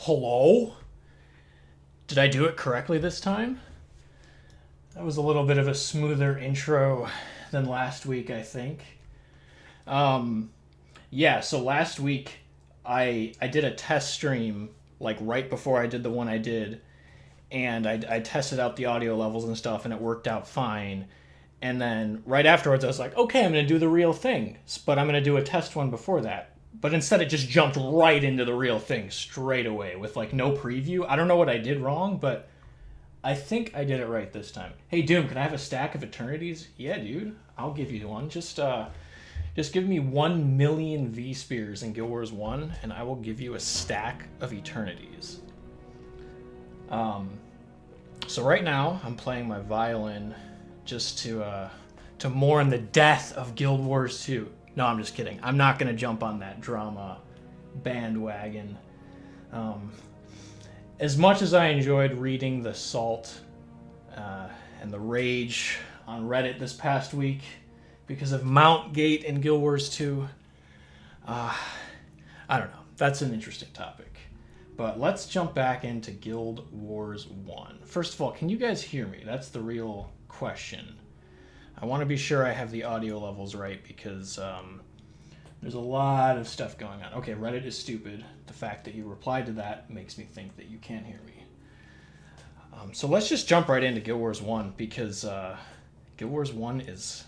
Hello? Did I do it correctly this time? That was a little bit of a smoother intro than last week, I think. Yeah, so last week I did a test stream like right before I did the one I did, and I tested out the audio levels and stuff, and it worked out fine. And then right afterwards, I was like, okay, I'm going to do the real thing, but I'm going to do a test one before that. But instead, it just jumped right into the real thing straight away with like no preview. I don't know what I did wrong, but I think I did it right this time. Hey, Doom, can I have a stack of eternities? Yeah, dude, I'll give you one. Just give me 1,000,000 V spears in Guild Wars 1, and I will give you a stack of eternities. So right now, I'm playing my violin just to mourn the death of Guild Wars 2. No, I'm just kidding. I'm not going to jump on that drama bandwagon. As much as I enjoyed reading the salt and the rage on Reddit this past week because of Mount Gate in Guild Wars 2, I don't know. That's an interesting topic. But let's jump back into Guild Wars 1. First of all, can you guys hear me? That's the real question. I want to be sure I have the audio levels right because there's a lot of stuff going on. Okay, Reddit is stupid. The fact that you replied to that makes me think that you can't hear me. So let's just jump right into Guild Wars 1 because Guild Wars 1 is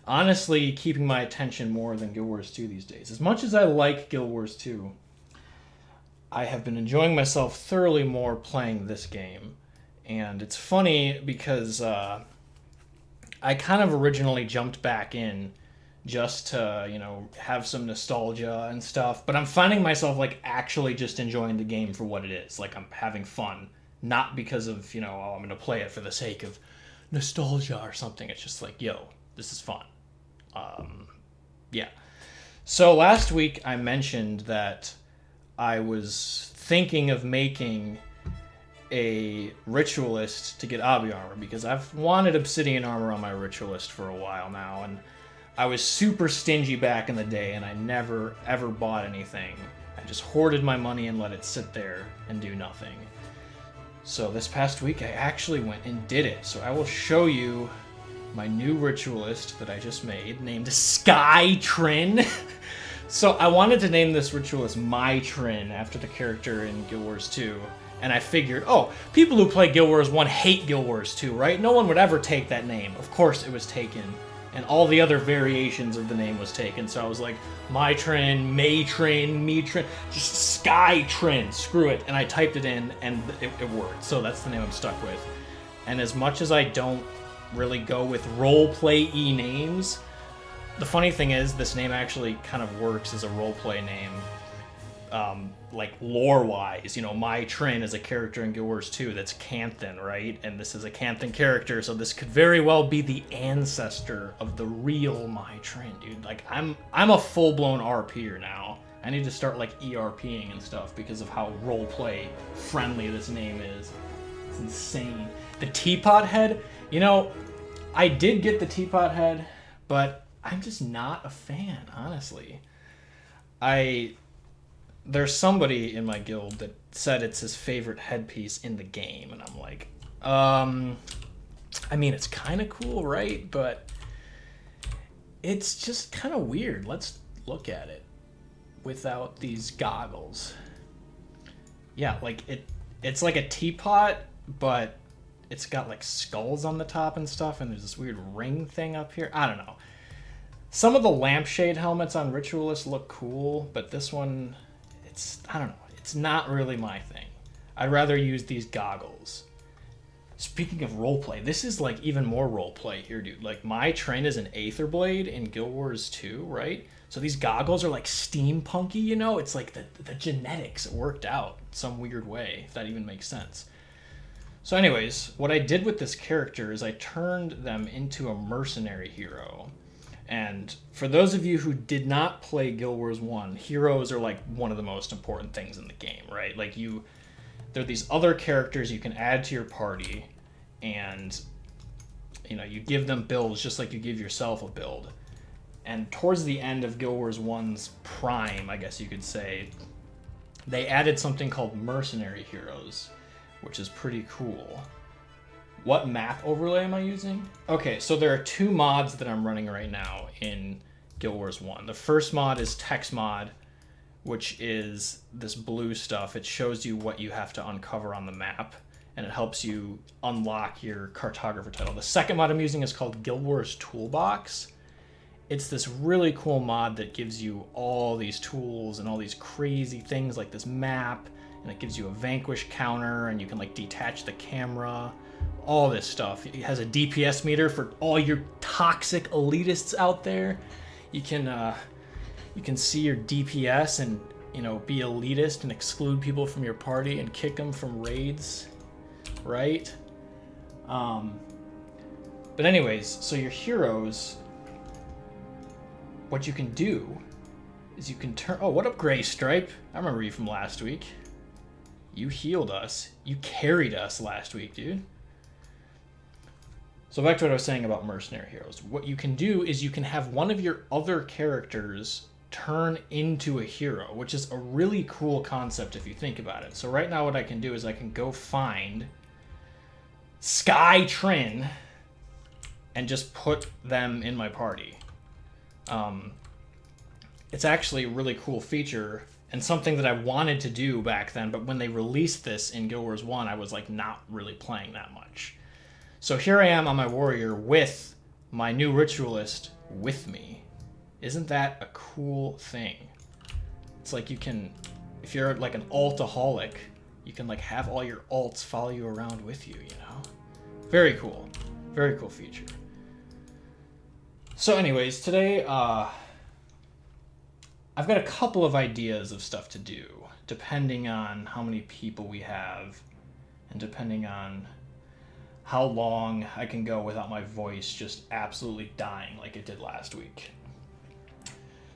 honestly keeping my attention more than Guild Wars 2 these days. As much as I like Guild Wars 2, I have been enjoying myself thoroughly more playing this game. And it's funny because I kind of originally jumped back in just to, have some nostalgia and stuff. But I'm finding myself, like, actually just enjoying the game for what it is. Like, I'm having fun. Not because of, I'm going to play it for the sake of nostalgia or something. It's just like, yo, this is fun. Yeah. So last week I mentioned that I was thinking of making a ritualist to get Obby armor because I've wanted obsidian armor on my ritualist for a while now, and I was super stingy back in the day and I never ever bought anything. I just hoarded my money and let it sit there and do nothing. So this past week I actually went and did it. So I will show you my new ritualist that I just made named Sky Trin. So I wanted to name this ritualist My Trin after the character in Guild Wars 2. And I figured, people who play Guild Wars 1 hate Guild Wars 2, right? No one would ever take that name. Of course it was taken. And all the other variations of the name was taken. So I was like, My Trin, May Trin, Me Trin, just Sky Trin, screw it. And I typed it in and it worked. So that's the name I'm stuck with. And as much as I don't really go with roleplay-y names, the funny thing is this name actually kind of works as a roleplay name. Like lore-wise, My Trin is a character in Guild Wars 2 that's Canthan, right? And this is a Canthan character, so this could very well be the ancestor of the real My Trin, dude. Like, I'm a full-blown RPer now. I need to start, like, ERPing and stuff because of how roleplay friendly this name is. It's insane. The teapot head, I did get the teapot head, but I'm just not a fan, honestly. There's somebody in my guild that said it's his favorite headpiece in the game, and I'm like, it's kind of cool, right? But it's just kind of weird. Let's look at it without these goggles. Yeah, like it's like a teapot, but it's got like skulls on the top and stuff, and there's this weird ring thing up here. I don't know. Some of the lampshade helmets on Ritualist look cool, but this one, I don't know. It's not really my thing. I'd rather use these goggles. Speaking of roleplay, this is like even more roleplay here, dude. Like, My Trin is an Aether Blade in Guild Wars 2, right? So these goggles are like steampunky, It's like the genetics worked out in some weird way, if that even makes sense. So anyways, what I did with this character is I turned them into a mercenary hero. And for those of you who did not play Guild Wars 1, heroes are like one of the most important things in the game, right? Like, there are these other characters you can add to your party, and you give them builds just like you give yourself a build. And towards the end of Guild Wars 1's prime, I guess you could say, they added something called Mercenary Heroes, which is pretty cool. What map overlay am I using? Okay, so there are 2 mods that I'm running right now in Guild Wars 1. The first mod is Text Mod, which is this blue stuff. It shows you what you have to uncover on the map, and it helps you unlock your cartographer title. The second mod I'm using is called Guild Wars Toolbox. It's this really cool mod that gives you all these tools and all these crazy things like this map, and it gives you a Vanquish counter, and you can like detach the camera, all this stuff. It has a DPS meter for all your toxic elitists out there. You can see your DPS and, you know, be elitist and exclude people from your party and kick them from raids, right? But anyways, so your heroes, what you can do is you can turn... Oh, what up, Gray Stripe? I remember you from last week. You healed us. You carried us last week, dude. So back to what I was saying about Mercenary Heroes. What you can do is you can have one of your other characters turn into a hero, which is a really cool concept if you think about it. So right now what I can do is I can go find Sky Trin and just put them in my party. It's actually a really cool feature and something that I wanted to do back then, but when they released this in Guild Wars 1, I was like not really playing that much. So here I am on my warrior with my new ritualist with me. Isn't that a cool thing? It's like you can, if you're like an altaholic, you can like have all your alts follow you around with you, you know? Very cool. Very cool feature. So anyways, today I've got a couple of ideas of stuff to do, depending on how many people we have and depending on how long I can go without my voice just absolutely dying like it did last week.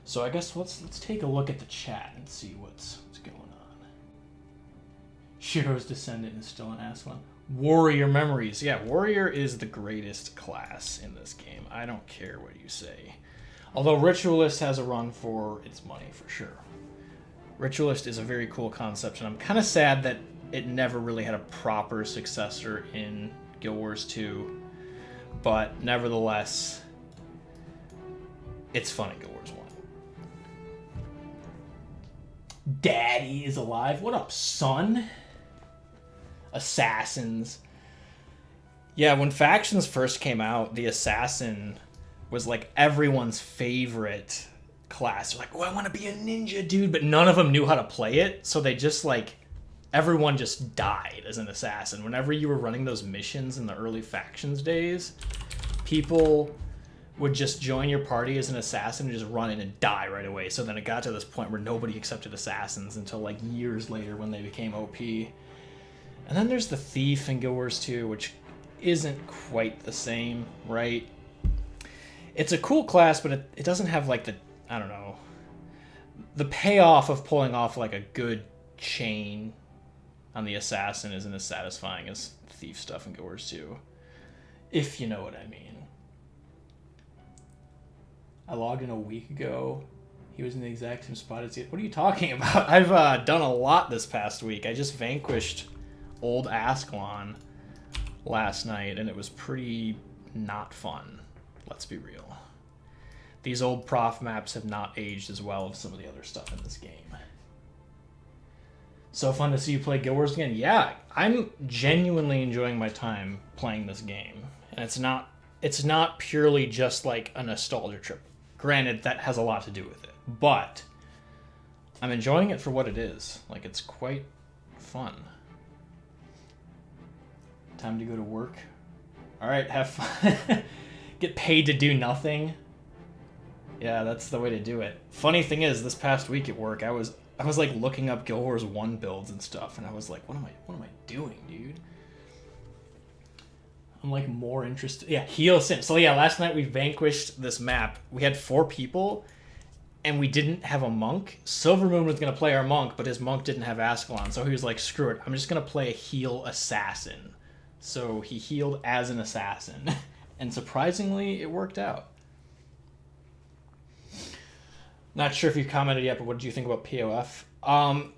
So I guess let's take a look at the chat and see what's going on. Shiro's Descendant is still an ass one. Warrior Memories. Yeah, Warrior is the greatest class in this game. I don't care what you say. Although Ritualist has a run for its money for sure. Ritualist is a very cool concept, and I'm kind of sad that it never really had a proper successor in Guild Wars 2, but nevertheless, it's fun in Guild Wars 1. Daddy is alive. What up, son? Assassins. Yeah, when factions first came out, the assassin was like everyone's favorite class. They're like, oh, I want to be a ninja, dude, but none of them knew how to play it, so they just like... Everyone just died as an assassin. Whenever you were running those missions in the early factions days, people would just join your party as an assassin and just run in and die right away. So then it got to this point where nobody accepted assassins until like years later when they became OP. And then there's the Thief in Guild Wars 2, which isn't quite the same, right? It's a cool class, but it doesn't have like the, I don't know, the payoff of pulling off like a good chain on the assassin isn't as satisfying as Thief stuff in Guild Wars 2, if you know what I mean. I logged in a week ago. He was in the exact same spot as you. What are you talking about? I've done a lot this past week. I just vanquished old Ascalon last night, and it was pretty not fun. Let's be real. These old prof maps have not aged as well as some of the other stuff in this game. So fun to see you play Guild Wars again. Yeah, I'm genuinely enjoying my time playing this game. And it's not purely just like a nostalgia trip. Granted, that has a lot to do with it. But I'm enjoying it for what it is. Like, it's quite fun. Time to go to work. All right, have fun. Get paid to do nothing. Yeah, that's the way to do it. Funny thing is, this past week at work, I was like looking up Guild Wars 1 builds and stuff, and I was like, what am I doing, dude? I'm like more interested. Yeah, Heal Sim. So yeah, last night we vanquished this map. We had 4 people, and we didn't have a monk. Silvermoon was gonna play our monk, but his monk didn't have Ascalon, so he was like, screw it, I'm just gonna play a heal assassin. So he healed as an assassin, and surprisingly, it worked out. Not sure if you commented yet, but what did you think about POF?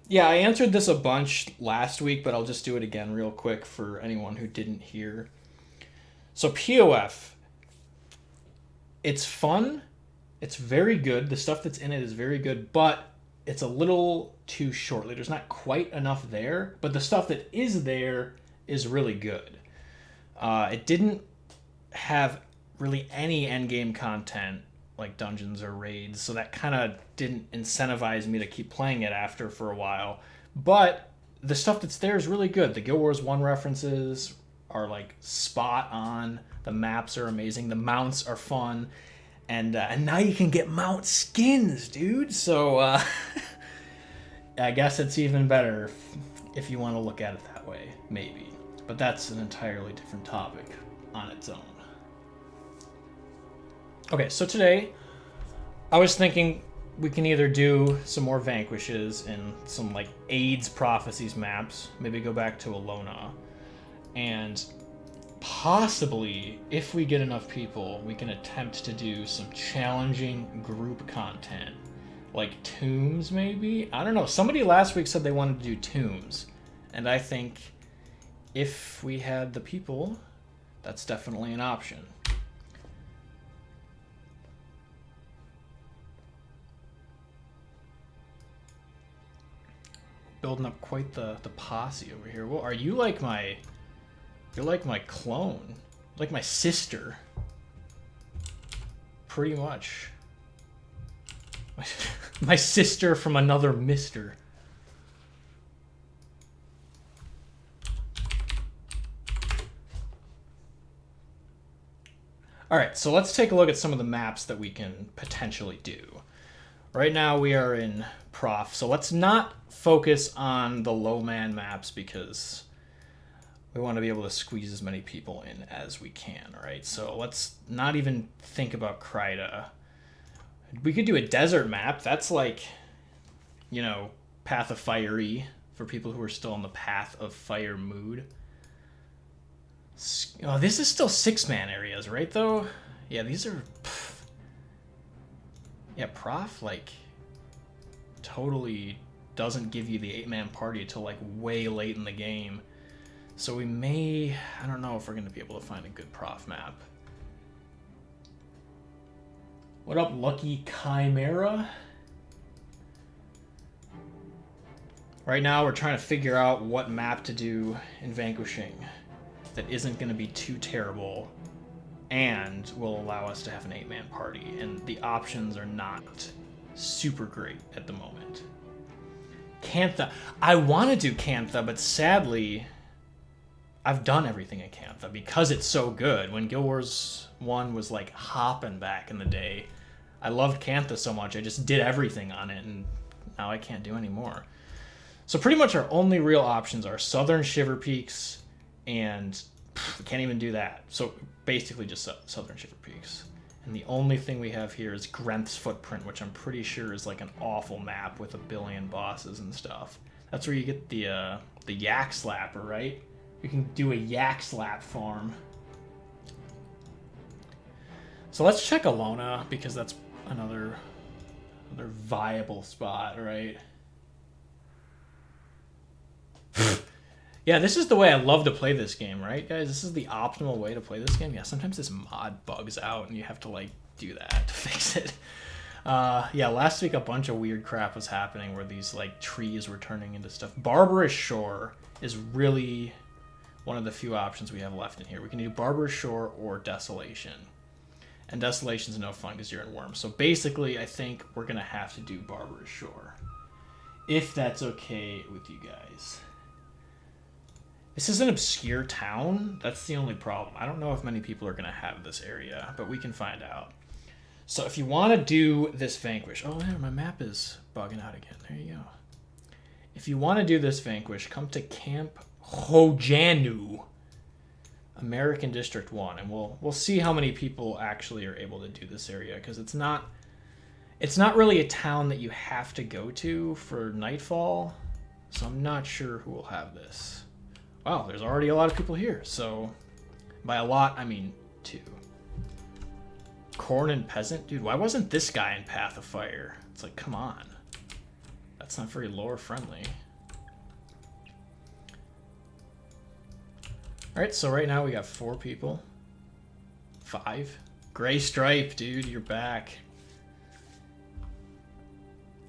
Yeah, I answered this a bunch last week, but I'll just do it again real quick for anyone who didn't hear. So POF, it's fun. It's very good. The stuff that's in it is very good, but it's a little too short. Like, there's not quite enough there, but the stuff that is there is really good. It didn't have really any endgame content like dungeons or raids, so that kind of didn't incentivize me to keep playing it after for a while. But the stuff that's there is really good. The Guild Wars 1 references are like spot on. The maps are amazing. The mounts are fun. And now you can get mount skins, dude. So I guess it's even better if you want to look at it that way, maybe. But that's an entirely different topic on its own. Okay, so today I was thinking we can either do some more Vanquishes and some like AIDS Prophecies maps, maybe go back to Alona, and possibly, if we get enough people, we can attempt to do some challenging group content. Like tombs, maybe? I don't know. Somebody last week said they wanted to do tombs. And I think if we had the people, that's definitely an option. Building up quite the posse over here. Well, are you like my... You're like my clone. Like my sister. Pretty much. My sister from another mister. Alright, so let's take a look at some of the maps that we can potentially do. Right now we are in Prof, so let's not focus on the low man maps because we want to be able to squeeze as many people in as we can, right? So let's not even think about Kryta. We could do a desert map. That's like, you know, Path of Fiery for people who are still in the Path of Fire mood. Oh, this is still 6-man areas, right, though? Yeah, these are... Yeah, Prof, like, totally doesn't give you the 8-man party until, like, way late in the game. So we may... I don't know if we're going to be able to find a good Prof map. What up, Lucky Chimera? Right now we're trying to figure out what map to do in Vanquishing that isn't going to be too terrible and will allow us to have an 8-man party. And the options are not super great at the moment. Cantha. I want to do Cantha, but sadly... I've done everything in Cantha because it's so good. When Guild Wars 1 was like hopping back in the day, I loved Cantha so much, I just did everything on it, and now I can't do any more. So pretty much our only real options are Southern Shiver Peaks, and we can't even do that. So basically just Southern Shiver Peaks. And the only thing we have here is Grenth's Footprint, which I'm pretty sure is like an awful map with a billion bosses and stuff. That's where you get the Yak Slapper, right? We can do a Yak Slap farm. So let's check Alona, because that's another viable spot, right? Yeah, this is the way I love to play this game, right, guys? This is the optimal way to play this game. Yeah, sometimes this mod bugs out, and you have to, like, do that to fix it. Yeah, last week a bunch of weird crap was happening where these, like, trees were turning into stuff. Barbarous Shore is really... one of the few options we have left in here. We can do Barbarous Shore or Desolation. And Desolation's no fun because you're in Worms. So basically, I think we're going to have to do Barbarous Shore. If that's okay with you guys. This is an obscure town. That's the only problem. I don't know if many people are going to have this area, but we can find out. So if you want to do this Vanquish... Oh, yeah, my map is bugging out again. There you go. If you want to do this Vanquish, come to Camp Hojanu, American District 1, and we'll see how many people actually are able to do this area, because it's not really a town that you have to go to for Nightfall, so I'm not sure who will have this. Wow, there's already a lot of people here, so by a lot I mean 2. Corn and Peasant? Dude, why wasn't this guy in Path of Fire? It's like, come on. That's not very lore friendly. Alright, so right now we got 4 people. 5. Gray Stripe, dude, you're back.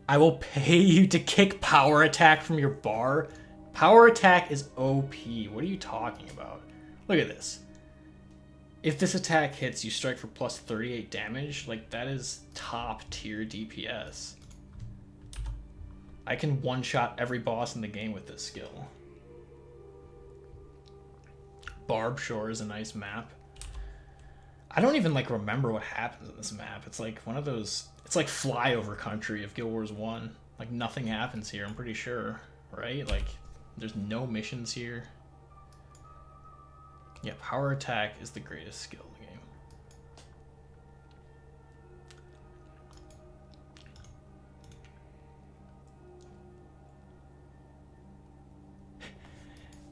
I will pay you to kick Power Attack from your bar. Power Attack is OP. What are you talking about? Look at this. If this attack hits, you strike for plus 38 damage. Like, that is top tier DPS. I can one-shot every boss in the game with this skill. Barb Shore is a nice map. I don't even, like, remember what happens in this map. It's like one of those... It's like flyover country of Guild Wars 1. Like, nothing happens here, I'm pretty sure. Right? Like, there's no missions here. Yeah, Power Attack is the greatest skill in the game.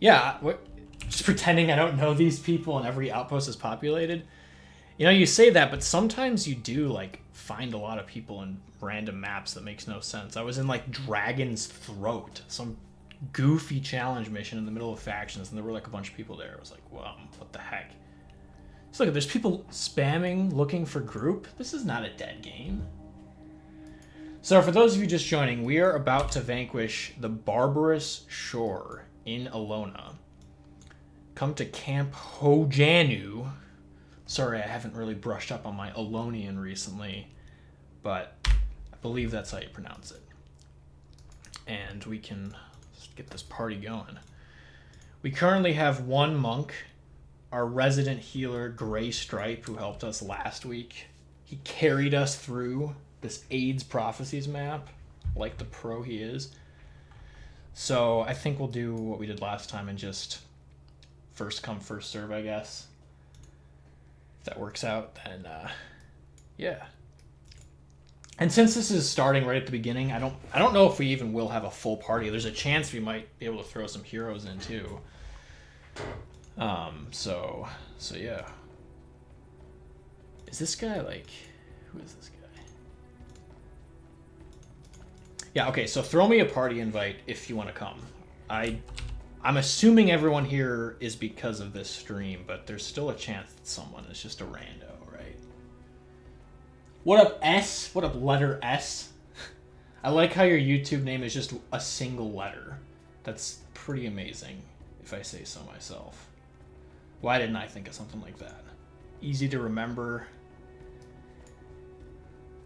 Yeah, what, just pretending I don't know these people and every outpost is populated. You know, you say that, but sometimes you do, like, find a lot of people in random maps that makes no sense. I was in, like, Dragon's Throat, some goofy challenge mission in the middle of factions, and there were, like, a bunch of people there. I was like, well, what the heck? So look, there's people spamming, looking for group. This is not a dead game. So for those of you just joining, we are about to vanquish the Barbarous Shore in Alona. Come to Camp Hojanu. Sorry, I haven't really brushed up on my Alonian recently, but I believe that's how you pronounce it. And we can just get this party going. We currently have 1 monk, our resident healer, Gray Stripe, who helped us last week. He carried us through this AIDS Prophecies map, like the pro he is. So I think we'll do what we did last time and just first come, first serve, I guess. If that works out, then yeah. And since this is starting right at the beginning, I don't know if we even will have a full party. There's a chance we might be able to throw some heroes in too. So yeah. Is this guy like, who is this guy? Yeah, okay, so throw me a party invite if you want to come. I'm assuming everyone here is because of this stream, but there's still a chance that someone is just a rando, right? What up, S? What up, letter S? I like how your YouTube name is just a single letter. That's pretty amazing, if I say so myself. Why didn't I think of something like that? Easy to remember.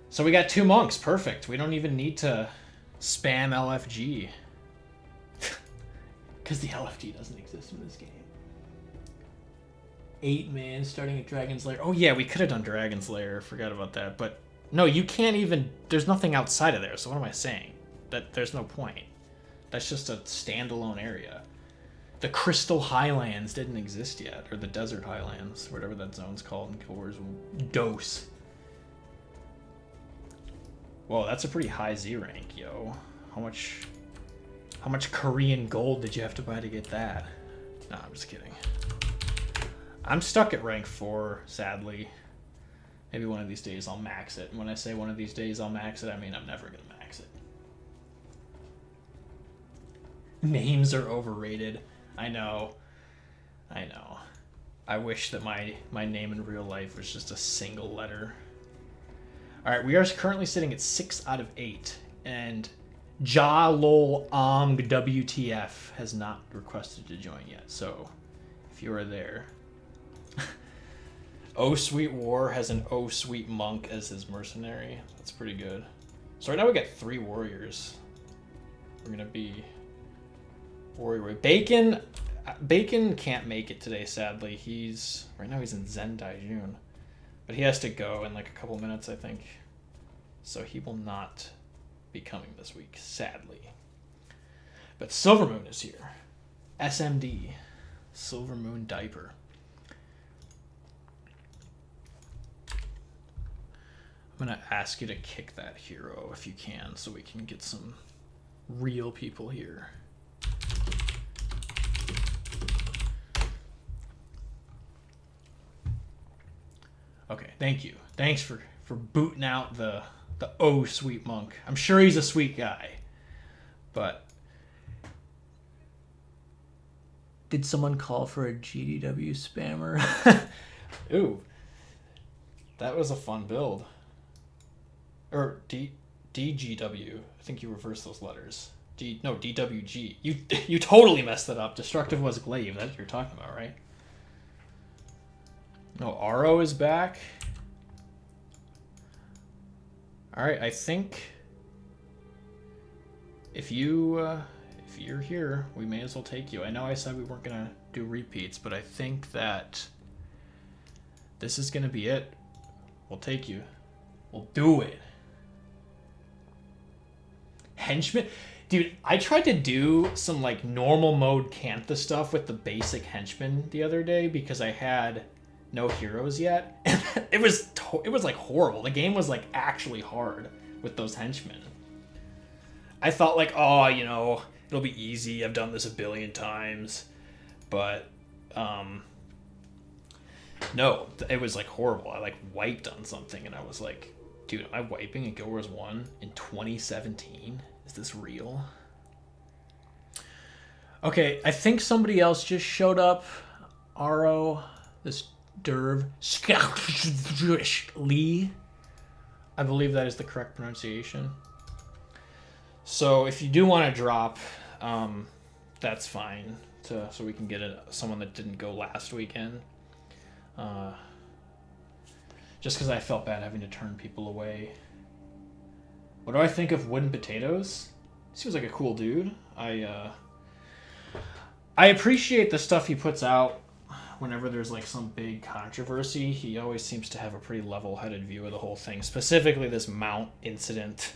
So we got 2 monks, perfect. We don't even need to spam LFG. Because the LFG doesn't exist in this game. 8 man starting at Dragon's Lair. Oh yeah, we could have done Dragon's Lair. Forgot about that. But no, you can't even... There's nothing outside of there. So what am I saying? That there's no point. That's just a standalone area. The Crystal Highlands didn't exist yet. Or the Desert Highlands. Whatever that zone's called in Guild Wars DOS. Whoa, that's a pretty high Z rank, yo. How much Korean gold did you have to buy to get that? No, I'm just kidding. I'm stuck at rank 4, sadly. Maybe one of these days I'll max it. And when I say one of these days I'll max it, I mean I'm never going to max it. Names are overrated. I know. I know. I wish that my name in real life was just a single letter. Alright, we are currently sitting at 6 out of 8. And Ja Lol Omg WTF has not requested to join yet. So, if you are there... Oh Sweet War has an Oh Sweet Monk as his mercenary. That's pretty good. So right now we got 3 warriors. We're gonna be warrior. Bacon can't make it today, sadly. Right now he's in Zendai June, but he has to go in like a couple minutes, I think. So he will not be coming this week, sadly. But Silvermoon is here. SMD, Silvermoon Diaper. I'm gonna ask you to kick that hero if you can, so we can get some real people here. Okay, thank you. Thanks for booting out the oh sweet monk. I'm sure he's a sweet guy, but did someone call for a GDW spammer? Ooh, that was a fun build. Or DGW. I think you reversed those letters. DWG. You totally messed that up. Destructive was glaive. That's what you're talking about, right? No, Aro is back. All right, I think if you're here, we may as well take you. I know I said we weren't gonna do repeats, but I think that this is gonna be it. We'll take you. We'll do it. Henchman, dude. I tried to do some like normal mode Cantha stuff with the basic henchman the other day because I had no heroes yet. it was like horrible. The game was like actually hard with those henchmen. I thought like, oh, you know, it'll be easy. I've done this a billion times, but no, it was like horrible. I like wiped on something, and I was like, dude, am I wiping in Guild Wars 1 in 2017? Is this real? Okay, I think somebody else just showed up. Aro, this Derv Lee. I believe that is the correct pronunciation. So if you do want to drop, that's fine. So we can get someone that didn't go last weekend. Just because I felt bad having to turn people away. What do I think of Wooden Potatoes? Seems like a cool dude. I appreciate the stuff he puts out. Whenever there's like some big controversy, he always seems to have a pretty level-headed view of the whole thing. Specifically, this mount incident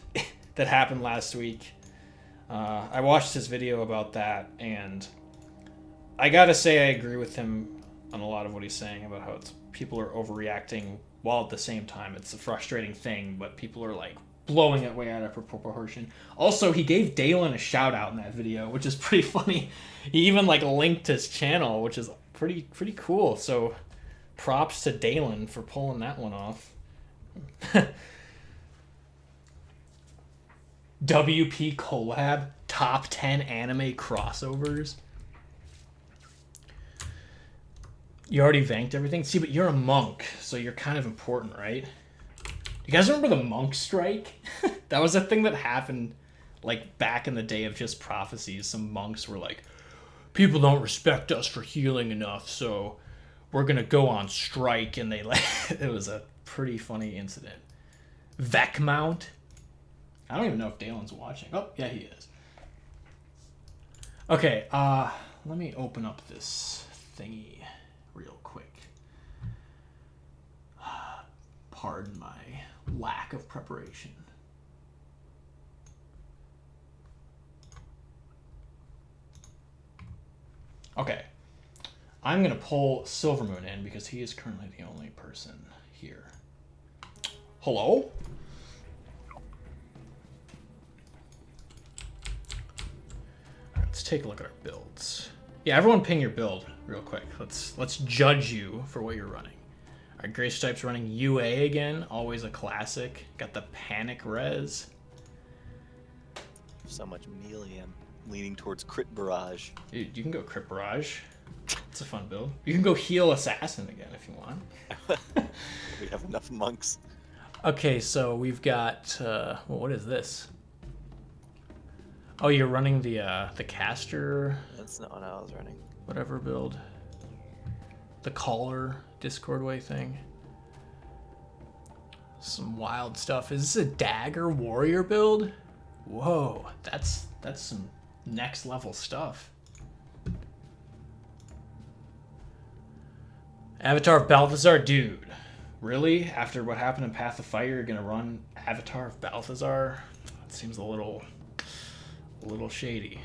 that happened last week. I watched his video about that, and I gotta say I agree with him on a lot of what he's saying about how people are overreacting, while at the same time it's a frustrating thing, but people are like blowing it way out of proportion. Also, he gave Dalen a shout out in that video, which is pretty funny. He even like linked his channel, which is pretty cool. So props to Dalen for pulling that one off. WP collab, top 10 anime crossovers. You already vanked everything? See, but you're a monk, so you're kind of important, right? You guys remember the monk strike? That was a thing that happened like back in the day of just prophecies. Some monks were like, people don't respect us for healing enough, so we're gonna go on strike. And they like, it was a pretty funny incident. Vec mount. I don't even know if Dalen's watching. Oh, yeah, he is. Okay, let me open up this thingy real quick. Pardon my lack of preparation. Okay, I'm gonna pull Silvermoon in because he is currently the only person here. Hello? Let's take a look at our builds. Yeah, everyone ping your build real quick. Let's judge you for what you're running. All right, Gray Stripe's running UA again, always a classic. Got the Panic Res. So much melee, I'm leaning towards Crit Barrage. Dude, you can go Crit Barrage. It's a fun build. You can go heal Assassin again if you want. We have enough monks. Okay, so we've got, well, what is this? Oh, you're running the caster. That's not what I was running. Whatever build. The caller Discord way thing. Some wild stuff. Is this a dagger warrior build? Whoa, that's some next level stuff. Avatar of Balthazar, dude. Really? After what happened in Path of Fire, you're gonna run Avatar of Balthazar? That seems a little shady.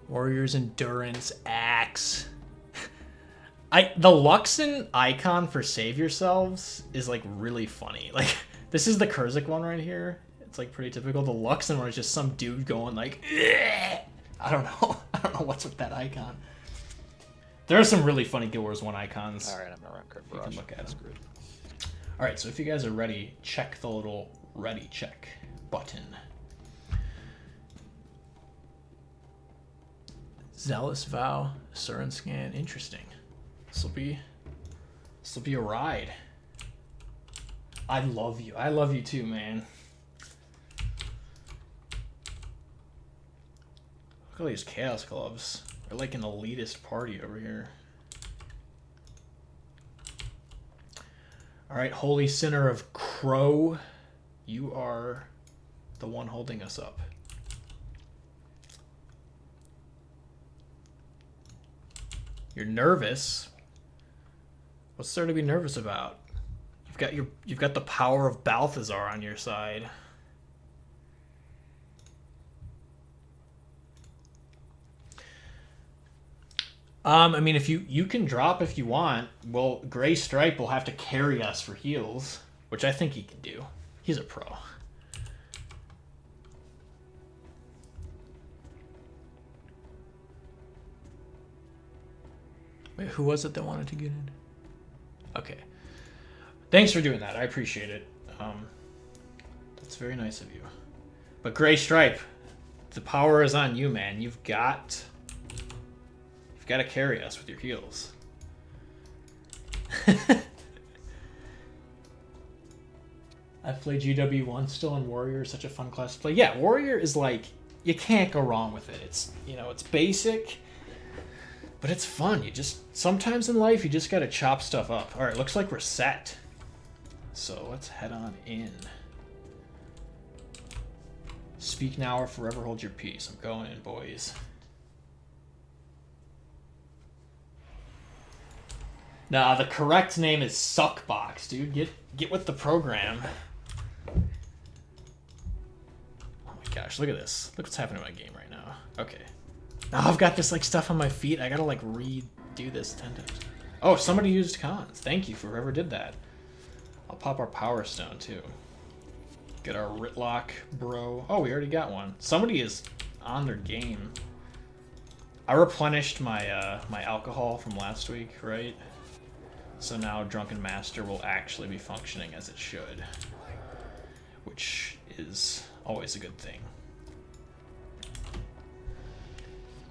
Warrior's Endurance, Axe. The Luxon icon for Save Yourselves is like really funny. Like, this is the Kurzik one right here. It's like pretty typical. The Luxon one is just some dude going like, "Ugh!" I don't know what's with that icon. There are some really funny Guild Wars 1 icons. Alright, I'm gonna run Crit You Barrage. can look at them. Screwed. Alright, so if you guys are ready, check the little ready check button. Zealous Vow, Surin Scan, interesting. This'll be a ride. I love you. I love you too, man. Look at all these Chaos Gloves. They're like an elitist party over here. Alright, Holy Sinner of Crow. You are the one holding us up. You're nervous. What's there to be nervous about? You've got the power of Balthazar on your side. I mean, if you can drop if you want. Well, Gray Stripe will have to carry us for heals, which I think he can do. He's a pro. Wait, who was it that wanted to get in? Okay. Thanks for doing that. I appreciate it. That's very nice of you. But Gray Stripe, the power is on you, man. You've got to carry us with your heals. I've played GW1 still, and Warrior is such a fun class to play. Yeah, Warrior is like, you can't go wrong with it. It's, it's basic, but it's fun. Sometimes in life, you just got to chop stuff up. All right, looks like we're set. So let's head on in. Speak now or forever hold your peace. I'm going in, boys. Nah, the correct name is Suckbox, dude. Get with the program. Oh my gosh, look at this. Look what's happening in my game right now. Okay. Now I've got this like stuff on my feet. I gotta like redo this 10 times. Oh, somebody used cons. Thank you for whoever did that. I'll pop our Power Stone too. Get our Ritlock, bro. Oh, we already got one. Somebody is on their game. I replenished my my alcohol from last week, right? So now Drunken Master will actually be functioning as it should, which is always a good thing.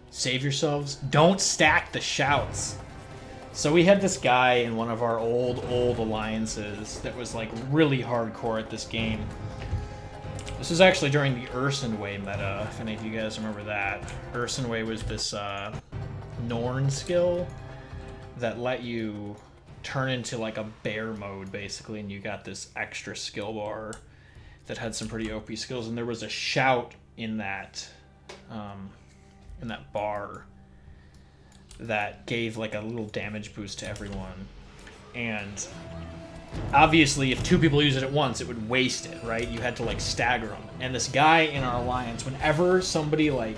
Save yourselves. Don't stack the shouts. So we had this guy in one of our old alliances that was like really hardcore at this game. This was actually during the Ursenway meta, if any of you guys remember that. Ursenway was this Norn skill that let you turn into like a bear mode basically, and you got this extra skill bar that had some pretty OP skills, and there was a shout in that bar that gave like a little damage boost to everyone. And obviously if two people use it at once, it would waste it, right? You had to like stagger them. And this guy in our alliance, whenever somebody like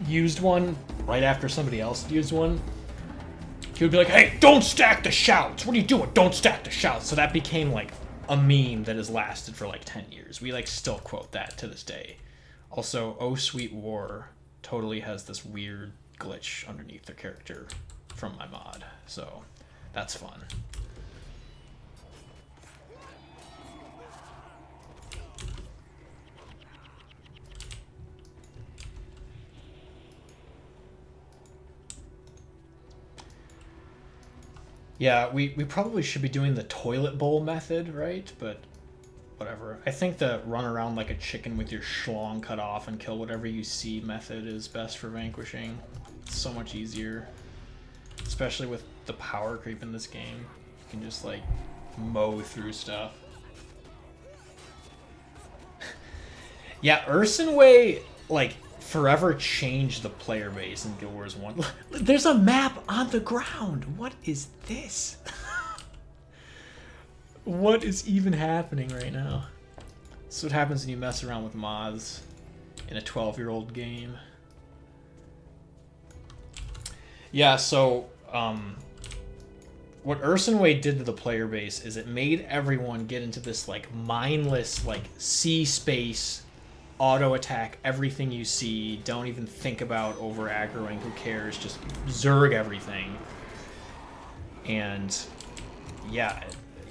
used one right after somebody else used one, he would be like, hey, don't stack the shouts. What are you doing? Don't stack the shouts. So that became like a meme that has lasted for like 10 years. We like still quote that to this day. Also, Oh Sweet War totally has this weird glitch underneath their character from my mod. So that's fun. Yeah, we probably should be doing the toilet bowl method, right? But whatever. I think the run around like a chicken with your schlong cut off and kill whatever you see method is best for Vanquishing. It's so much easier. Especially with the power creep in this game. You can just like mow through stuff. Yeah, Ursenway like forever changed the player base in Guild Wars 1. There's a map on the ground. What is this? What is even happening right now? This is what happens when you mess around with mods in a 12-year-old game. Yeah, so what Ursenway did to the player base is it made everyone get into this like mindless like sea space auto attack everything you see. Don't even think about over aggroing. Who cares? Just zerg everything. And yeah,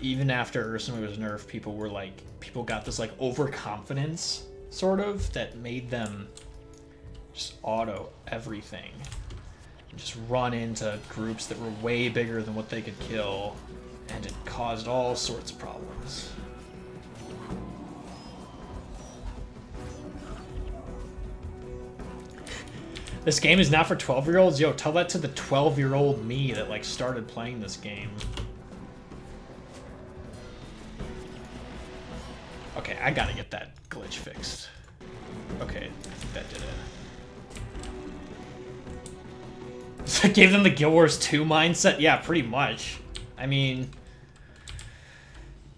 even after Ursula was nerfed, people got this like overconfidence sort of that made them just auto everything. Just run into groups that were way bigger than what they could kill, and it caused all sorts of problems. This game is not for 12-year-olds? Yo, tell that to the 12-year-old me that like started playing this game. Okay, I gotta get that glitch fixed. Okay, I think that did it. So it gave them the Guild Wars 2 mindset? Yeah, pretty much. I mean,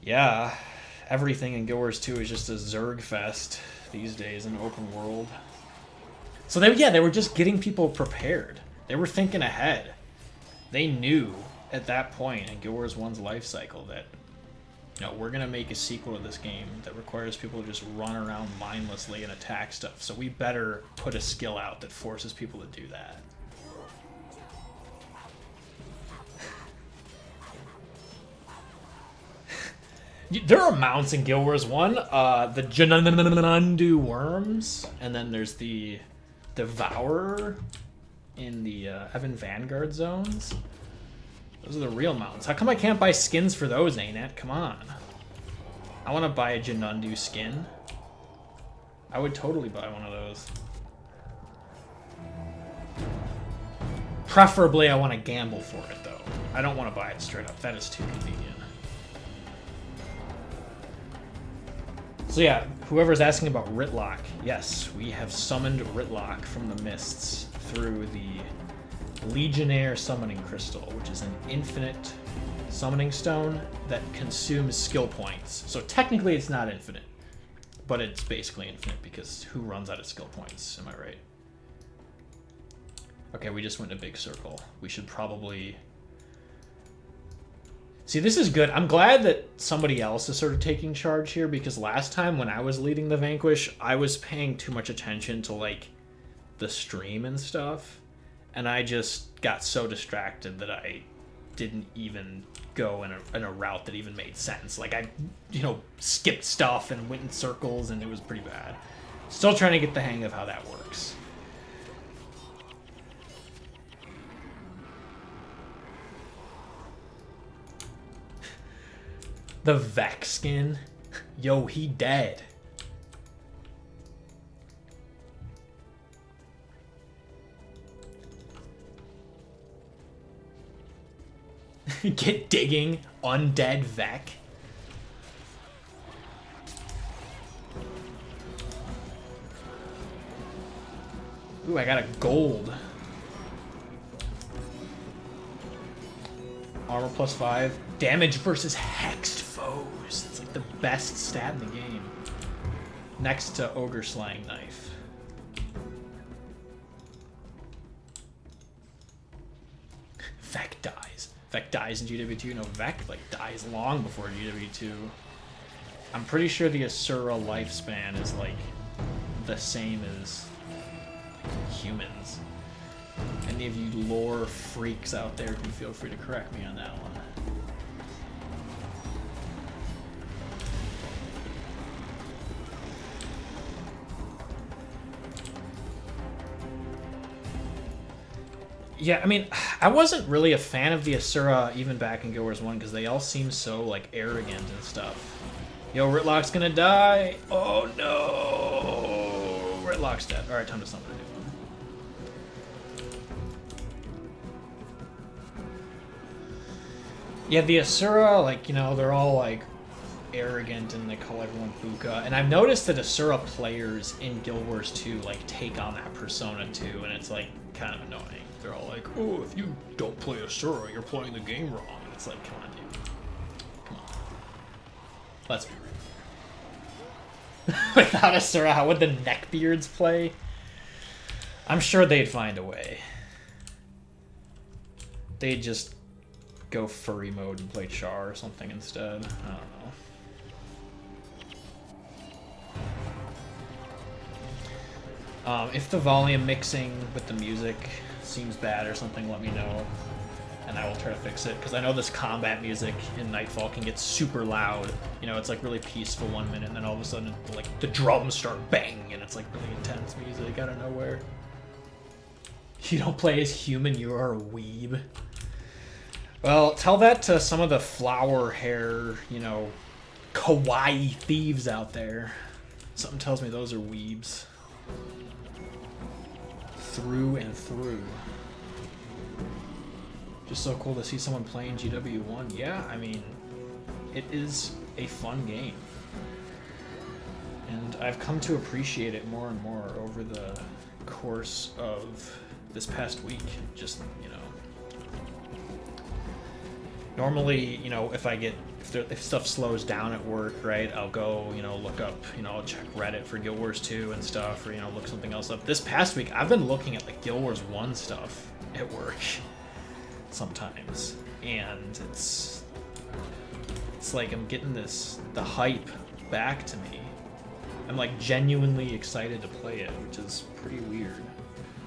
yeah, everything in Guild Wars 2 is just a Zerg fest these days in open world. So they were just getting people prepared. They were thinking ahead. They knew at that point in Guild Wars 1's life cycle that, you know, we're gonna make a sequel to this game that requires people to just run around mindlessly and attack stuff. So we better put a skill out that forces people to do that. There are mounts in Guild Wars 1. The Janandu worms, and then there's the Devourer in the Evan Vanguard zones. Those are the real mounts. How come I can't buy skins for those, ain't it? Come on. I want to buy a Janandu skin. I would totally buy one of those. Preferably, I want to gamble for it, though. I don't want to buy it straight up. That is too convenient. So yeah, whoever's asking about Ritlock, yes, we have summoned Ritlock from the mists through the Legionnaire Summoning Crystal, which is an infinite summoning stone that consumes skill points. So technically it's not infinite, but it's basically infinite because who runs out of skill points, am I right? Okay, we just went in a big circle. We should probably... See, this is good. I'm glad that somebody else is sort of taking charge here, because last time when I was leading the Vanquish, I was paying too much attention to, like, the stream and stuff, and I just got so distracted that I didn't even go in a route that even made sense. Like, I, you know, skipped stuff and went in circles, and it was pretty bad. Still trying to get the hang of how that works. The Vec skin? Yo, he dead. Get digging, undead Vec. Ooh, I got a gold. Armor +5. Damage versus hexed foes. It's like the best stat in the game. Next to Ogre Slaying Knife. Vec dies. Vec dies in GW2. No, Vec like dies long before GW2. I'm pretty sure the Asura lifespan is like the same as humans. Any of you lore freaks out there can feel free to correct me on that one. Yeah, I mean, I wasn't really a fan of the Asura even back in Guild Wars 1 because they all seem so, like, arrogant and stuff. Yo, Ritlock's gonna die! Oh no! Ritlock's dead. Alright, time to summon a new one. Yeah, the Asura, like, you know, they're all, like, arrogant and they call everyone Buka. And I've noticed that Asura players in Guild Wars 2, like, take on that persona too, and it's, like, kind of annoying. They're all like, oh, if you don't play Asura, you're playing the game wrong. And it's like, come on, dude. Come on. Let's be real. Without Asura, how would the Neckbeards play? I'm sure they'd find a way. They'd just go furry mode and play Char or something instead. I don't know. If the volume mixing with the music seems bad or something, let me know, and I will try to fix it. Because I know this combat music in Nightfall can get super loud. You know, it's like really peaceful 1 minute, and then all of a sudden, like the drums start banging, and it's like really intense music out of nowhere. You don't play as human, you are a weeb. Well, tell that to some of the flower hair, you know, kawaii thieves out there. Something tells me those are weebs. Through and through. Just so cool to see someone playing GW1. Yeah, I mean, it is a fun game. And I've come to appreciate it more and more over the course of this past week. Just, you know. Normally, you know, if stuff slows down at work, right, I'll go, you know, look up, you know, I'll check Reddit for Guild Wars 2 and stuff, or, you know, look something else up. This past week, I've been looking at, like, Guild Wars 1 stuff at work sometimes, and it's like I'm getting the hype back to me. I'm, like, genuinely excited to play it, which is pretty weird.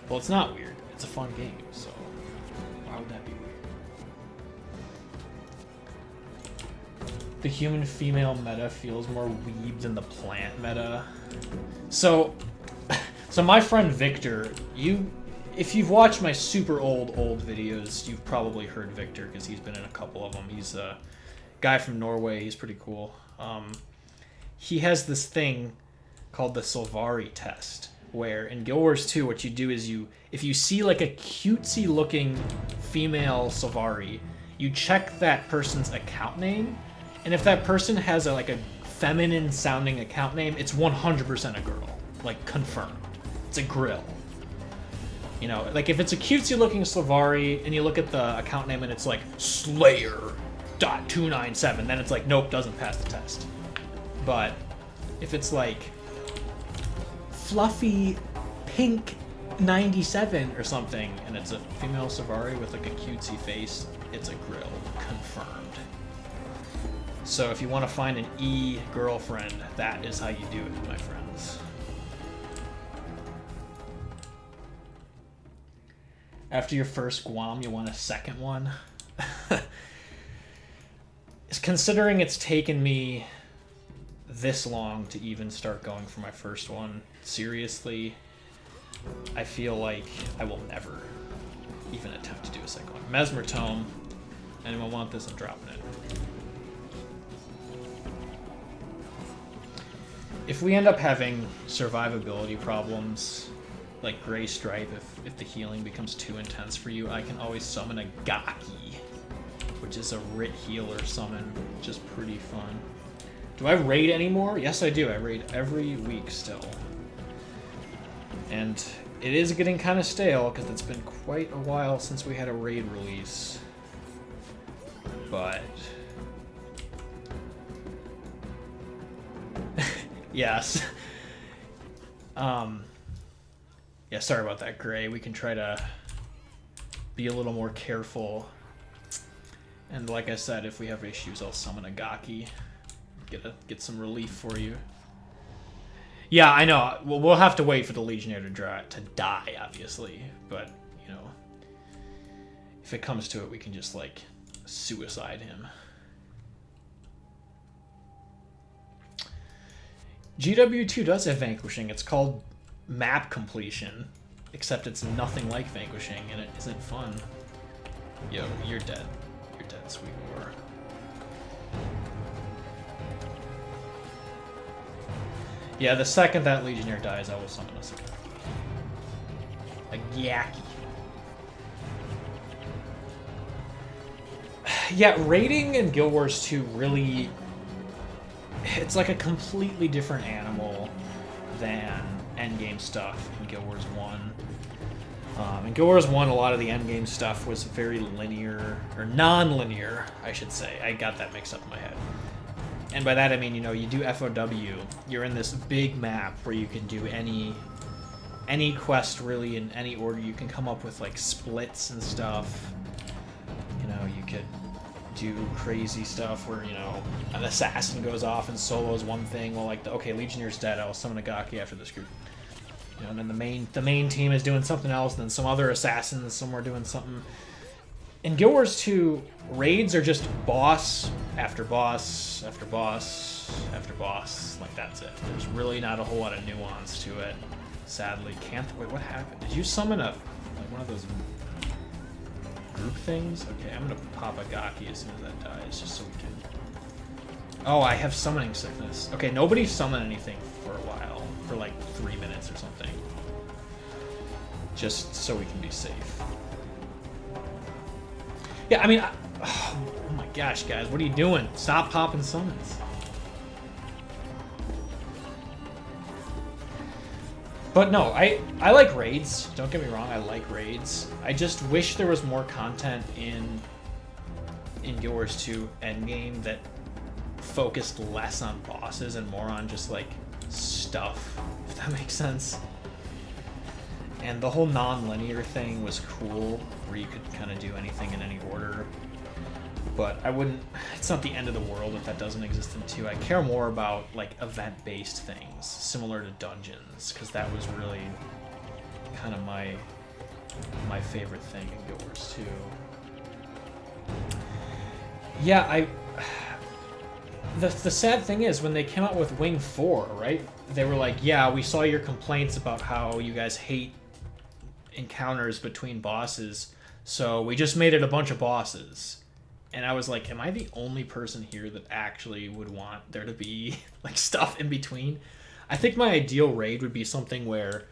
Well, it's not weird. It's a fun game, so why would that be weird? The human-female meta feels more weeb than the plant meta. So my friend Victor, if you've watched my super old videos, you've probably heard Victor because he's been in a couple of them. He's a guy from Norway. He's pretty cool. He has this thing called the Sylvari test, where in Guild Wars 2, what you do is if you see like a cutesy-looking female Sylvari, you check that person's account name. And if that person has a feminine-sounding account name, it's 100% a girl. Like, confirmed. It's a grill. You know, like, if it's a cutesy-looking Sylvari, and you look at the account name and it's like, Slayer.297, then it's like, nope, doesn't pass the test. But if it's like, Fluffy Pink 97 or something, and it's a female Sylvari with like a cutesy face, it's a grill. Confirmed. So if you want to find an E-girlfriend, that is how you do it, my friends. After your first Guam, you want a second one? Considering it's taken me this long to even start going for my first one, seriously, I feel like I will never even attempt to do a second one. Mesmer Tome. Anyone want this? I'm dropping it. If we end up having survivability problems, like Grey Stripe, if the healing becomes too intense for you, I can always summon a Gaki, which is a Rit healer summon, which is pretty fun. Do I raid anymore? Yes, I do. I raid every week still. And it is getting kind of stale, because it's been quite a while since we had a raid release. But yes. Yeah, sorry about that, Gray. We can try to be a little more careful. And like I said, if we have issues, I'll summon a Gaki. Get some relief for you. Yeah, I know. We'll have to wait for the Legionnaire to die, obviously. But, you know, if it comes to it, we can just, like, suicide him. GW2 does have Vanquishing. It's called Map Completion, except it's nothing like Vanquishing, and it isn't fun. Yo, you're dead. You're dead, sweet war. Yeah, the second that Legionnaire dies, I will summon us a Gyaki. Yeah, raiding in Guild Wars 2 really... It's like a completely different animal than endgame stuff in Guild Wars 1. In Guild Wars 1, a lot of the endgame stuff was very linear, or non-linear, I should say. I got that mixed up in my head. And by that I mean, you know, you do FOW, you're in this big map where you can do any quest really in any order. You can come up with like splits and stuff. You know, you could do crazy stuff where, you know, an assassin goes off and solos one thing while like, okay, Legionnaire's dead, I'll summon a Gaki after this group. You know, and then the main team is doing something else, and then some other assassins somewhere doing something. In Guild Wars 2, raids are just boss after boss after boss after boss. Like, that's it. There's really not a whole lot of nuance to it. Sadly, wait, what happened? Did you summon like one of those group things? Okay, I'm gonna pop a Gaki as soon as that dies, just so we can... Oh, I have summoning sickness. Okay, nobody summoned anything for a while, for like 3 minutes or something. Just so we can be safe. Yeah, I mean, oh my gosh, guys, what are you doing? Stop popping summons. But no, I like raids. Don't get me wrong, I like raids. I just wish there was more content in Guild Wars 2 Endgame that focused less on bosses and more on just like stuff, if that makes sense. And the whole non-linear thing was cool, where you could kind of do anything in any order. But I wouldn't... It's not the end of the world if that doesn't exist in 2. I care more about, like, event-based things, similar to dungeons, because that was really kind of my favorite thing in Guild Wars 2. Yeah, The sad thing is, when they came out with Wing 4, right? They were like, yeah, we saw your complaints about how you guys hate encounters between bosses, so we just made it a bunch of bosses. And I was like, am I the only person here that actually would want there to be like stuff in between? I think my ideal raid would be something where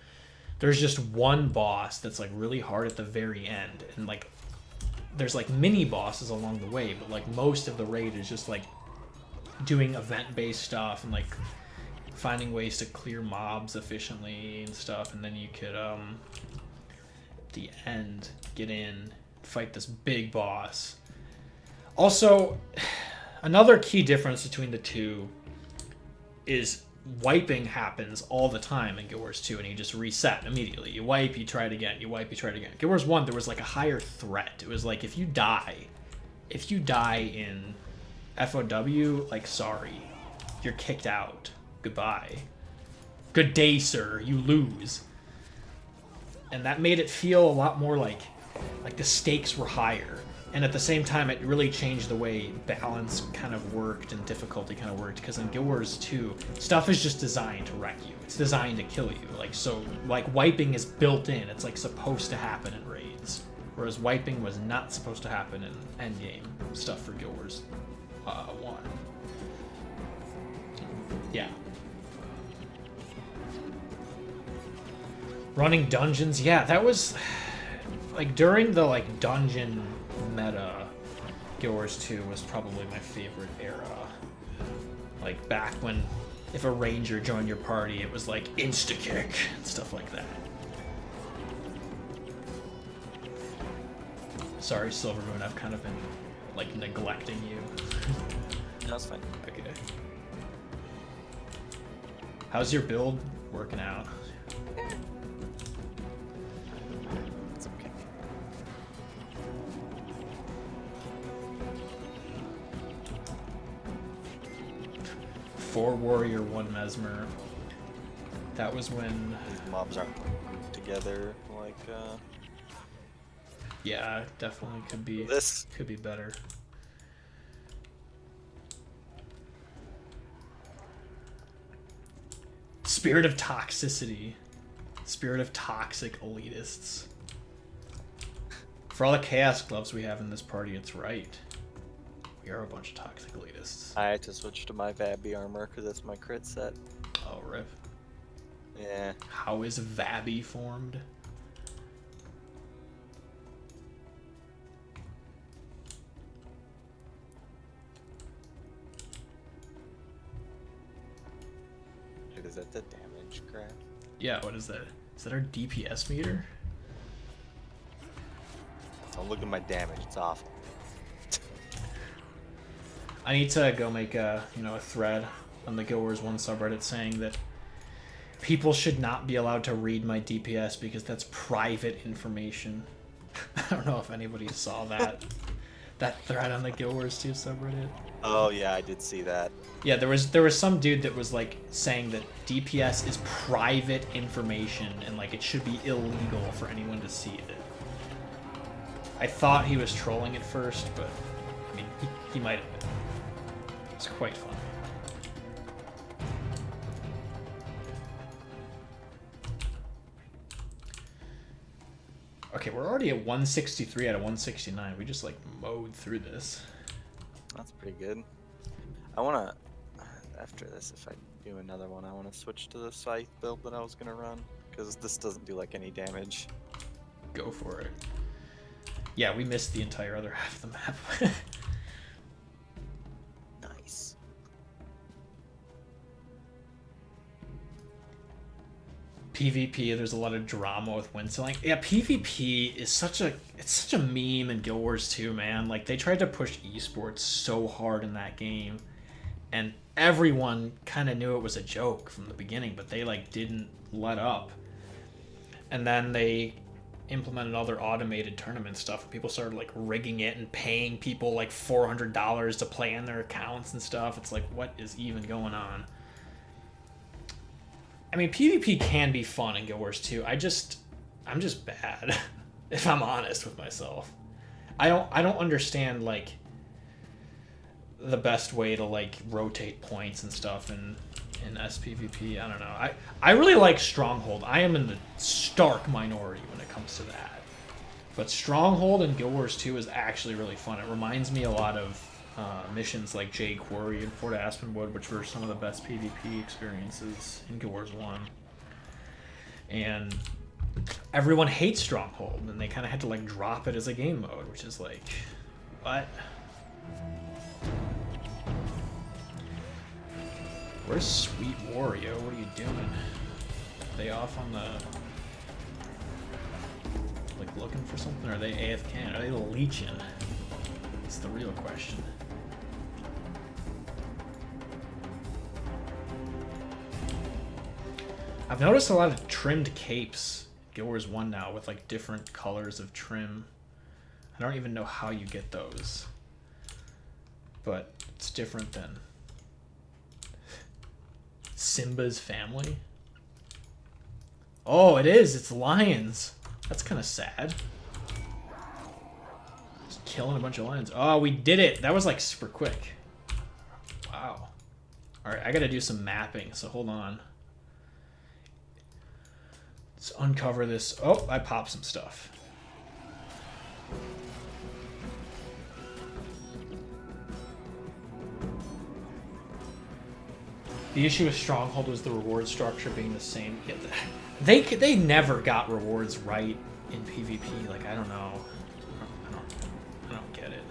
there's just one boss that's like really hard at the very end, and like there's like mini bosses along the way, but like most of the raid is just like doing event-based stuff and like finding ways to clear mobs efficiently and stuff, and then you could at the end get in, fight this big boss. Also, another key difference between the two is wiping happens all the time in Guild Wars 2, and you just reset immediately. You wipe, you try it again, you wipe, you try it again. Guild Wars 1, there was like a higher threat. It was like, if you die in FOW, like, sorry, you're kicked out. Goodbye. Good day, sir. You lose. And that made it feel a lot more like the stakes were higher. And at the same time, it really changed the way balance kind of worked and difficulty kind of worked. Because in Guild Wars 2, stuff is just designed to wreck you. It's designed to kill you. Like, so, like, wiping is built in. It's, like, supposed to happen in raids. Whereas wiping was not supposed to happen in endgame stuff for Guild Wars 1. Yeah. Running dungeons, yeah, that was like during the like dungeon meta. Guild Wars 2 was probably my favorite era. Like back when if a ranger joined your party, it was like insta-kick and stuff like that. Sorry, Silvermoon, I've kind of been like neglecting you. That's fine. Okay. How's your build working out? It's okay. Four warrior, one mesmer. That was when These mobs aren't grouped together like yeah, definitely could be this. could be better. Spirit of toxicity. Spirit of toxic elitists. For all the chaos gloves we have in this party, it's right. We are a bunch of toxic elitists. I had to switch to my Vabby armor because that's my crit set. Oh, rip. Yeah. How is Vabby formed? Is that the damage graph? Yeah, what is that? Is that our DPS meter? Don't look at my damage, it's awful. I need to go make a thread on the Guild Wars 1 subreddit saying that people should not be allowed to read my DPS because that's private information. I don't know if anybody saw that thread on the Guild Wars 2 subreddit. Oh yeah, I did see that. Yeah, there was some dude that was like saying that DPS is private information and like it should be illegal for anyone to see it. I thought he was trolling at first, but I mean, he might have been. It's quite funny. Okay, we're already at 163 out of 169. We just like mowed through this. That's pretty good. I wanna, after this, if I do another one, I wanna switch to the scythe build that I was gonna run, because this doesn't do like any damage. Go for it. Yeah, we missed the entire other half of the map. Nice. PvP, there's a lot of drama with win selling. Yeah, PvP is such a meme in Guild Wars 2, man. Like they tried to push esports so hard in that game, and everyone kind of knew it was a joke from the beginning, but they like didn't let up. And then they implemented all their automated tournament stuff, and people started like rigging it and paying people like $400 to play on their accounts and stuff. It's like, what is even going on? I mean, PvP can be fun in Guild Wars 2. I'm just bad, if I'm honest with myself. I don't understand like the best way to like rotate points and stuff in SPVP. I don't know. I really like Stronghold. I am in the stark minority when it comes to that. But Stronghold in Guild Wars 2 is actually really fun. It reminds me a lot of missions like Jade Quarry and Fort Aspenwood, which were some of the best PvP experiences in Guild Wars 1. And everyone hates Stronghold, and they kind of had to like drop it as a game mode, which is like, what? Where's Sweet Wario? What are you doing? Are they off on the... like looking for something? Or are they AFK? Are they leeching? It's the real question. I've noticed a lot of trimmed capes in Guild Wars 1 now with like different colors of trim. I don't even know how you get those. But it's different than Simba's family. Oh, it is. It's lions. That's kind of sad. Just killing a bunch of lions. Oh, we did it. That was like super quick. Wow. All right, I got to do some mapping, so hold on. Let's uncover this. Oh, I popped some stuff. The issue with Stronghold was the reward structure being the same. Yeah, they never got rewards right in PvP. Like, I don't know. I don't get it.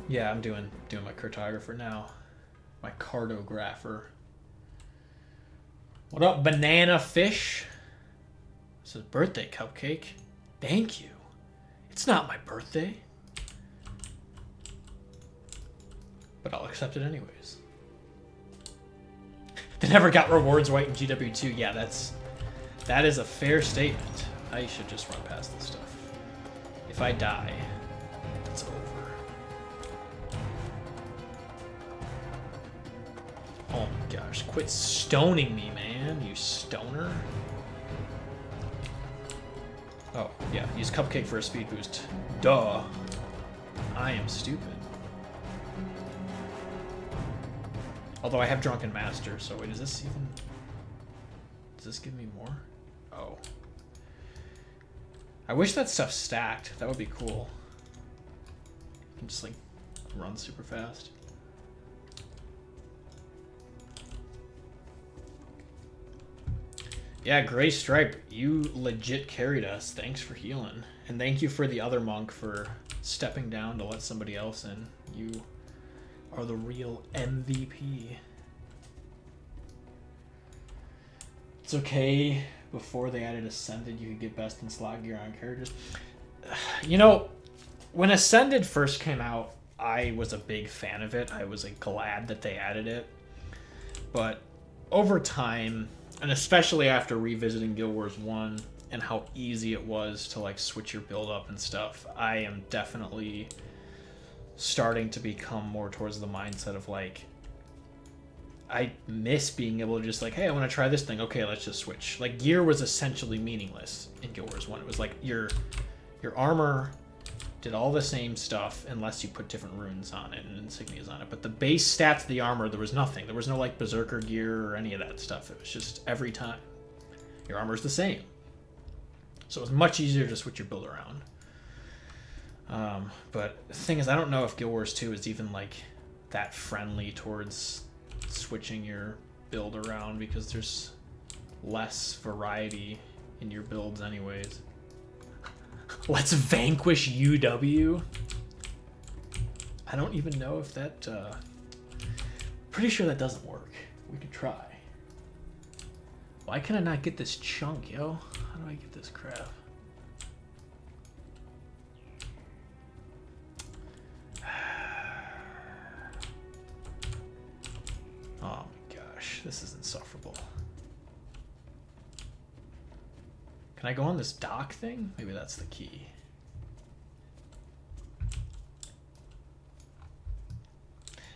Yeah, I'm doing my cartographer now. My cartographer. What up, banana fish? This is birthday cupcake. Thank you. It's not my birthday. But I'll accept it anyways. They never got rewards right in GW2. Yeah, that is a fair statement. I should just run past this stuff. If I die, it's over. Oh my gosh, quit stoning me, man, you stoner. Oh, yeah, use Cupcake for a speed boost. Duh. I am stupid. Although I have Drunken Master, so wait, is this even... Does this give me more? Oh. I wish that stuff stacked. That would be cool. You can just, like, run super fast. Yeah, Gray Stripe, you legit carried us. Thanks for healing. And thank you for the other monk for stepping down to let somebody else in. You are the real MVP. It's okay. Before they added Ascended, you could get best in slot gear on characters. You know, when Ascended first came out, I was a big fan of it. I was like, glad that they added it. But over time, and especially after revisiting Guild Wars 1, and how easy it was to like switch your build up and stuff, I am definitely starting to become more towards the mindset of like, I miss being able to just like, hey, I want to try this thing. Okay, let's just switch. Like gear was essentially meaningless in Guild Wars 1. It was like your armor did all the same stuff unless you put different runes on it and insignias on it. But the base stats of the armor, there was nothing. There was no like berserker gear or any of that stuff. It was just every time your armor's the same. So it was much easier to switch your build around. But the thing is, I don't know if Guild Wars 2 is even like that friendly towards switching your build around, because there's less variety in your builds anyways. Let's vanquish UW. I don't even know if that pretty sure that doesn't work. We could try. Why can I not get this chunk, yo? How do I get this crap? Oh my gosh, this is insufferable. Can I go on this dock thing? Maybe that's the key.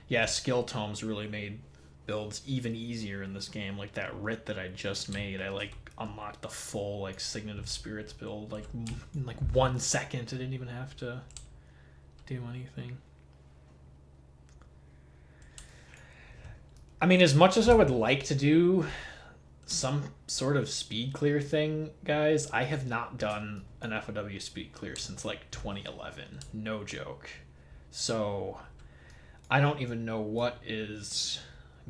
Yeah, skill tomes really made builds even easier in this game. Like that writ that I just made, I like unlocked the full like Signet of Spirits build like in like 1 second. I didn't even have to do anything. I mean, as much as I would like to do some sort of speed clear thing, guys, I have not done an FOW speed clear since like 2011. No joke. So I don't even know what is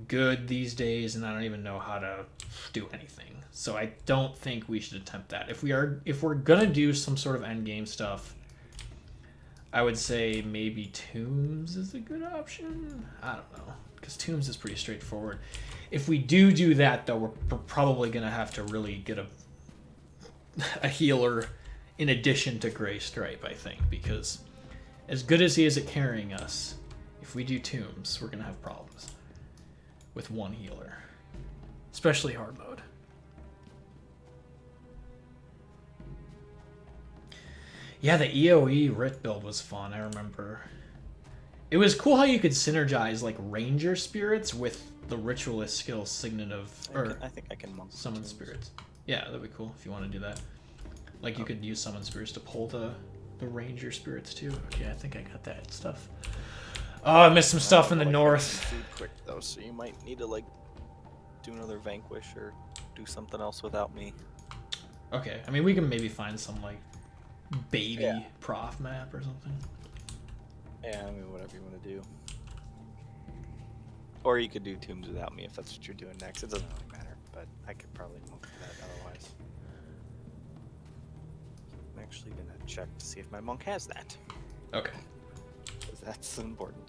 good these days, and I don't even know how to do anything. So I don't think we should attempt that. If we're gonna do some sort of end game stuff, I would say maybe Tombs is a good option. I don't know, because Tombs is pretty straightforward. If we do that, though, we're probably going to have to really get a healer in addition to Grey Stripe, I think, because as good as he is at carrying us, if we do Tombs, we're going to have problems with one healer, especially hard mode. Yeah, the EOE Writ build was fun, I remember. It was cool how you could synergize like Ranger Spirits with the Ritualist skill Signet of... I think I can monk Summon Spirits. Yeah, that'd be cool if you want to do that. Like you could use Summon Spirits to pull the Ranger Spirits too. Okay, I think I got that stuff. Oh, I missed some stuff in the north. Food quick though, so you might need to like do another Vanquish or do something else without me. Okay, I mean we can maybe find some like baby prof map or something. Yeah, I mean whatever you want to do. Or you could do Tombs without me if that's what you're doing next. It doesn't really matter, but I could probably monk that otherwise. I'm actually gonna check to see if my monk has that. Okay. Because that's important.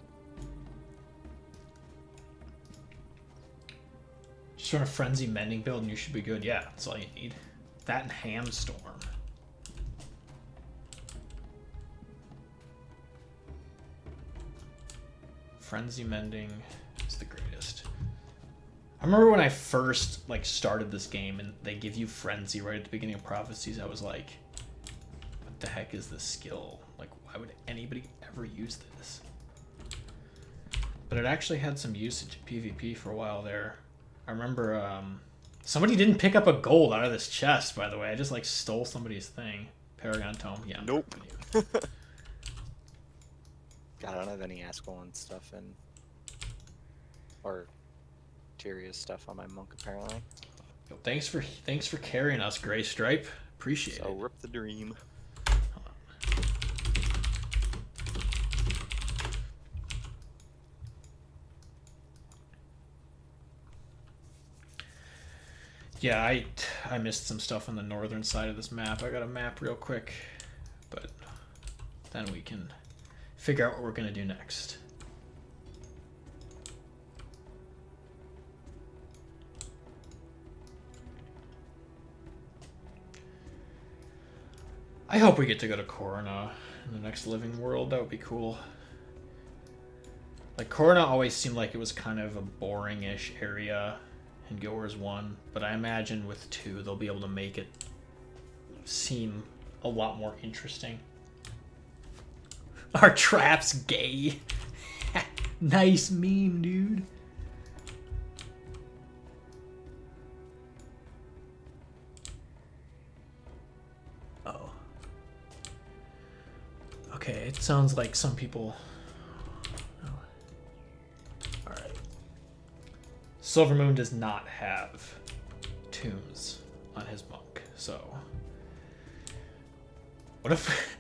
Just run a Frenzy Mending build and you should be good. Yeah, that's all you need. That and Hamstorm. Frenzy Mending is the greatest. I remember when I first like started this game and they give you Frenzy right at the beginning of Prophecies, I was like, what the heck is this skill? Like, why would anybody ever use this? But it actually had some usage in PvP for a while there. I remember somebody didn't pick up a gold out of this chest, by the way. I just like stole somebody's thing. Paragon Tome. Yeah. Nope. God, I don't have any Ascalon stuff in, or Tyrion's stuff on my monk apparently. Yo, thanks for carrying us, Grey Stripe. Appreciate it. So rip the dream. Yeah, I missed some stuff on the northern side of this map. I got a map real quick, but then we can figure out what we're gonna do next. I hope we get to go to Corona in the next living world. That would be cool. Like, Corona always seemed like it was kind of a boring-ish area in Guild Wars 1, but I imagine with 2 they'll be able to make it seem a lot more interesting. Our trap's gay. Nice meme, dude. Oh. Okay, it sounds like some people... Oh. Alright. Silvermoon does not have tombs on his monk, so... What if...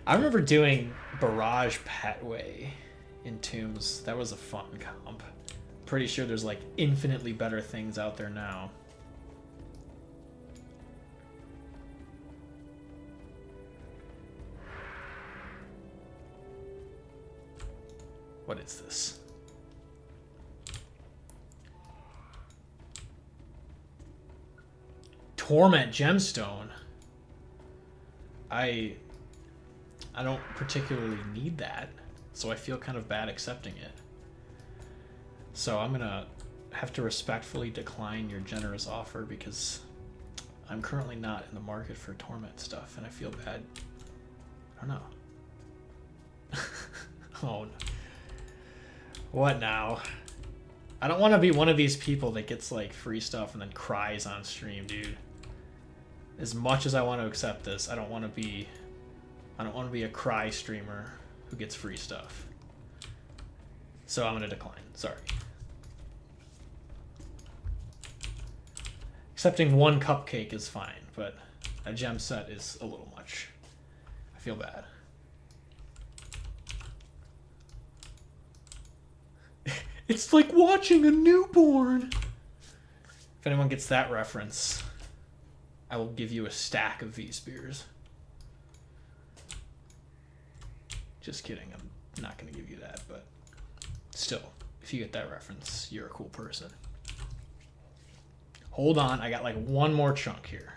I remember doing Barrage Petway in Tombs. That was a fun comp. Pretty sure there's like infinitely better things out there now. What is this? Torment Gemstone. I don't particularly need that, so I feel kind of bad accepting it. So I'm gonna have to respectfully decline your generous offer because I'm currently not in the market for torment stuff, and I feel bad. I don't know. Oh no. What now? I don't want to be one of these people that gets like free stuff and then cries on stream, dude. As much as I want to accept this, I don't want to be a cry streamer who gets free stuff. So I'm gonna decline. Sorry. Accepting one cupcake is fine, but a gem set is a little much. I feel bad. It's like watching a newborn. If anyone gets that reference, I will give you a stack of V-Spears. Just kidding, I'm not going to give you that, but still, if you get that reference, you're a cool person. Hold on, I got like one more chunk here.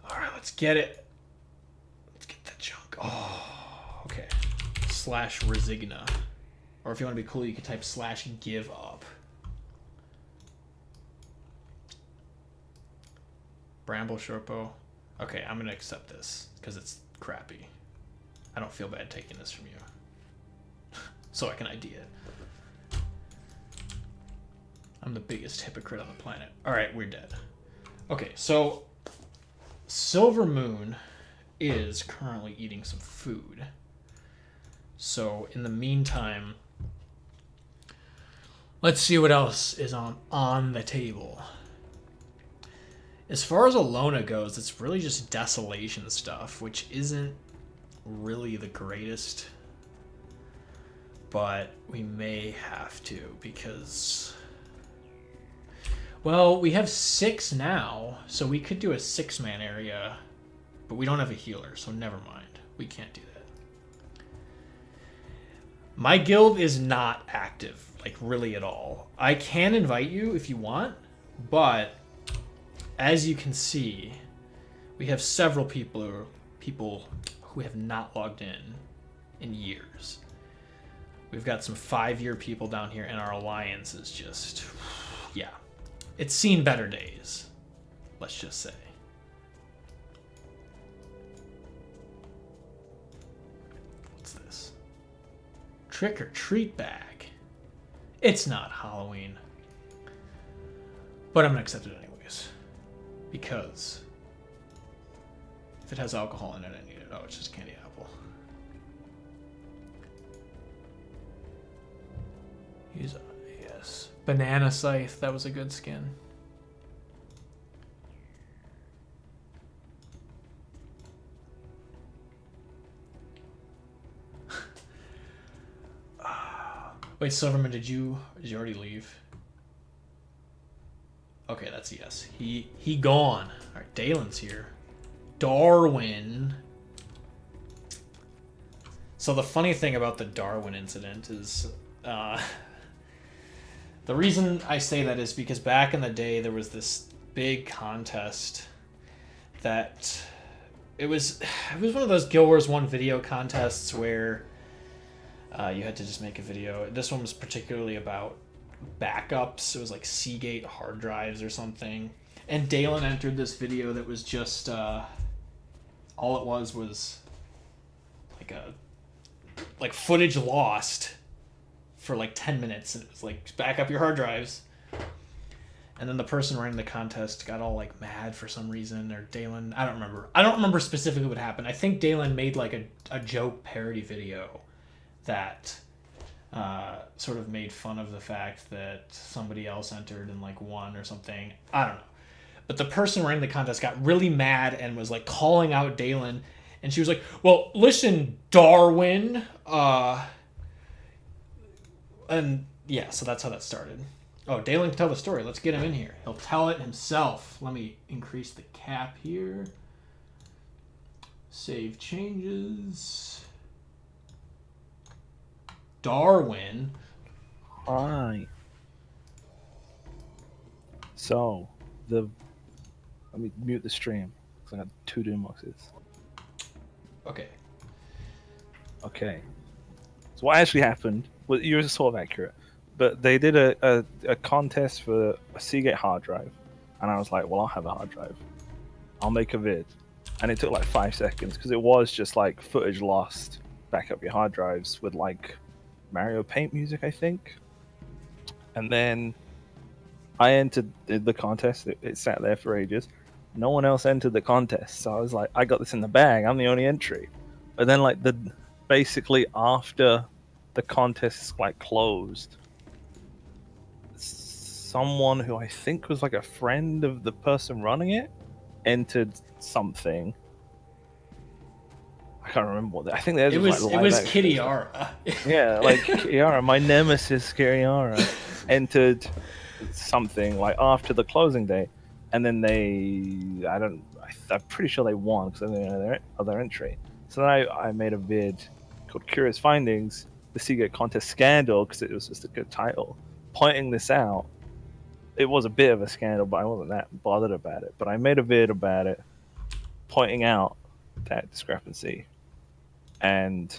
All right, let's get it. Let's get that chunk. Oh, okay. Slash Resigna. Or if you want to be cool, you can type slash give up. Bramble Shortbow. Okay, I'm gonna accept this because it's crappy. I don't feel bad taking this from you. So I can ID it. I'm the biggest hypocrite on the planet. Alright, we're dead. Okay, so Silvermoon is currently eating some food. So in the meantime, let's see what else is on the table. As far as Alona goes, it's really just desolation stuff, which isn't really the greatest. But we may have to because... Well, we have 6 now, so we could do a 6-man area, but we don't have a healer, so never mind. We can't do that. My guild is not active, like really at all. I can invite you if you want, but... As you can see, we have several people who have not logged in years. We've got some 5-year people down here, and our alliance is just, yeah. It's seen better days, let's just say. What's this? Trick or treat bag. It's not Halloween. But I'm gonna accept it anyways. Because if it has alcohol in it, I need it. Oh, it's just candy apple. Use yes. Banana Scythe, that was a good skin. Wait, Silverman, did you already leave? Okay, that's a yes. He gone. All right, Dalen's here. Darwin. So the funny thing about the Darwin incident is, the reason I say that is because back in the day there was this big contest that it was one of those Guild Wars 1 video contests where you had to just make a video. This one was particularly about backups. It was like Seagate hard drives or something. And Dalen entered this video that was just all it was like footage lost for like 10 minutes, and it was like back up your hard drives. And then the person running the contest got all like mad for some reason, or Dalen, I don't remember specifically what happened. I think Dalen made like a joke parody video that sort of made fun of the fact that somebody else entered and like won or something. I don't know. But the person running the contest got really mad and was like calling out Dalen, and she was like, "Well, listen, Darwin." And yeah, so that's how that started. Oh, Dalen can tell the story. Let's get him in here. He'll tell it himself. Let me increase the cap here. Save changes. Darwin. Hi. So, let me mute the stream because I got 2 doom boxes. Okay. Okay. So what actually happened? Well, you're sort of accurate, but they did a contest for a Seagate hard drive, and I was like, well, I'll have a hard drive. I'll make a vid, and it took like 5 seconds because it was just like footage lost. Back up your hard drives with like Mario Paint music, I think. And then I entered the contest. It sat there for ages. No one else entered the contest, so I was like, I got this in the bag. I'm the only entry. But then, like basically after the contest like closed, someone who I think was like a friend of the person running it entered something. I can't remember what. I think there's It was Kitiara. Yeah, like Kiara, my nemesis Kiara, entered something like after the closing day, and then I'm pretty sure they won because they had their entry. So then I made a vid called Curious Findings, the Seagate Contest Scandal, because it was just a good title, pointing this out. It was a bit of a scandal, but I wasn't that bothered about it. But I made a vid about it, pointing out that discrepancy. And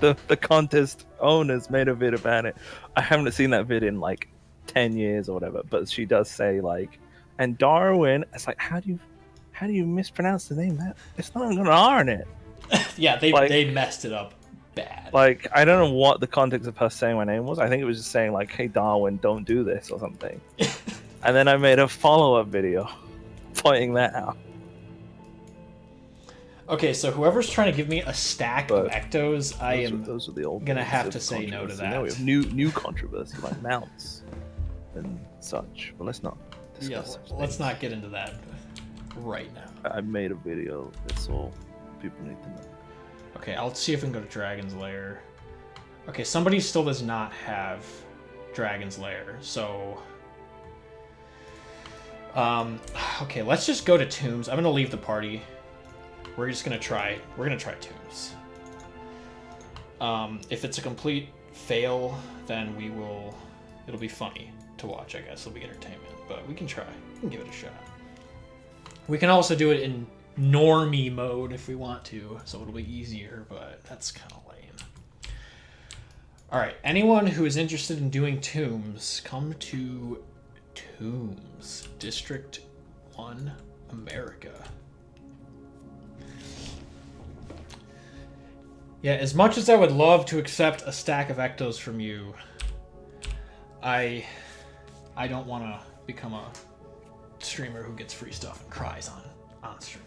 the contest owners made a vid about it. I haven't seen that vid in like 10 years or whatever, but she does say like, and Darwin, it's like, how do you mispronounce the name? That it's not even an R in it. Yeah, they messed it up bad. Like, I don't know what the context of her saying my name was. I think it was just saying like, hey Darwin, don't do this or something. And then I made a follow-up video pointing that out. Okay, so whoever's trying to give me a stack of ectos, those are the old gonna have to say no to that. Now we have new controversy like mounts and such. But let's not discuss. Yeah, let's not get into that right now. I made a video. That's all people need to know. Okay, I'll see if we can go to Dragon's Lair. Okay, somebody still does not have Dragon's Lair, so okay, let's just go to Tombs. I'm gonna leave the party. We're gonna try Tombs. If it's a complete fail, then it'll be funny to watch, I guess. It'll be entertainment, but we can try. We can give it a shot. We can also do it in normie mode if we want to, so it'll be easier, but that's kind of lame. Alright, anyone who is interested in doing Tombs, come to Tombs, District 1, America. Yeah, as much as I would love to accept a stack of ectos from you, I don't want to become a streamer who gets free stuff and cries on stream.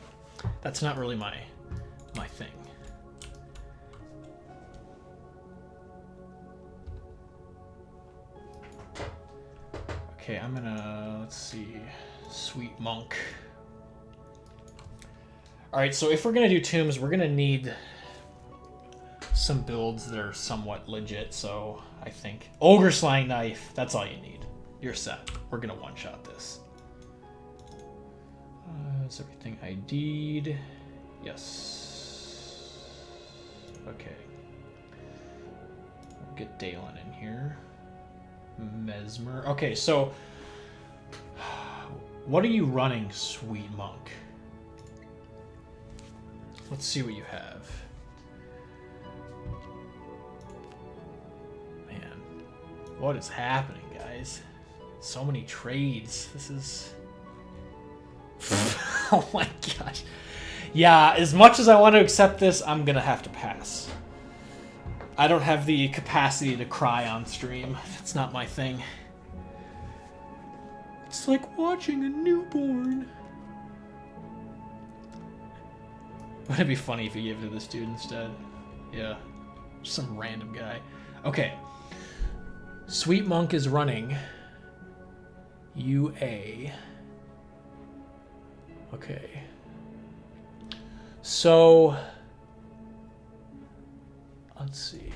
That's not really my thing. Okay, I'm gonna, let's see, Sweet Monk. Alright, so if we're gonna do Tombs, we're gonna need some builds that are somewhat legit, so I think Ogre Slaying Knife, that's all you need. You're set. We're gonna one-shot this. Is everything ID'd? Yes. Okay. We'll get Dalen in here. Mesmer. Okay, so what are you running, Sweet Monk? Let's see what you have. Man. What is happening, guys? So many trades. This is... oh my gosh. Yeah, as much as I want to accept this, I'm going to have to pass. I don't have the capacity to cry on stream. That's not my thing. It's like watching a newborn. Wouldn't it be funny if you gave it to this dude instead? Yeah. Some random guy. Okay. Sweet Monk is running. UA. Okay. So... let's see.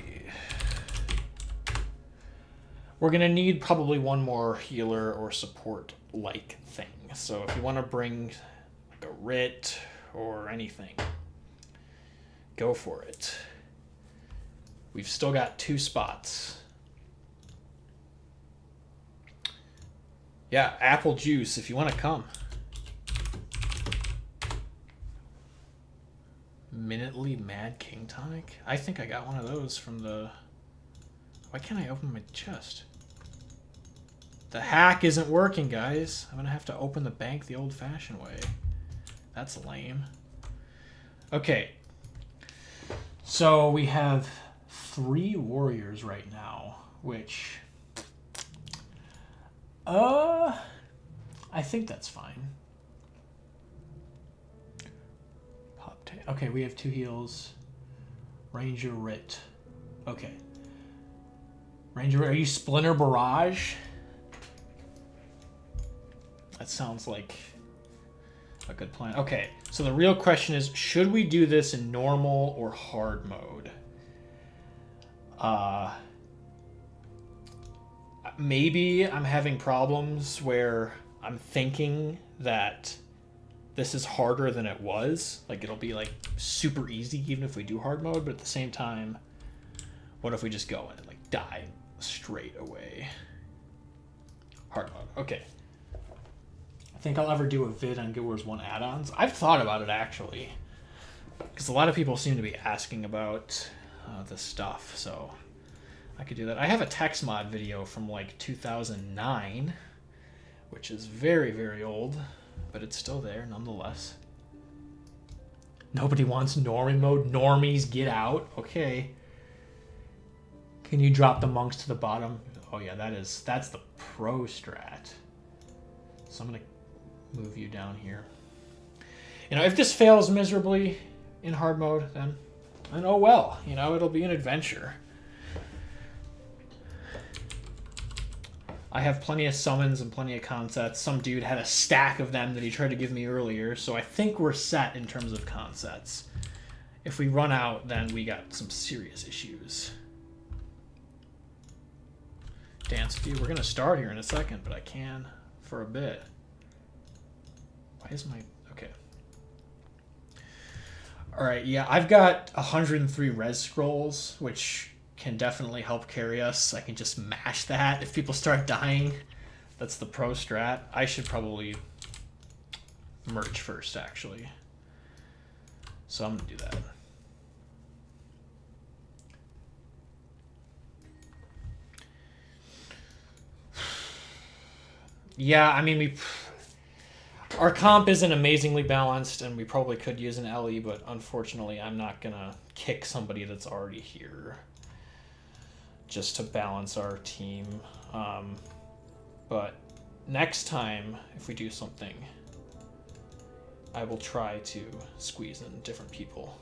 We're going to need probably one more healer or support-like thing. So if you want to bring like a Rit or anything, go for it. We've still got 2 spots. Yeah, apple juice if you want to come. Minutely Mad King Tonic? I think I got one of those from the... Why can't I open my chest? The hack isn't working, guys. I'm gonna have to open the bank the old-fashioned way. That's lame. Okay. So we have 3 warriors right now, which... I think that's fine. Okay, we have 2 heals. Ranger Rit. Okay. Ranger, are you Splinter Barrage? That sounds like a good plan. Okay, so the real question is, should we do this in normal or hard mode? Maybe I'm having problems where I'm thinking that this is harder than it was. Like, it'll be, like, super easy even if we do hard mode, but at the same time, what if we just go in and, like, die straight away? Hard mode. Okay. I think I'll ever do a vid on Guild Wars 1 add-ons. I've thought about it, actually, because a lot of people seem to be asking about this stuff, so I could do that. I have a text mod video from, like, 2009, which is very, very old, but it's still there nonetheless. Nobody wants normie mode. Normies, get out. Okay. Can you drop the monks to the bottom? Oh yeah, that's the pro strat. So I'm gonna move you down here. You know, if this fails miserably in hard mode, then oh well. You know, it'll be an adventure. I have plenty of summons and plenty of consets. Some dude had a stack of them that he tried to give me earlier, so I think we're set in terms of consets. If we run out, then we got some serious issues. Dance with you. We're going to start here in a second, but I can for a bit. Why is my... Okay. Alright, yeah, I've got 103 res scrolls, which can definitely help carry us. I can just mash that if people start dying. That's the pro strat. I should probably merge first, actually. So I'm gonna do that. Yeah, I mean, our comp isn't amazingly balanced, and we probably could use an LE, but unfortunately I'm not gonna kick somebody that's already here just to balance our team. But next time, if we do something, I will try to squeeze in different people.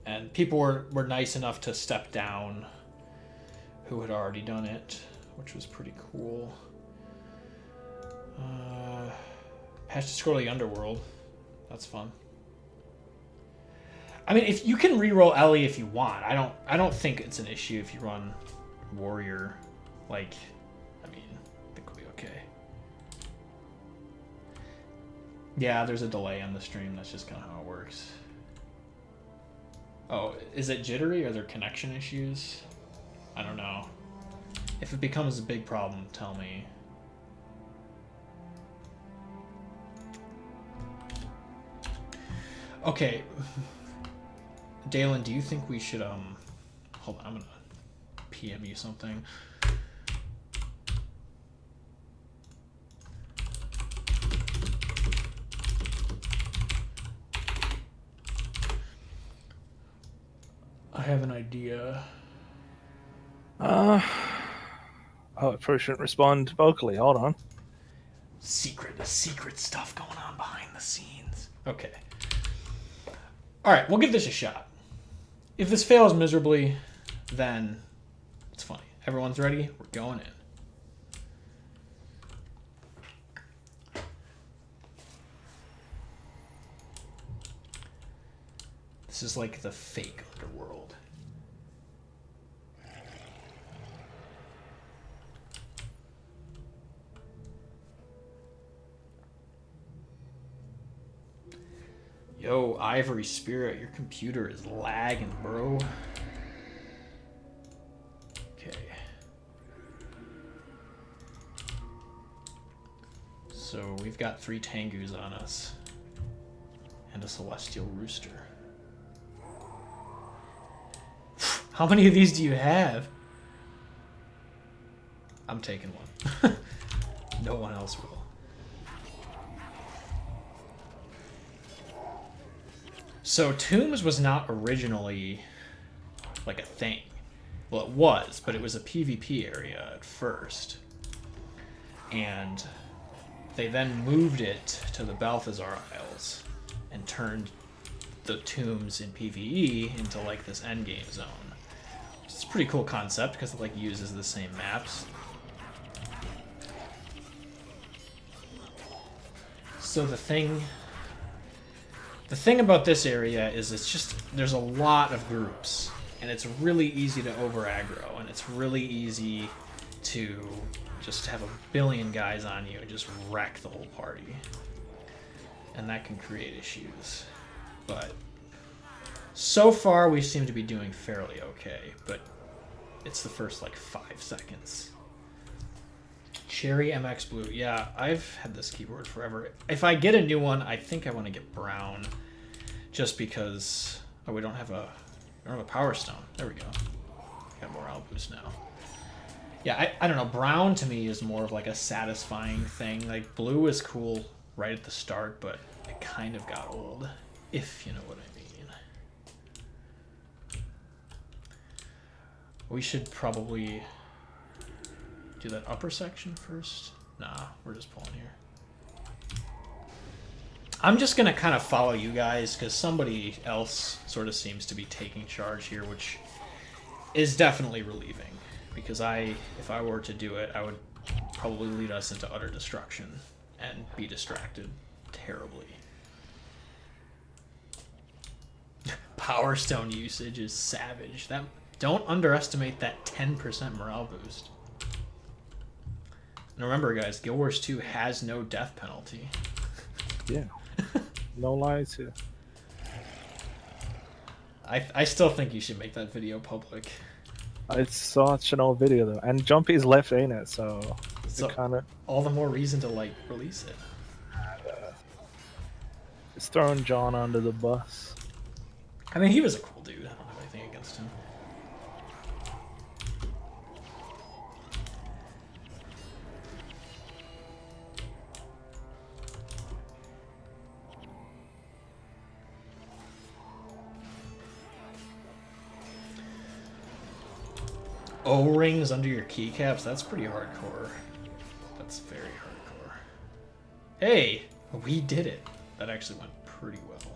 And people were nice enough to step down who had already done it, which was pretty cool. Patch to Scroll the Underworld. That's fun. I mean, if you can reroll Ellie if you want. I don't think it's an issue if you run Warrior. Like, I mean, I think we'll be okay. Yeah, there's a delay on the stream. That's just kind of how it works. Oh, is it jittery? Are there connection issues? I don't know. If it becomes a big problem, tell me. Okay. Dalen, do you think we should, hold on, I'm gonna PM you something. I have an idea. Oh, I probably shouldn't respond vocally. Hold on. Secret stuff going on behind the scenes. Okay. All right, we'll give this a shot. If this fails miserably, then it's funny. Everyone's ready? We're going in. This is like the fake underworld. Yo, Ivory Spirit, your computer is lagging, bro. Okay. So we've got 3 Tengus on us. And a Celestial Rooster. How many of these do you have? I'm taking one. No one else will. So Tombs was not originally like a thing. Well, it was, but it was a PvP area at first. And they then moved it to the Balthazar Isles and turned the Tombs in PvE into like this endgame zone. It's a pretty cool concept because it like uses the same maps. So the thing about this area is it's just, there's a lot of groups, and it's really easy to over aggro, and it's really easy to just have a billion guys on you and just wreck the whole party. And that can create issues. But so far we seem to be doing fairly okay, but it's the first like 5 seconds. Cherry MX Blue. Yeah, I've had this keyboard forever. If I get a new one, I think I want to get brown. Just because... Oh, we don't have a Power Stone. There we go. Got morale boost now. Yeah, I don't know. Brown to me is more of like a satisfying thing. Like, blue is cool right at the start, but it kind of got old. If you know what I mean. We should probably... do that upper section first? Nah, we're just pulling here. I'm just gonna kind of follow you guys because somebody else sort of seems to be taking charge here, which is definitely relieving. Because if I were to do it, I would probably lead us into utter destruction and be distracted terribly. Power Stone usage is savage. Don't underestimate that 10% morale boost. And remember, guys, Guild Wars 2 has no death penalty. Yeah. No lies here. I still think you should make that video public. It's such an old video, though. And Jumpy's left, ain't it? So it kind of... all the more reason to, like, release it. It's throwing John under the bus. I mean, he was a cool dude. I don't have anything against him. O-rings under your keycaps? That's pretty hardcore. That's very hardcore. Hey! We did it. That actually went pretty well.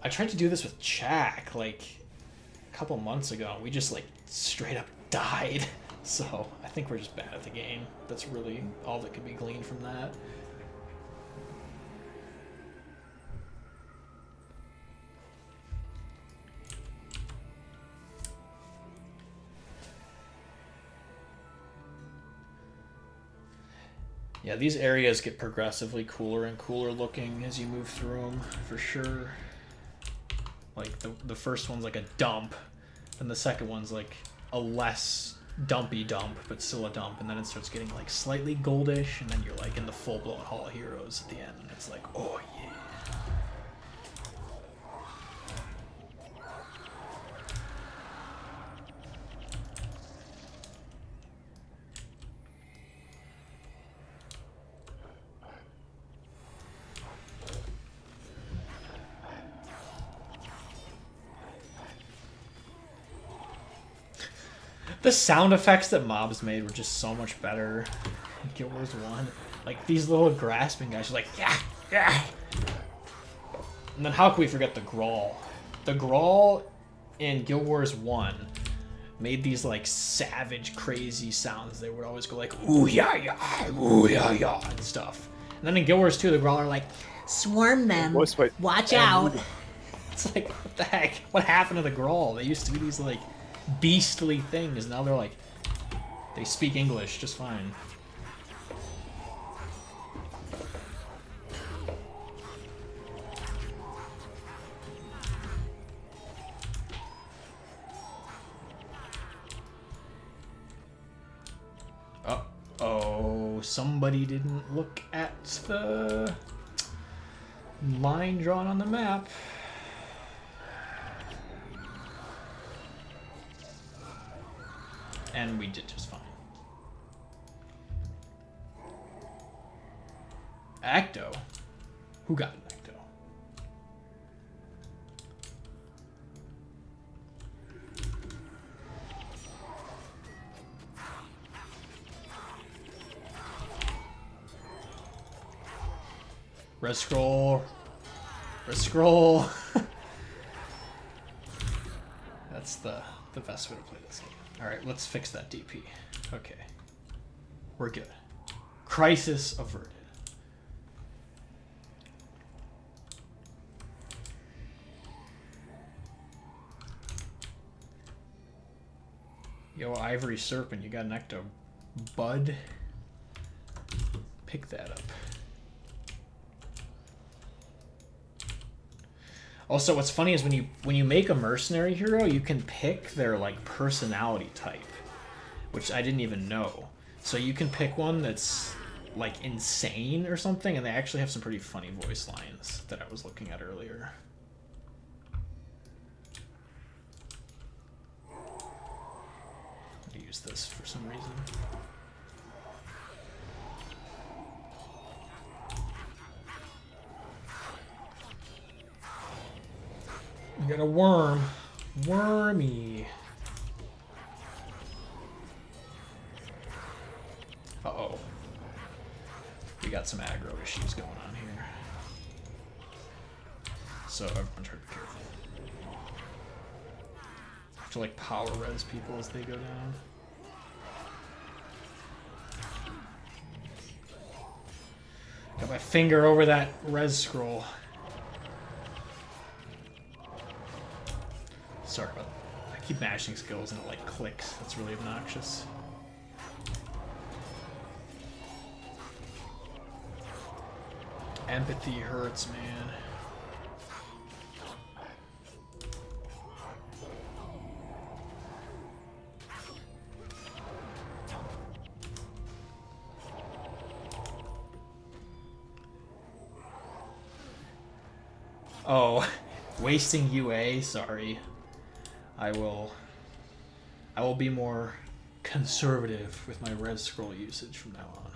I tried to do this with Chak, like, a couple months ago. We just, like, straight up died. So, I think we're just bad at the game. That's really all that could be gleaned from that. Yeah, these areas get progressively cooler and cooler looking as you move through them, for sure. Like, the first one's like a dump, and the second one's like a less dumpy dump, but still a dump, and then it starts getting like slightly goldish, and then you're like in the full-blown Hall of Heroes at the end, and it's like, oh yeah. The sound effects that mobs made were just so much better in Guild Wars 1. Like, these little grasping guys are like, yeah, yeah. And then how can we forget the Grawl? The Grawl in Guild Wars 1 made these, like, savage, crazy sounds. They would always go like, ooh, yeah, and stuff. And then in Guild Wars 2, the Grawl are like, swarm them, watch out. It's like, what the heck? What happened to the Grawl? They used to be these, like, beastly things. Now they're like, they speak English just fine. Uh-oh, somebody didn't look at the line drawn on the map. And we did just fine. Acto? Who got an Acto? Red scroll. Red scroll. That's the best way to play this game. Alright, let's fix that DP. Okay. We're good. Crisis averted. Yo, Ivory Serpent, you got an Ecto. Bud. Pick that up. Also, what's funny is when you make a mercenary hero, you can pick their like personality type, which I didn't even know. So you can pick one that's like insane or something, and they actually have some pretty funny voice lines that I was looking at earlier. I'm gonna use this for some reason. We got a worm. Wormy. Uh-oh. We got some aggro issues going on here. So everyone try to be careful. I have to like power res people as they go down. Got my finger over that res scroll. Sorry about that. I keep mashing skills and it like clicks. That's really obnoxious. Empathy hurts, man. Oh, wasting UA, sorry. I will be more conservative with my red scroll usage from now on.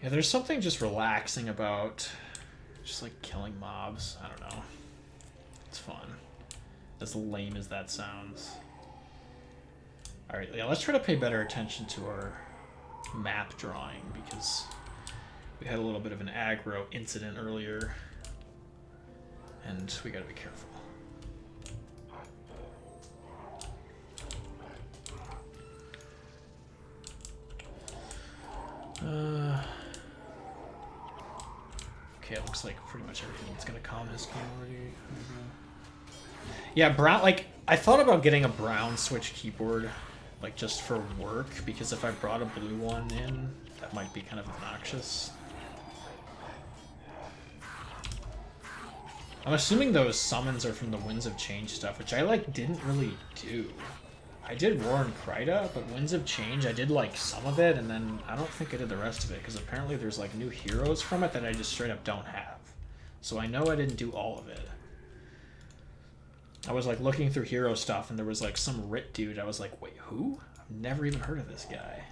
Yeah, there's something just relaxing about just like killing mobs. I don't know. It's fun. As lame as that sounds. Alright, yeah, let's try to pay better attention to our map drawing because we had a little bit of an aggro incident earlier and we gotta be careful. Okay, it looks like pretty much everything's gonna calm this game already. Yeah, brown, like, I thought about getting a brown switch keyboard, like, just for work, because if I brought a blue one in, that might be kind of obnoxious. I'm assuming those summons are from the Winds of Change stuff, which I, like, didn't really do. I did War and Kryta, but Winds of Change, I did, like, some of it, and then I don't think I did the rest of it, because apparently there's, like, new heroes from it that I just straight up don't have. So I know I didn't do all of it. I was like looking through hero stuff and there was like some Rit dude. I was like, wait, who? I've never even heard of this guy.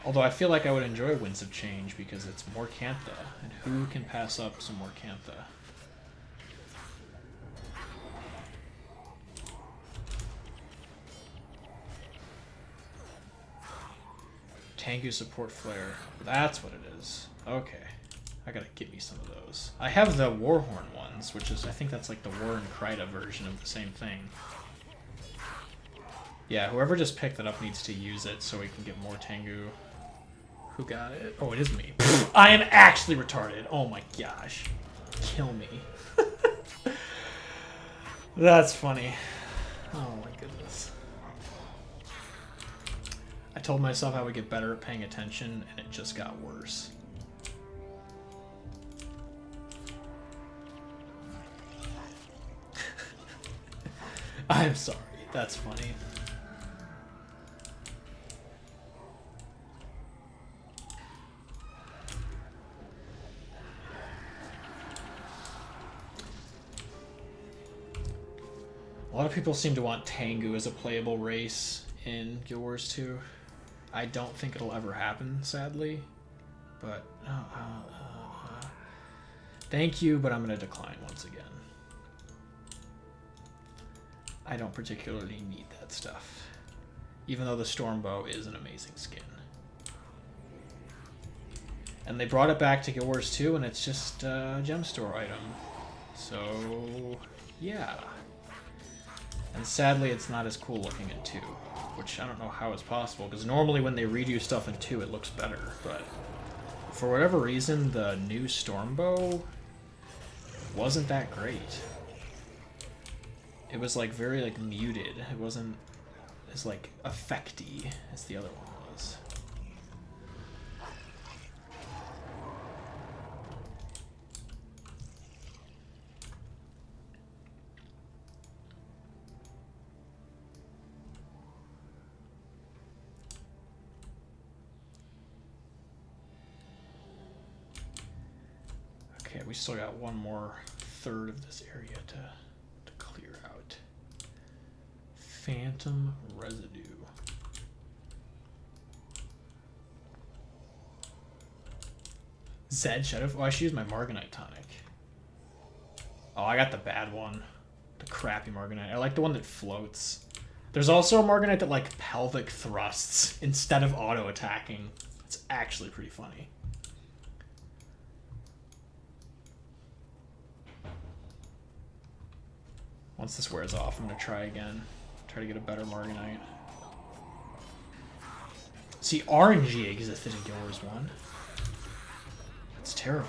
Although I feel like I would enjoy Winds of Change because it's more Cantha, and who can pass up some more Cantha? Tengu support flare. That's what it is. Okay. I gotta get me some of those. I have the Warhorn ones, which is, I think that's like the War and Kryta version of the same thing. Yeah, whoever just picked it up needs to use it so we can get more Tengu. Who got it? Oh, it is me. I am actually retarded. Oh my gosh. Kill me. That's funny. Oh my goodness. I told myself I would get better at paying attention, and it just got worse. I'm sorry. That's funny. A lot of people seem to want Tengu as a playable race in Guild Wars 2. I don't think it'll ever happen, sadly. But, thank you, but I'm going to decline once again. I don't particularly need that stuff. Even though the Stormbow is an amazing skin. And they brought it back to Guild Wars 2, and it's just a gem store item. So, yeah. And sadly, it's not as cool looking in 2, which I don't know how it's possible, because normally when they redo stuff in 2, it looks better, but for whatever reason, the new Stormbow wasn't that great. It was like very like muted. It wasn't as like effecty as the other one was. Okay, we still got one more third of this area to clear out. Phantom residue. Zed Shadow. Oh, I should use my Marganite tonic. Oh, I got the bad one. The crappy Marganite. I like the one that floats. There's also a Marganite that like pelvic thrusts instead of auto attacking. It's actually pretty funny. Once this wears off, I'm going to try again. Try to get a better Marganite. See, RNG existed in Guild Wars 1. That's terrible.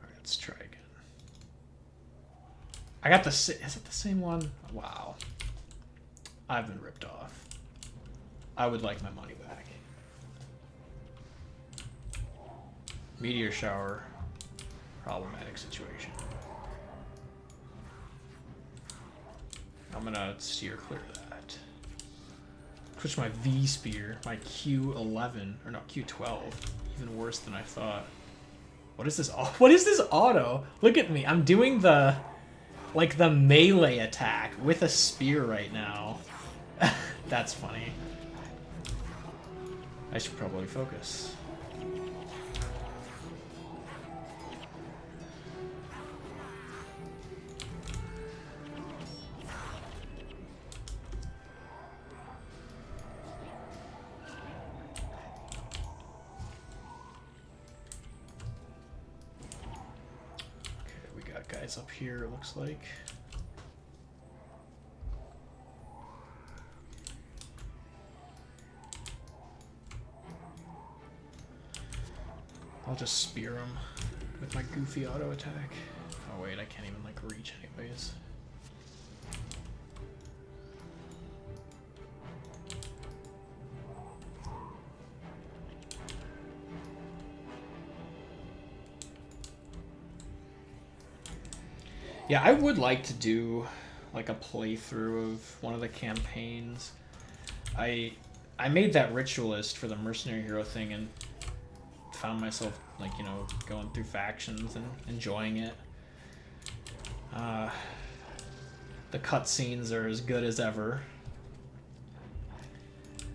Alright, let's try again. I got the... Is it the same one? Wow. I've been ripped off. I would like my money back. Meteor shower, problematic situation. I'm gonna steer clear of that. Switch my V spear, my Q11 or not Q12, even worse than I thought. What is this? What is this auto? Look at me. I'm doing the like the melee attack with a spear right now. That's funny. I should probably focus. Guys up here, it looks like. I'll just spear him with my goofy auto attack. Oh wait, I can't even like reach anyways. Yeah, I would like to do like a playthrough of one of the campaigns. I made that ritualist for the mercenary hero thing and found myself like, you know, going through factions and enjoying it. The cutscenes are as good as ever.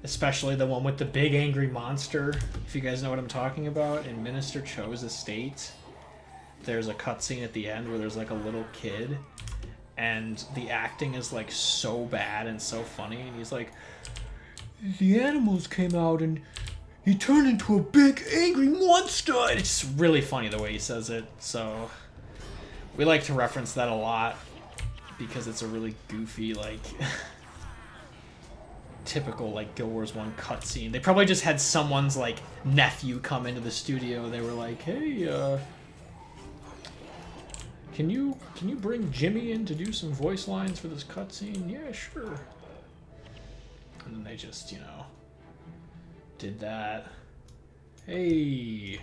Especially the one with the big angry monster. If you guys know what I'm talking about, in Minister Cho's estate, there's a cutscene at the end where there's like a little kid, and the acting is like so bad and so funny, and he's like, the animals came out and he turned into a big angry monster. It's really funny the way he says it, so we like to reference that a lot because it's a really goofy, like, typical, like, Guild Wars 1 cutscene. They probably just had someone's, like, nephew come into the studio. They were like, hey, can you bring Jimmy in to do some voice lines for this cutscene? Yeah, sure. And then they just, you know, did that. Hey,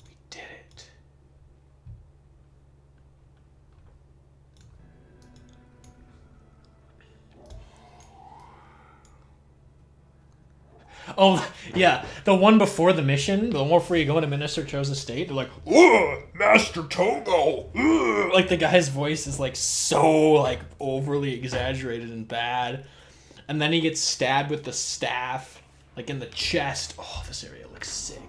we did it. Oh, yeah, the one before the mission, the one before you go into Minister Cho's estate, they're like, "Ugh, Master Togo!" Ugh. Like, the guy's voice is, like, so, like, overly exaggerated and bad. And then he gets stabbed with the staff, like, in the chest. Oh, this area looks sick.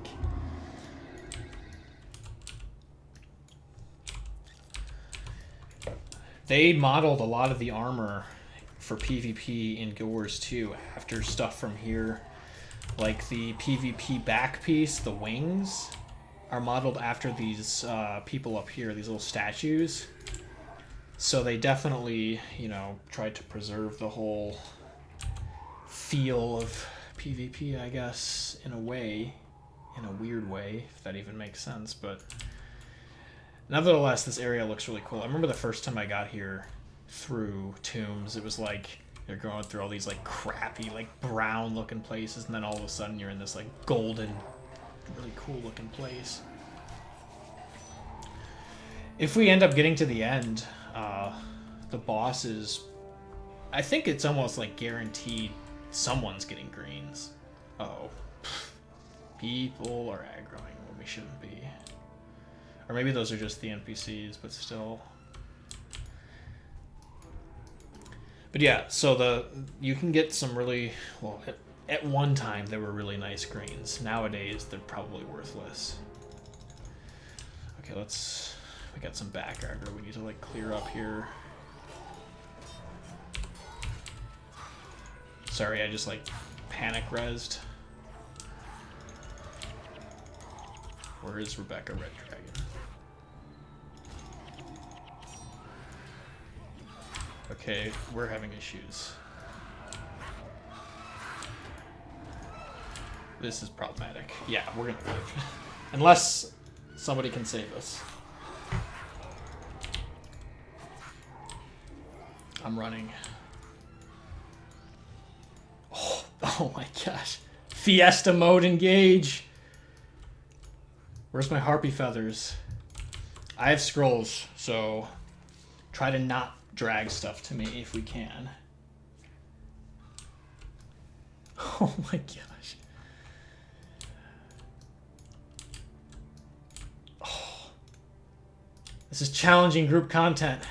They modeled a lot of the armor for PvP in Guild Wars 2 after stuff from here. Like the PvP back piece, the wings, are modeled after these people up here, these little statues. So they definitely, you know, tried to preserve the whole feel of PvP, I guess, in a way, in a weird way, if that even makes sense. But nevertheless, this area looks really cool. I remember the first time I got here through Tombs, it was like you're going through all these like crappy, like brown looking places, and then all of a sudden you're in this like golden, really cool looking place. If we end up getting to the end, the bosses, I think it's almost like guaranteed someone's getting greens. Uh-oh. People are aggroing when we shouldn't be. Or maybe those are just the NPCs, but still. But yeah, so you can get some really, well, at one time they were really nice greens. Nowadays they're probably worthless. Okay, we got some back aggro we need to like clear up here. Sorry, I just like panic rezzed. Where is Rebecca Red Dragon? Okay, we're having issues. This is problematic. Yeah, we're gonna live. Unless somebody can save us. I'm running. Oh my gosh. Fiesta mode engage. Where's my harpy feathers? I have scrolls, so try to not drag stuff to me if we can. Oh my gosh. Oh. This is challenging group content.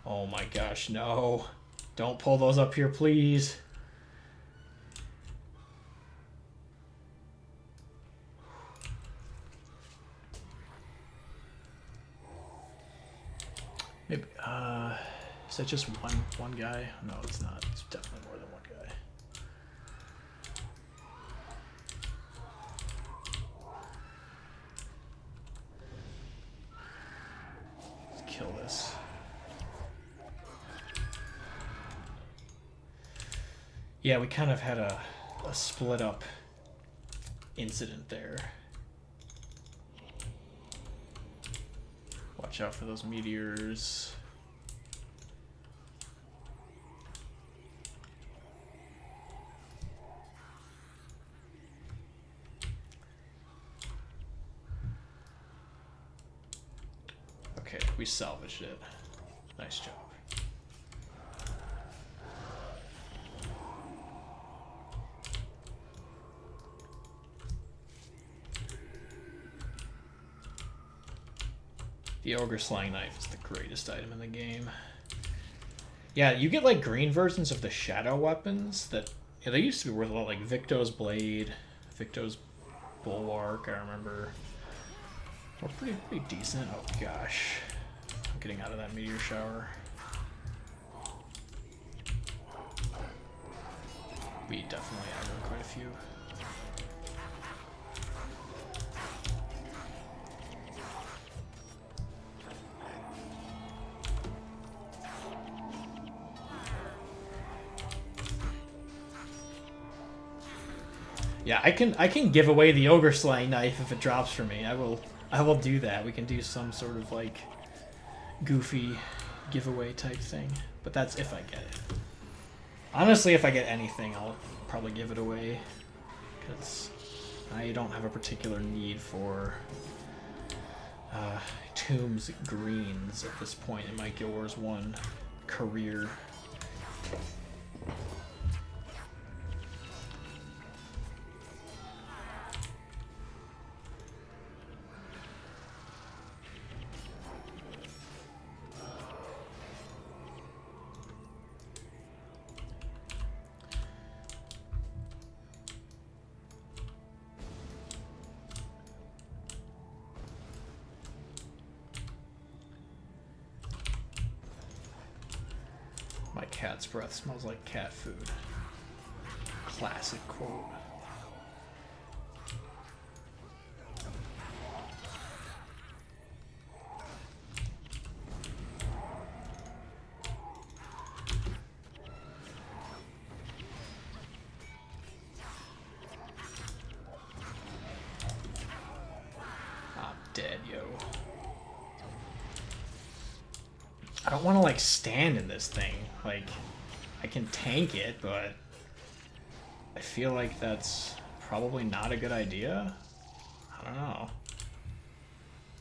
Oh my gosh, no. Don't pull those up here, please. Maybe, is that just one guy? No, it's not. It's definitely more than one guy. Let's kill this. Yeah, we kind of had a split up incident there. Watch out for those meteors. Okay, we salvaged it. Nice job. The Ogre Slaying Knife is the greatest item in the game. Yeah, you get like green versions of the shadow weapons that they used to be worth a lot, like Victo's Blade, Victo's Bulwark, I remember. Were pretty decent. Oh gosh. I'm getting out of that meteor shower. We definitely aggro quite a few. Yeah, I can give away the Ogre Slaying Knife if it drops for me. I will do that. We can do some sort of like goofy giveaway type thing. But that's if I get it. Honestly, if I get anything, I'll probably give it away. Because I don't have a particular need for Tombs greens at this point in my Guild Wars 1 career. My cat's breath smells like cat food. Classic quote. I'm dead, yo. I don't want to like stand in this thing. Like, I can tank it, but I feel like that's probably not a good idea. I don't know.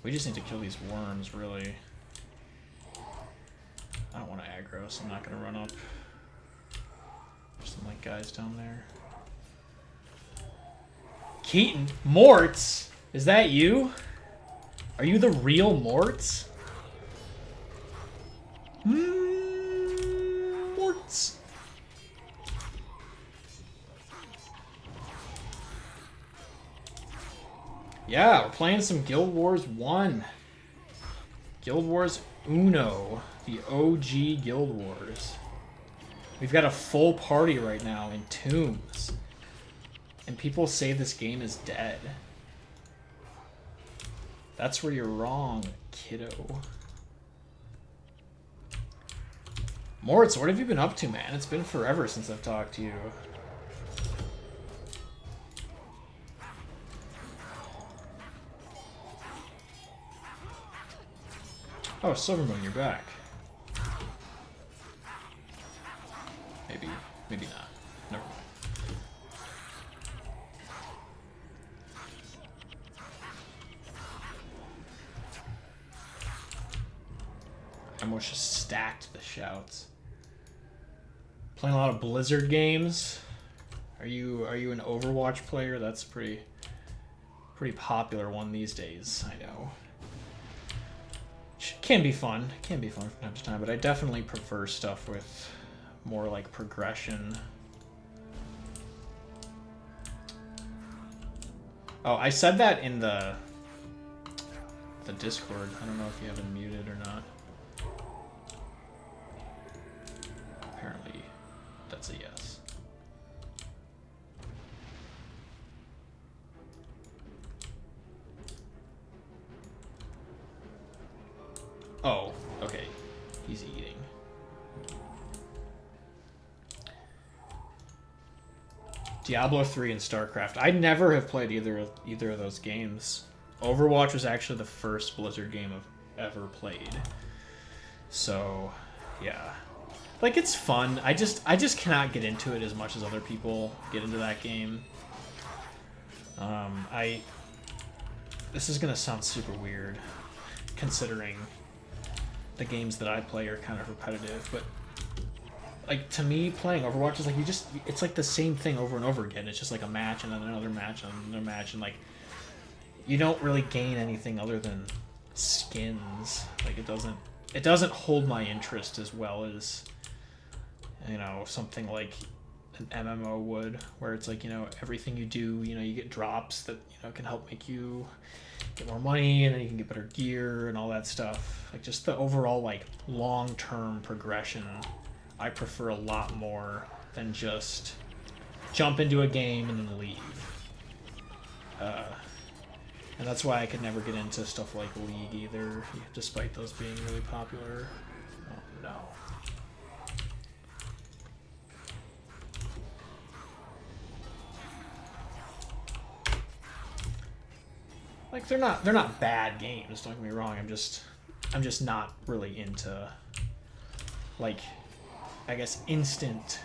We just need to kill these worms, really. I don't want to aggro, so I'm not going to run up. There's some like guys down there. Keaton, Morts, is that you? Are you the real Morts? Morts. Yeah, we're playing some Guild Wars 1. Guild Wars Uno, the OG Guild Wars. We've got a full party right now in Tombs. And people say this game is dead. That's where you're wrong, kiddo. Moritz, what have you been up to, man? It's been forever since I've talked to you. Oh, Silvermoon, you're back. Maybe not. Never mind. I almost just stacked the shouts. Playing a lot of Blizzard games. Are you an Overwatch player? That's a pretty popular one these days, I know. Can be fun. Can be fun from time to time, but I definitely prefer stuff with more like progression. Oh, I said that in the Discord. I don't know if you have it muted or not. Apparently, that's a yes. Oh, okay. He's eating. Diablo 3 and StarCraft. I never have played either of those games. Overwatch was actually the first Blizzard game I've ever played. So, yeah. Like, it's fun. I just cannot get into it as much as other people get into that game. This is gonna sound super weird, considering the games that I play are kind of repetitive, but like to me, playing Overwatch is like it's like the same thing over and over again. It's just like a match and then another match and another match, and like you don't really gain anything other than skins. Like it doesn't hold my interest as well as, you know, something like an MMO would, where it's like, you know, everything you do, you know, you get drops that, you know, can help make you get more money, and then you can get better gear and all that stuff. Like just the overall like long-term progression I prefer a lot more than just jump into a game and then leave. And that's why I could never get into stuff like League either, despite those being really popular. Oh no. Like they're not bad games, don't get me wrong. I'm just not really into, like, I guess instant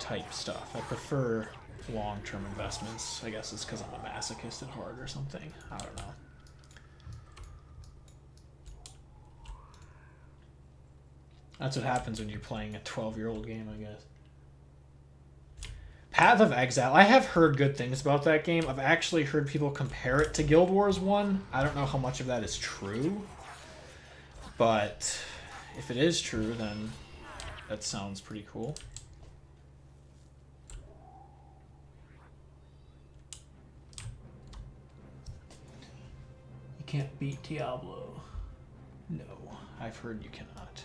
type stuff. I prefer long-term investments. I guess it's because I'm a masochist at heart or something. I don't know. That's what happens when you're playing a 12-year-old game, I guess. Path of Exile. I have heard good things about that game. I've actually heard people compare it to Guild Wars 1. I don't know how much of that is true. But if it is true, then that sounds pretty cool. You can't beat Diablo. No, I've heard you cannot.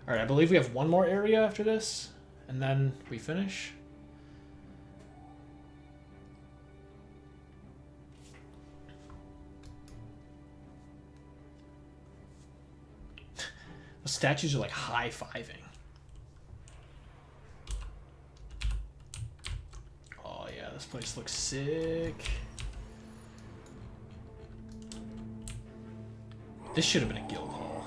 Alright, I believe we have one more area after this, and then we finish. The statues are like high-fiving. Oh yeah, this place looks sick. This should have been a guild hall.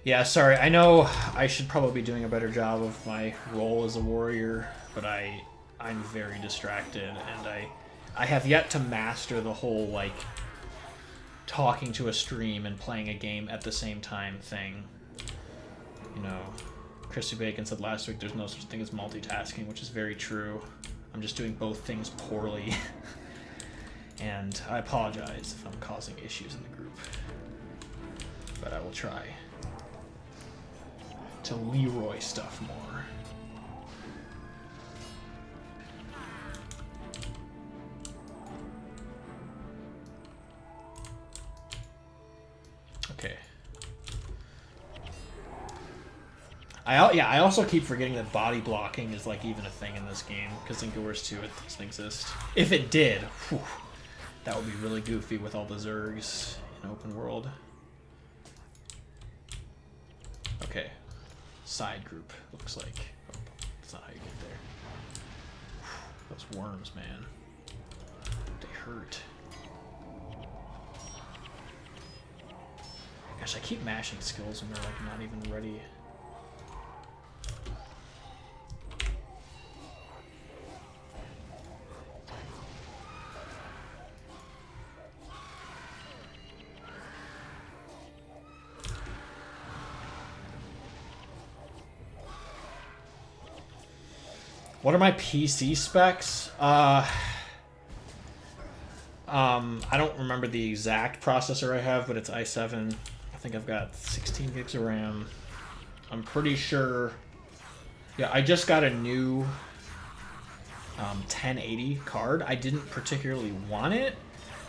Yeah, sorry. I know I should probably be doing a better job of my role as a warrior, but I'm very distracted, and I have yet to master the whole, like, talking to a stream and playing a game at the same time thing. You know, Christy Bacon said last week there's no such thing as multitasking, which is very true. I'm just doing both things poorly. And I apologize if I'm causing issues in the group. But I will try to Leroy stuff more. Okay. I also keep forgetting that body blocking is like even a thing in this game, because in Guild Wars 2 it doesn't exist. If it did, whew, that would be really goofy with all the Zergs in open world. Okay. Side group, looks like. Oh, that's not how you get there. Those worms, man. They hurt. Gosh, I keep mashing skills when they're like not even ready. What are my PC specs? I don't remember the exact processor I have, but it's i7. I think I've got 16 gigs of RAM. I'm pretty sure... Yeah, I just got a new 1080 card. I didn't particularly want it,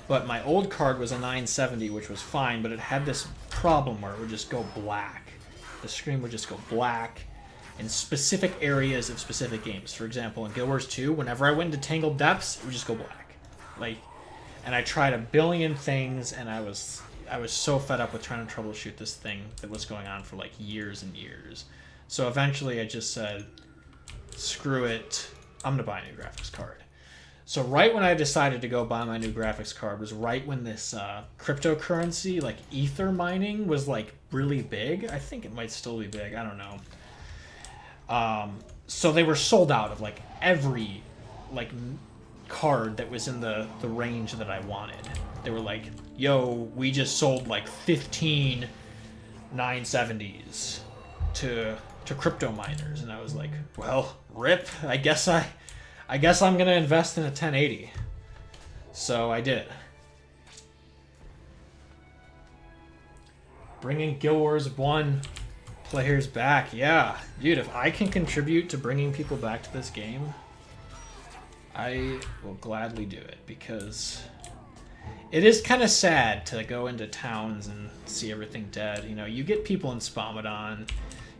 but my old card was a 970, which was fine, but it had this problem where it would just go black. The screen would just go black in specific areas of specific games. For example, in Guild Wars 2, whenever I went into Tangled Depths, it would just go black. Like, and I tried a billion things, and I was so fed up with trying to troubleshoot this thing that was going on for like years and years. So eventually I just said, screw it, I'm gonna buy a new graphics card. So right when I decided to go buy my new graphics card was right when this cryptocurrency, like Ether mining, was like really big. I think it might still be big, I don't know. So they were sold out of like every like card that was in the range that I wanted. They were like yo, we just sold like 15 970s to crypto miners, and I was like, well, rip. I guess I'm gonna invest in a 1080. So I did. Bringing Guild Wars 1 players back. Yeah, dude, if I can contribute to bringing people back to this game, I will gladly do it, because it is kind of sad to go into towns and see everything dead. You know, you get people in Spomodon,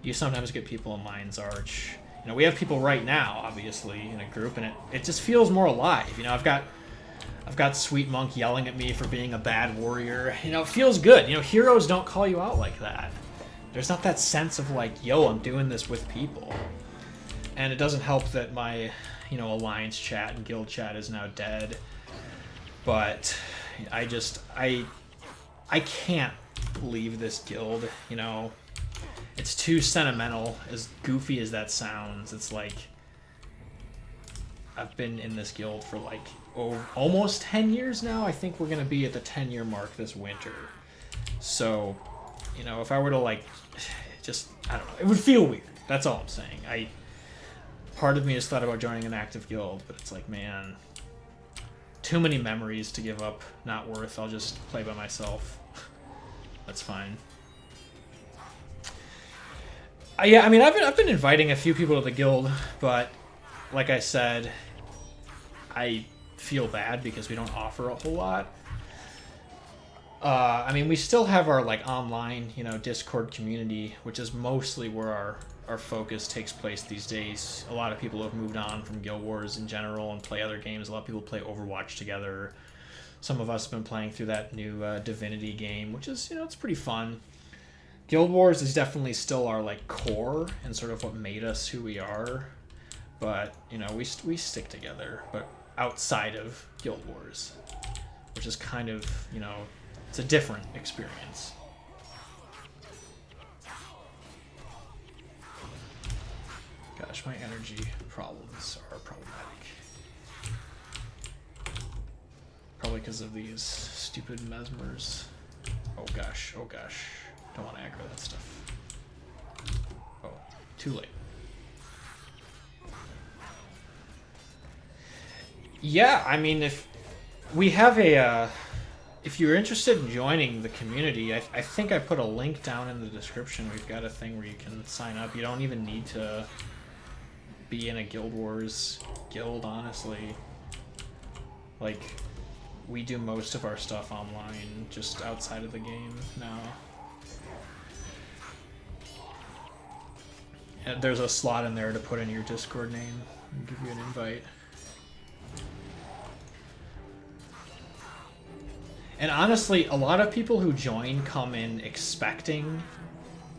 you sometimes get people in Lion's Arch. You know, we have people right now, obviously, in a group, and it just feels more alive. You know, I've got Sweet Monk yelling at me for being a bad warrior. You know, it feels good. You know, heroes don't call you out like that. There's not that sense of like, yo, I'm doing this with people. And it doesn't help that my, you know, Alliance chat and Guild chat is now dead. But I can't leave this guild, you know. It's too sentimental, as goofy as that sounds. It's like, I've been in this guild for like almost 10 years now. I think we're gonna be at the 10-year mark this winter. So, you know, if I were to like, just, I don't know, it would feel weird. That's all I'm saying. Part of me has thought about joining an active guild, but it's like, man, too many memories to give up. Not worth. I'll just play by myself. That's fine. Yeah, I mean, I've been inviting a few people to the guild, but like I said, I feel bad because we don't offer a whole lot. I mean, we still have our like online, you know, Discord community, which is mostly where our focus takes place these days. A lot of people have moved on from Guild Wars in general and play other games. A lot of people play Overwatch together. Some of us have been playing through that new Divinity game, which is, you know, it's pretty fun. Guild Wars is definitely still our like core and sort of what made us who we are. But, you know, we stick together, but outside of Guild Wars, which is kind of, you know, it's a different experience. Gosh, my energy problems are problematic. Probably because of these stupid mesmers. Oh gosh, oh gosh. Don't want to aggro that stuff. Oh, too late. Yeah, I mean, if we have a, if you're interested in joining the community, I think I put a link down in the description. We've got a thing where you can sign up. You don't even need to be in a Guild Wars guild, honestly. Like, we do most of our stuff online, just outside of the game now. And there's a slot in there to put in your Discord name and give you an invite. And honestly, a lot of people who join come in expecting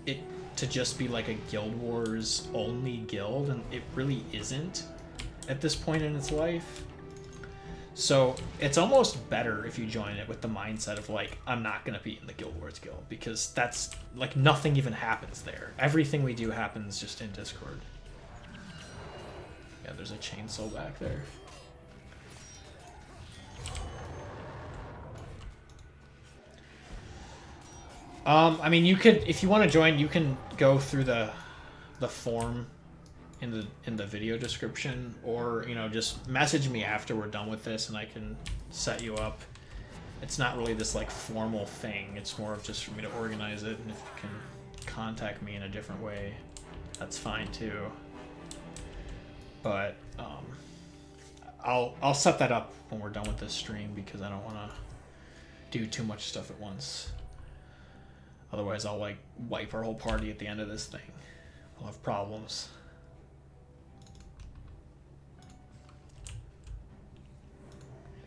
it to just be like a Guild Wars only guild, and it really isn't at this point in its life. So it's almost better if you join it with the mindset of like, I'm not going to be in the Guild Wars guild, because that's like nothing even happens there. Everything we do happens just in Discord. Yeah, there's a chainsaw back there. I mean, you could, if you want to join, you can go through the form in the video description, or, you know, just message me after we're done with this and I can set you up. It's not really this like formal thing. It's more of just for me to organize it, and if you can contact me in a different way, that's fine too. But I'll set that up when we're done with this stream, because I don't want to do too much stuff at once. Otherwise, I'll like wipe our whole party at the end of this thing. We'll have problems.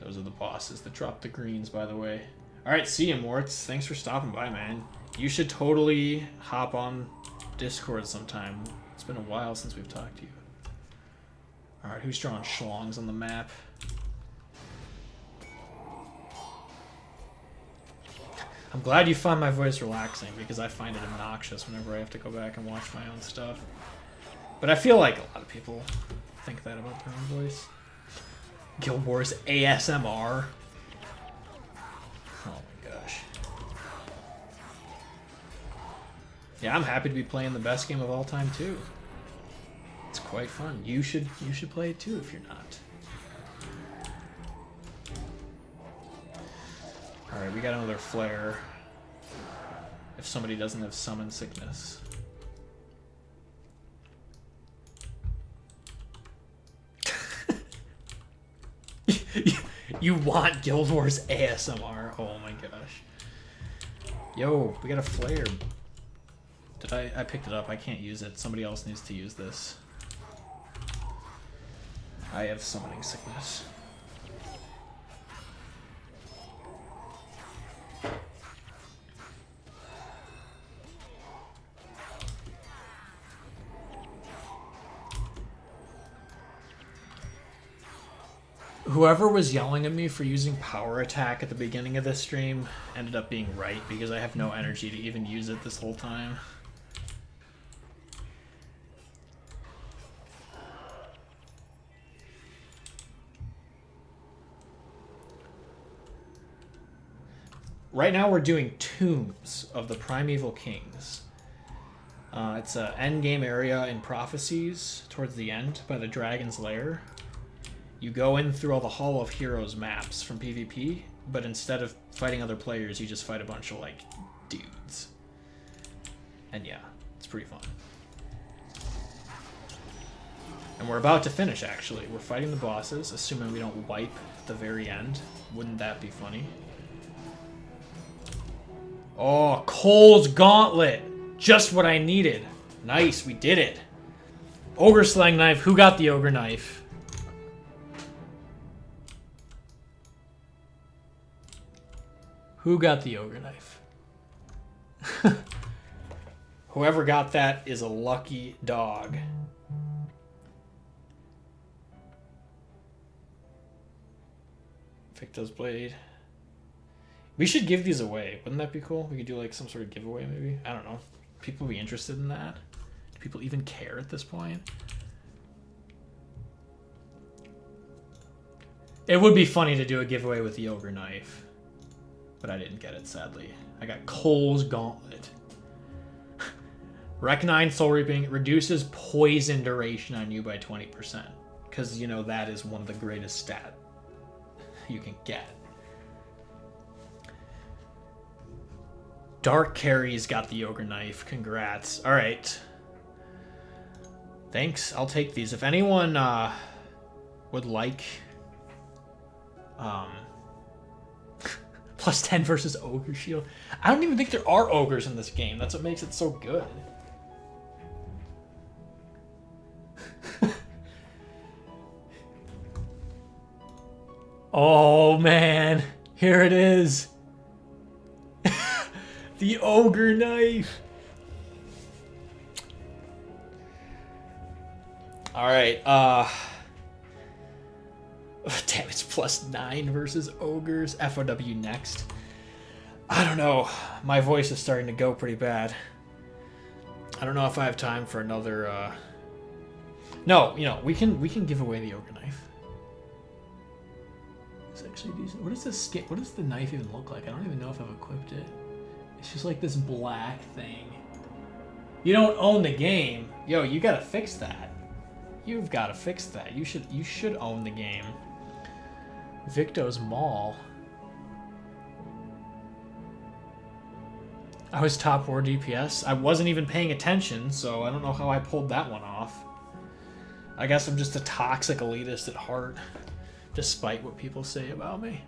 Those are the bosses that drop the greens, by the way. Alright, see you, Morts. Thanks for stopping by, man. You should totally hop on Discord sometime. It's been a while since we've talked to you. Alright, who's drawing schlongs on the map? I'm glad you find my voice relaxing, because I find it obnoxious whenever I have to go back and watch my own stuff. But I feel like a lot of people think that about their own voice. Guild Wars ASMR. Oh my Yeah, I'm happy to be playing the best game of all time too. It's quite fun. You should play it too if you're not. All right, we got another flare. If somebody doesn't have summon sickness. You want Guild Wars ASMR? Oh my gosh. Yo, we got a flare. Did I picked it up. I can't use it. Somebody else needs to use this. I have summoning sickness. Whoever was yelling at me for using power attack at the beginning of this stream ended up being right because I have no energy to even use it this whole time. Right now we're doing Tombs of the Primeval Kings. It's an endgame area in Prophecies towards the end by the Dragon's Lair. You go in through all the Hall of Heroes maps from PvP, but instead of fighting other players, you just fight a bunch of, like, dudes. And yeah, it's pretty fun. And we're about to finish, actually. We're fighting the bosses, assuming we don't wipe at the very end. Wouldn't that be funny? Oh, Cole's Gauntlet! Just what I needed. Nice, we did it. Ogre Slang Knife. Who got the Ogre Knife? Who got the Ogre Knife? Whoever got that is a lucky dog. Victo's Blade. We should give these away. Wouldn't that be cool? We could do like some sort of giveaway maybe. I don't know. People be interested in that? Do people even care at this point? It would be funny to do a giveaway with the Ogre Knife. But I didn't get it, sadly. I got Cole's Gauntlet. Rec 9 Soul Reaping reduces poison duration on you by 20%. Because, you know, that is one of the greatest stat you can get. Dark Carry's got the Ogre Knife. Congrats. Alright. Thanks. I'll take these. If anyone would like... Plus 10 versus Ogre Shield. I don't even think there are ogres in this game. That's what makes it so good. Oh, man. Here it is. The Ogre Knife. Alright, damn, it's plus 9 versus ogres. FOW next. I don't know. My voice is starting to go pretty bad. I don't know if I have time for another, No, you know, we can give away the Ogre Knife. It's actually decent. What is this skin? What does the knife even look like? I don't even know if I've equipped it. It's just like this black thing. You don't own the game. Yo, you gotta fix that. You've gotta fix that. You should own the game. Victo's Mall. I was top 4 DPS. I wasn't even paying attention, so I don't know how I pulled that one off. I guess I'm just a toxic elitist at heart, despite what people say about me.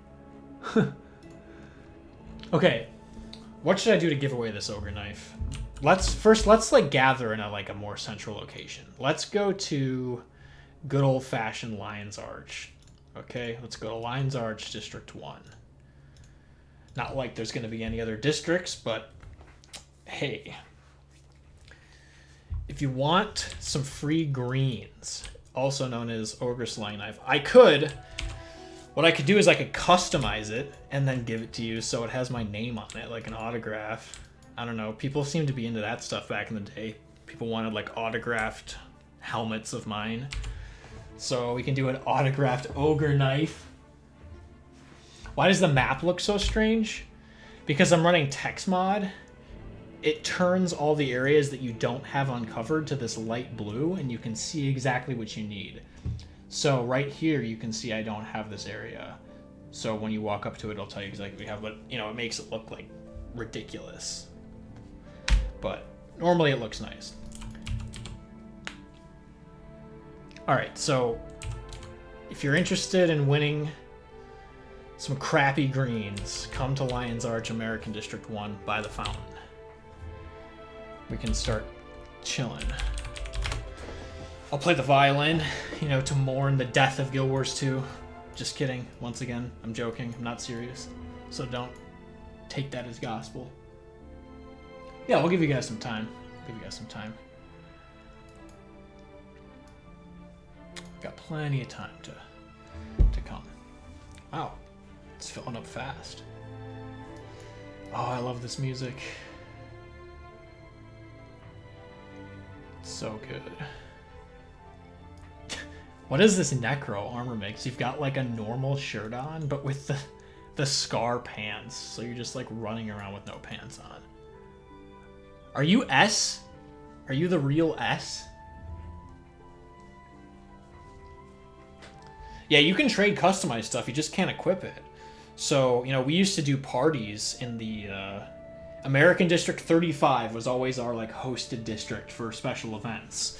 Okay, what should I do to give away this Ogre Knife? Let's like gather in a more central location. Let's go to good old-fashioned Lion's Arch. Okay, let's go to Lion's Arch, District 1. Not like there's going to be any other districts, but hey. If you want some free greens, also known as Ogre Slang Knife, what I could do is I could customize it and then give it to you so it has my name on it, like an autograph. I don't know, people seem to be into that stuff back in the day. People wanted like autographed helmets of mine. So we can do an autographed Ogre Knife. Why does the map look so strange? Because I'm running text mod it turns all the areas that you don't have uncovered to this light blue, and you can see exactly what you need. So right here, you can see I don't have this area. So when you walk up to it, it'll tell you exactly what you have, but it makes it look like ridiculous. But normally it looks nice. All right, so if you're interested in winning some crappy greens, come to Lion's Arch American District 1 by the fountain. We can start chilling. I'll play the violin, to mourn the death of Guild Wars 2. Just kidding. Once again, I'm joking. I'm not serious. So don't take that as gospel. Yeah, we'll give you guys some time. Got plenty of time to come. Wow. It's filling up fast. Oh, I love this music. It's so good. What is this Necro armor mix? You've got like a normal shirt on, but with the scar pants. So you're just like running around with no pants on. Are you S? Are you the real S? Yeah, you can trade customized stuff. You just can't equip it. So, we used to do parties in the American District 35 was always our like hosted district for special events.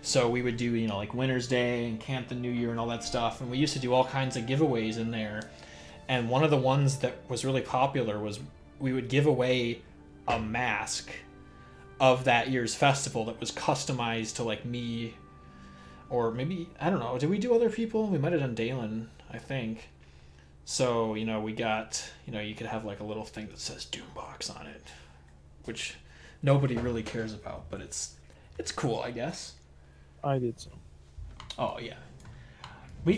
So we would do, like Winter's Day and Camp New Year and all that stuff. And we used to do all kinds of giveaways in there. And one of the ones that was really popular was we would give away a mask of that year's festival that was customized to like me, or maybe, I don't know, did we do other people? We might have done Dalen, I think. So, we got, you could have like a little thing that says Doombox on it, which nobody really cares about, but it's cool, I guess. I did so. Oh, yeah.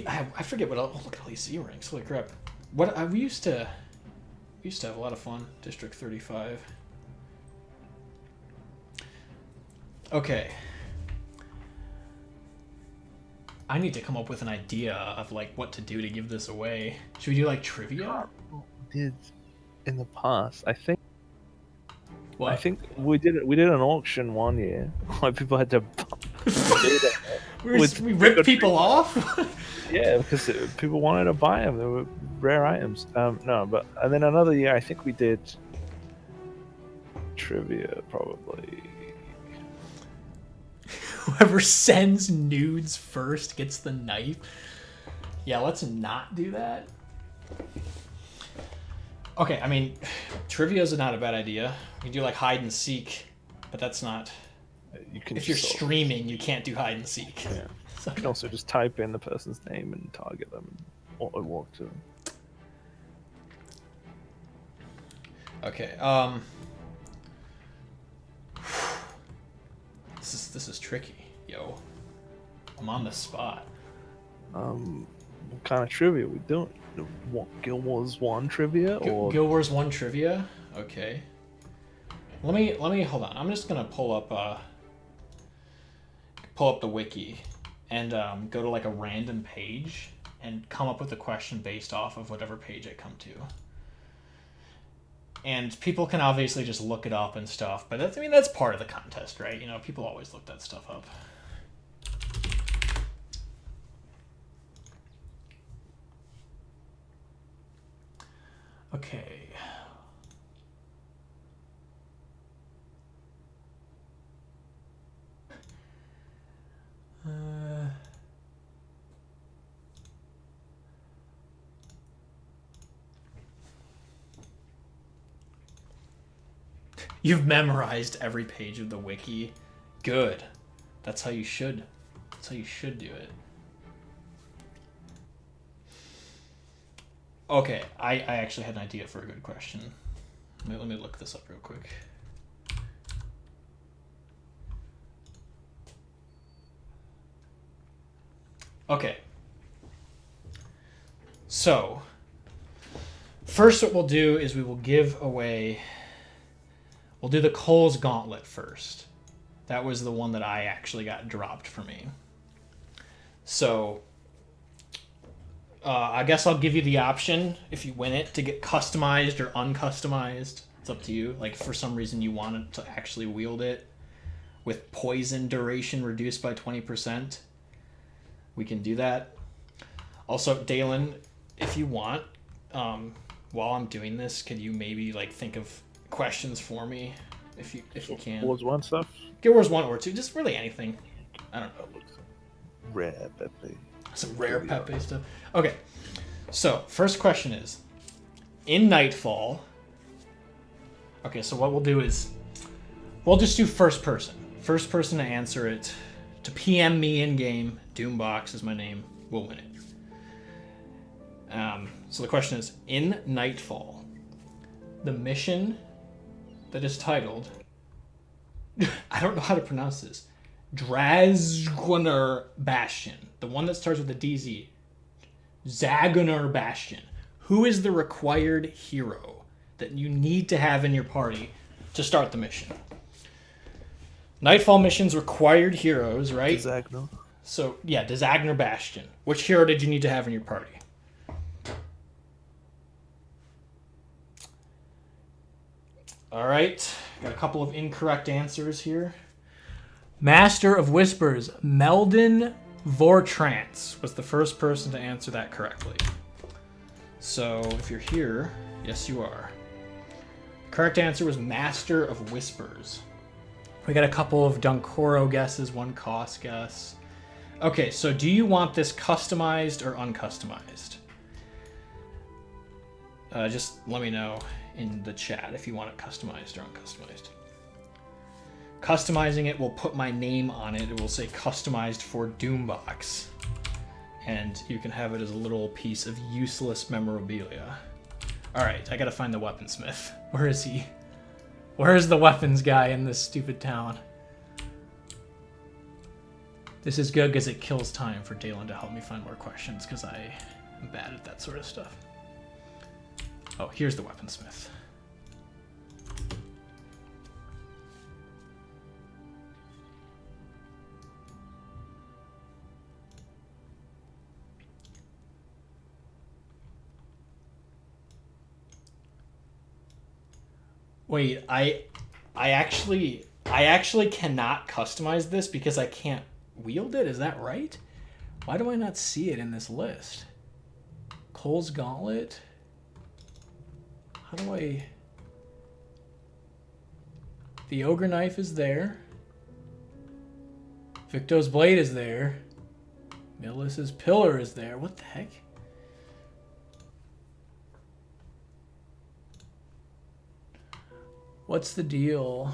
I forget what else. Oh, look at all these Z ranks. Holy crap. We used to have a lot of fun. District 35. Okay. I need to come up with an idea of like what to do to give this away. Should we do like trivia? We did in the past. I think What? I think we did an auction one year where people had to we ripped people off? Yeah, because people wanted to buy them. They were rare items. No, and then another year I think we did trivia probably. Whoever sends nudes first gets the knife. Yeah, let's not do that. Okay, I mean, trivia is not a bad idea. You can do like hide and seek, but that's not. If you're streaming, you can't do hide and seek. Yeah. So. You can also just type in the person's name and target them or walk to them. Okay. This is tricky, yo. I'm on the spot. What kind of trivia we doing? What, Guild Wars 1 trivia or Guild Wars 1 trivia? Okay. Let me hold on. I'm just gonna pull up the wiki and go to like a random page and come up with a question based off of whatever page I come to. And people can obviously just look it up and stuff, but that's part of the contest, right? People always look that stuff up. Okay. You've memorized every page of the wiki. Good. That's how you should do it. Okay, I actually had an idea for a good question. Let me look this up real quick. Okay. So, first what we'll do is we will give away... We'll do the Cole's Gauntlet first. That was the one that I actually got dropped for me. So, I guess I'll give you the option, if you win it, to get customized or uncustomized It's up to you. Like, for some reason you wanted to actually wield it with poison duration reduced by 20%, we can do that. Also, Dalen, if you want, while I'm doing this, could you maybe like think of questions for me, if you can? Guild Wars 1 stuff? Guild Wars 1 or 2, just really anything. I don't know. Rare Pepe. Some rare Pepe stuff. Okay, so first question is, in Nightfall... Okay, so what we'll do is, we'll just do first person. First person to answer it, to PM me in-game, Doombox is my name, we'll win it. So the question is, in Nightfall, the mission that is titled, I don't know how to pronounce this, Drazgunar Bastion, the one that starts with a DZ, Zagunar Bastion. Who is the required hero that you need to have in your party to start the mission? Nightfall missions required heroes, right? Zagno. So, yeah, Dazagnar Bastion. Which hero did you need to have in your party? All right, got a couple of incorrect answers here. Master of Whispers, Meldon Vortrance was the first person to answer that correctly. So, if you're here, yes you are. Correct answer was Master of Whispers. We got a couple of Dunkoro guesses, one Koss guess. Okay, so do you want this customized or uncustomized? Just let me know in the chat if you want it customized or uncustomized. Customizing it will put my name on it. It will say customized for Doombox. And you can have it as a little piece of useless memorabilia. Alright, I gotta find the weaponsmith. Where is he? Where is the weapons guy in this stupid town? This is good because it kills time for Dalen to help me find more questions because I am bad at that sort of stuff. Oh, here's the weaponsmith. Wait, I actually cannot customize this because I can't wield it. Is that right? Why do I not see it in this list? Cole's Gauntlet. How do I... The Ogre Knife is there. Victo's Blade is there. Millis's Pillar is there. What the heck? What's the deal?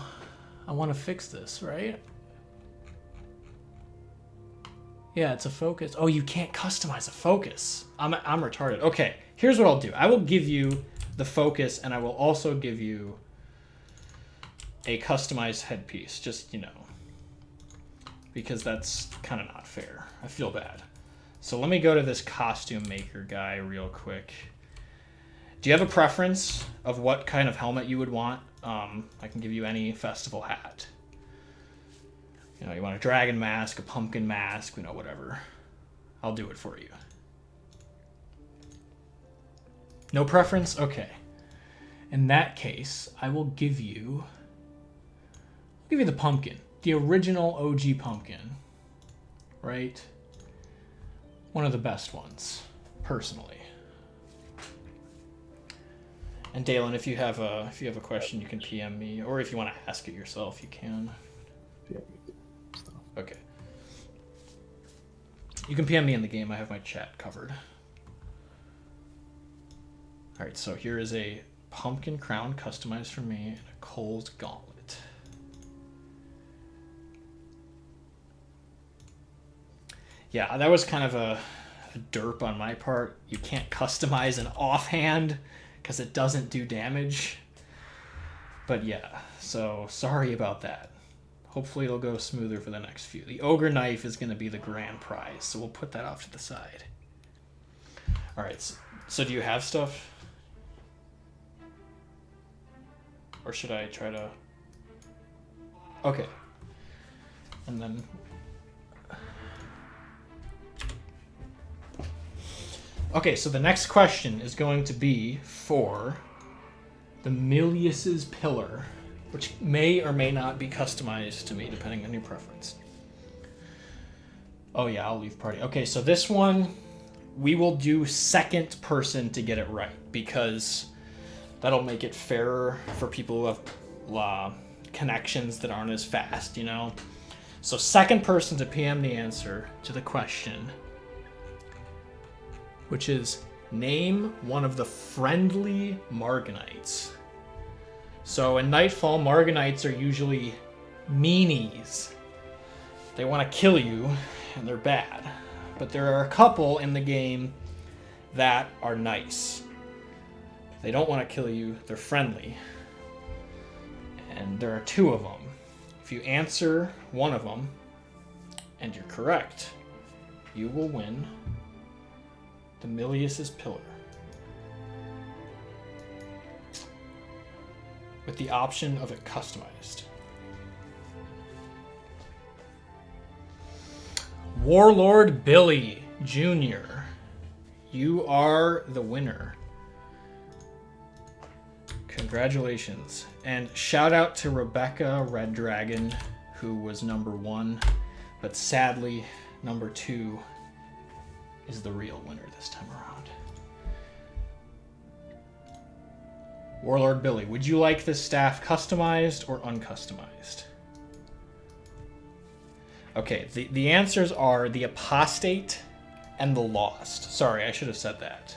I want to fix this, right? Yeah, it's a focus. Oh, you can't customize a focus. I'm retarded. Okay, here's what I'll do. I will give you the focus, and I will also give you a customized headpiece, just, you know, because that's kind of not fair. I feel bad. So let me go to this costume maker guy real quick. Do you have a preference of what kind of helmet you would want? I can give you any festival hat. You know, you want a dragon mask, a pumpkin mask, you know, whatever. I'll do it for you. No preference? Okay. In that case, I will give you... I'll give you the pumpkin. The original OG pumpkin. Right? One of the best ones, personally. And Dalen, if you have a question, you can PM me, or if you want to ask it yourself, you can. Okay. You can PM me in the game. I have my chat covered. All right, so here is a pumpkin crown customized for me and a Cole's Gauntlet. Yeah, that was kind of a derp on my part. You can't customize an offhand because it doesn't do damage. But yeah, so sorry about that. Hopefully it'll go smoother for the next few. The Ogre Knife is going to be the grand prize, so we'll put that off to the side. All right, so do you have stuff? Or should I try to... Okay. And then... Okay, so the next question is going to be for the Milius's Pillar, which may or may not be customized to me, depending on your preference. Oh yeah, I'll leave party. Okay, so this one, we will do second person to get it right, because that'll make it fairer for people who have connections that aren't as fast, you know? So second person to PM the answer to the question, which is name one of the friendly Morganites. So in Nightfall, Morganites are usually meanies. They want to kill you, and they're bad. But there are a couple in the game that are nice. They don't want to kill you, they're friendly. And there are 2 of them. If you answer one of them, and you're correct, you will win the Milius's Pillar. With the option of it customized. Warlord Billy Jr., you are the winner. Congratulations. And shout out to Rebecca Red Dragon, who was number 1, but sadly, number 2 is the real winner this time around. Warlord Billy, would you like this staff customized or uncustomized? Okay, the answers are the Apostate and the Lost. Sorry, I should have said that.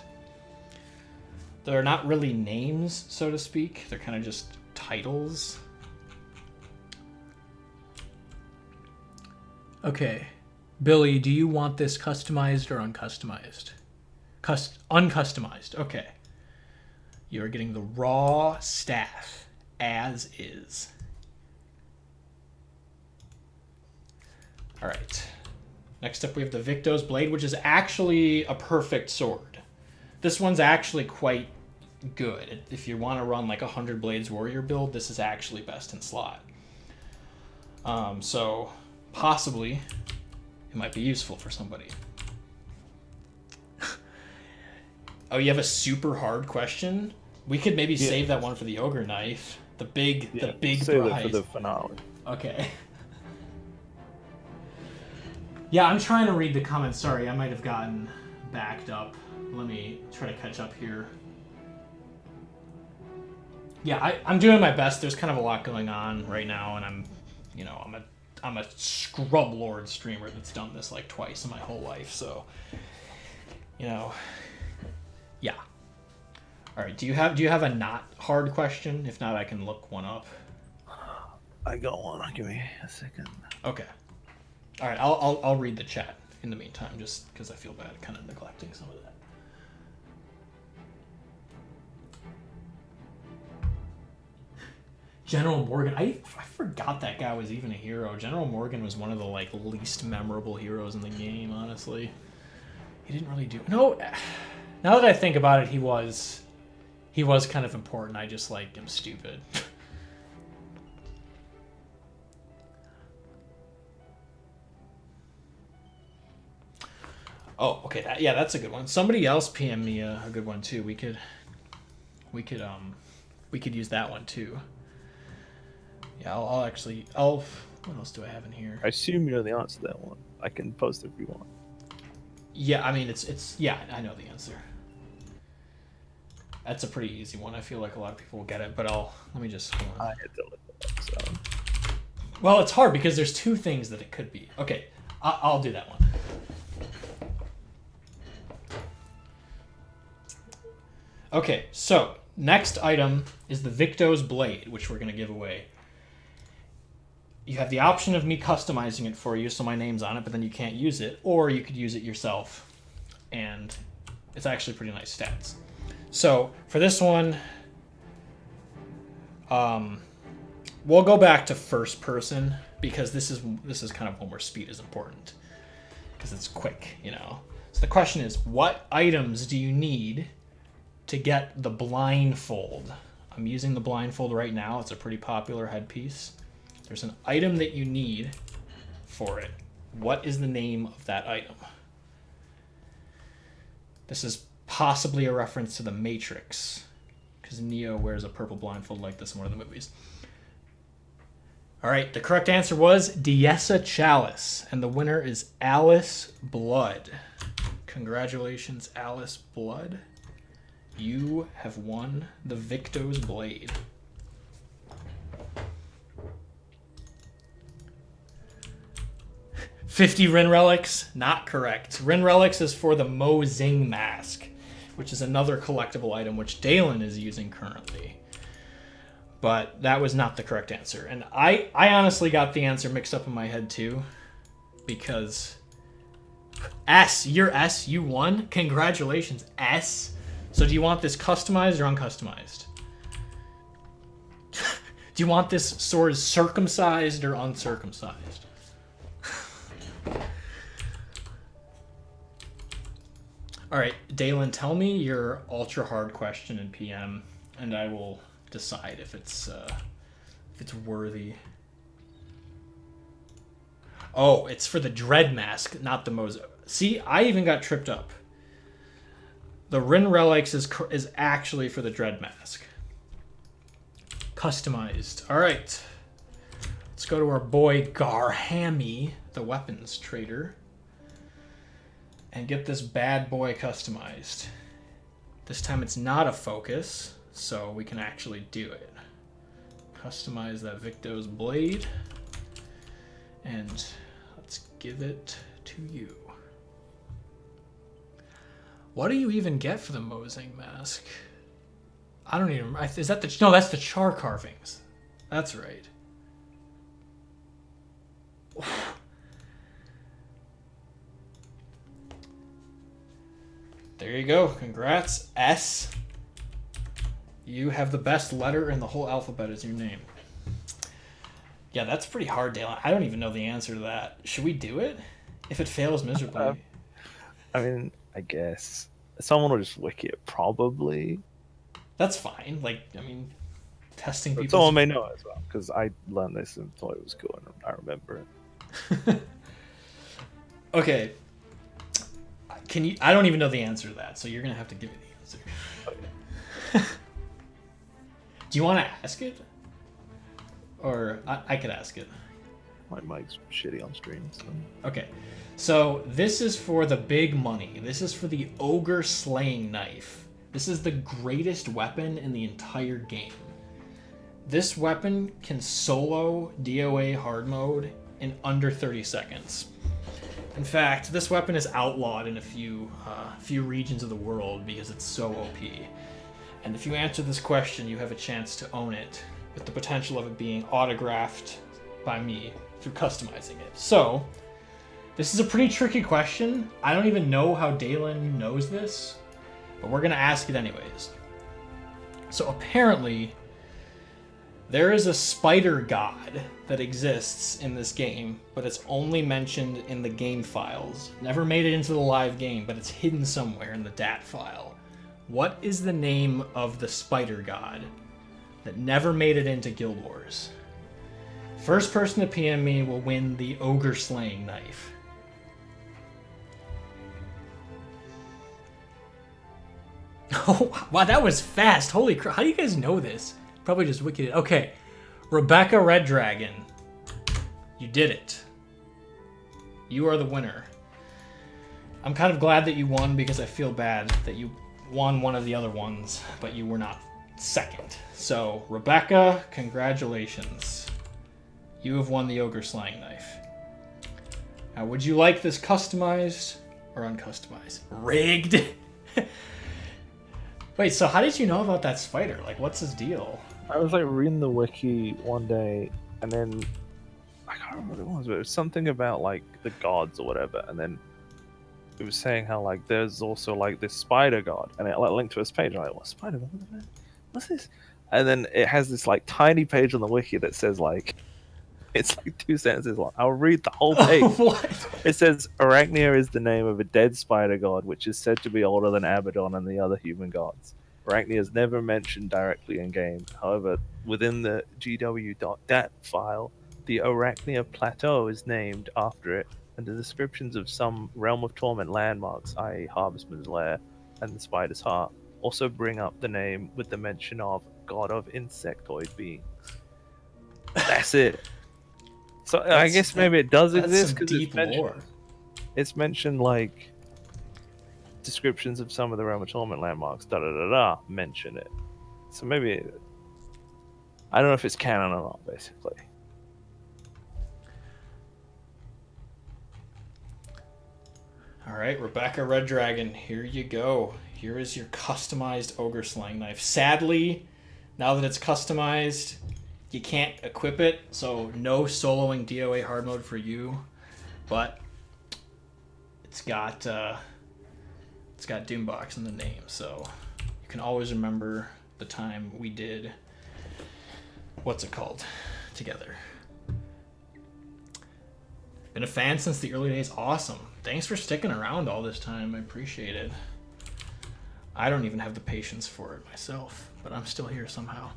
They're not really names, so to speak. They're kind of just titles. Okay. Billy, do you want this customized or uncustomized? Uncustomized. Okay. You're getting the raw staff as is. All right. Next up, we have the Victo's Blade, which is actually a perfect sword. This one's actually quite good. If you want to run like a 100 Blades Warrior build, this is actually best in slot. So possibly it might be useful for somebody. Oh, you have a super hard question? We could maybe save that one for the Ogre Knife. The big save prize. it for the finale. Okay. Yeah, I'm trying to read the comments. Sorry, I might have gotten backed up. Let me try to catch up here. Yeah, I'm doing my best. There's kind of a lot going on right now, and I'm a Scrub Lord streamer that's done this like twice in my whole life, so yeah. All right, do you have a not hard question? If not, I can look one up. I got one. Give me a second. Okay. All right, I'll read the chat in the meantime, just because I feel bad kind of neglecting some of that. General Morgan, I forgot that guy was even a hero. General Morgan was one of the like least memorable heroes in the game, honestly. He didn't really do no. Now that I think about it, he was kind of important. I just like am stupid. Oh, okay. That's a good one. Somebody else PM me a good one too. We could use that one too. Yeah, I'll. What else do I have in here? I assume you know the answer to that one. I can post it if you want. Yeah, I mean it's yeah, I know the answer. That's a pretty easy one. I feel like a lot of people will get it, but let me just. Hold on. I had to look it up, so. Well, it's hard because there's 2 things that it could be. Okay, I'll do that one. Okay, so next item is the Victo's Blade, which we're going to give away. You have the option of me customizing it for you, so my name's on it, but then you can't use it, or you could use it yourself, and it's actually pretty nice stats. So for this one, we'll go back to first person because this is kind of one where speed is important because it's quick, So the question is, what items do you need to get the blindfold? I'm using the blindfold right now. It's a pretty popular headpiece. There's an item that you need for it. What is the name of that item? This is possibly a reference to the Matrix, because Neo wears a purple blindfold like this in one of the movies. All right, the correct answer was Diessa Chalice, and the winner is Alice Blood. Congratulations, Alice Blood. You have won the Victo's Blade. $50 Rin Relics, not correct. Rin Relics is for the Mo Zing mask, which is another collectible item which Dalen is using currently. But that was not the correct answer. And I honestly got the answer mixed up in my head too, because S, you're S, you won. Congratulations, S. So do you want this customized or uncustomized? Do you want this sword circumcised or uncircumcised? All right, Dalen, tell me your ultra hard question in PM, and I will decide if it's worthy. Oh, it's for the Dread Mask, not the Mozo. See, I even got tripped up. The Rin Relics is actually for the Dread Mask. Customized. All right. Let's go to our boy Garhami, the weapons trader, and get this bad boy customized. This time it's not a focus, so we can actually do it. Customize that Victo's Blade, and let's give it to you. What do you even get for the Mosing mask? I don't even. Is that the? No, that's the char carvings. That's right. There you go. Congrats, S. You have the best letter in the whole alphabet as your name. Yeah, that's pretty hard, Dale. I don't even know the answer to that. Should we do it? If it fails miserably. I mean, I guess someone will just wiki it, probably. That's fine. Like, I mean, testing But people. someone may know as well, because I learned this and thought it was cool, and I remember it. Okay. Can you? I don't even know the answer to that, so you're gonna have to give me the answer. Okay. Do you want to ask it, or I could ask it? My mic's shitty on stream. So. Okay. So this is for the big money. This is for the Ogre Slaying Knife. This is the greatest weapon in the entire game. This weapon can solo DOA hard mode in under 30 seconds. In fact, this weapon is outlawed in a few regions of the world because it's so OP. And if you answer this question, you have a chance to own it, with the potential of it being autographed by me through customizing it. So, this is a pretty tricky question. I don't even know how Dalen knows this, but we're going to ask it anyways. So apparently, there is a spider god that exists in this game, but it's only mentioned in the game files. Never made it into the live game, but it's hidden somewhere in the DAT file. What is the name of the spider god that never made it into Guild Wars? First person to PM me will win the Ogre Slaying Knife. Oh, wow, that was fast. Holy crap. How do you guys know this? Probably just wicked it. Okay. Rebecca Red Dragon. You did it. You are the winner. I'm kind of glad that you won because I feel bad that you won one of the other ones, but you were not second. So, Rebecca, congratulations. You have won the Ogre Slaying Knife. Now, would you like this customized or uncustomized? Rigged? Wait, so how did you know about that spider? Like, what's his deal? I was like reading the wiki one day, and then I can't remember what it was, but it was something about like the gods or whatever, and then it was saying how like there's also like this spider god, and it like linked to his page. I'm like, what spider god? What's this? And then it has this like tiny page on the wiki that says like, it's like 2 sentences long. I'll read the whole page. What? It says Arachnia is the name of a dead spider god, which is said to be older than Abaddon and the other human gods. Arachnia is never mentioned directly in game. However, within the gw.dat file, the Arachnia Plateau is named after it, and the descriptions of some Realm of Torment landmarks, i.e. Harvestman's Lair and the Spider's Heart, Also bring up the name with the mention of God of Insectoid Beings. That's it. So I guess maybe it does That's exist some because deep lore. it's mentioned like descriptions of some of the Realm of Torment landmarks. Da da da da. Mention it. So maybe I don't know if it's canon or not. Basically, All right, Rebecca Red Dragon, here you go. Here is your customized ogre slang knife. Sadly, now that it's customized, you can't equip it, so no soloing DOA hard mode for you. But it's got Doombox in the name, so you can always remember the time we did what's it called together. Been a fan since the early days. Awesome. Thanks for sticking around all this time. I appreciate it. I don't even have the patience for it myself, but I'm still here somehow.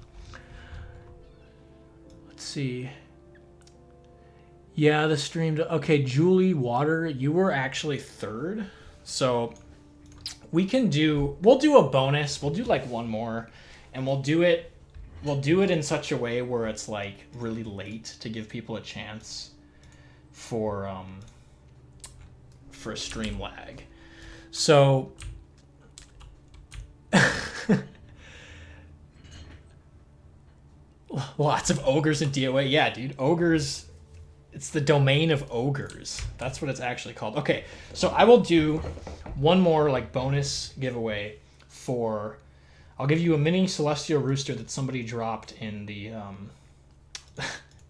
Let's see. Yeah, the stream. Okay, Julie Water, you were actually third. So we'll do a bonus. We'll do like one more, and we'll do it in such a way where it's like really late to give people a chance for stream lag. So lots of ogres in DOA. Yeah, dude, ogres. It's the domain of ogres. That's what it's actually called. Okay, so I will do one more like bonus giveaway for. I'll give you a mini celestial rooster that somebody dropped in the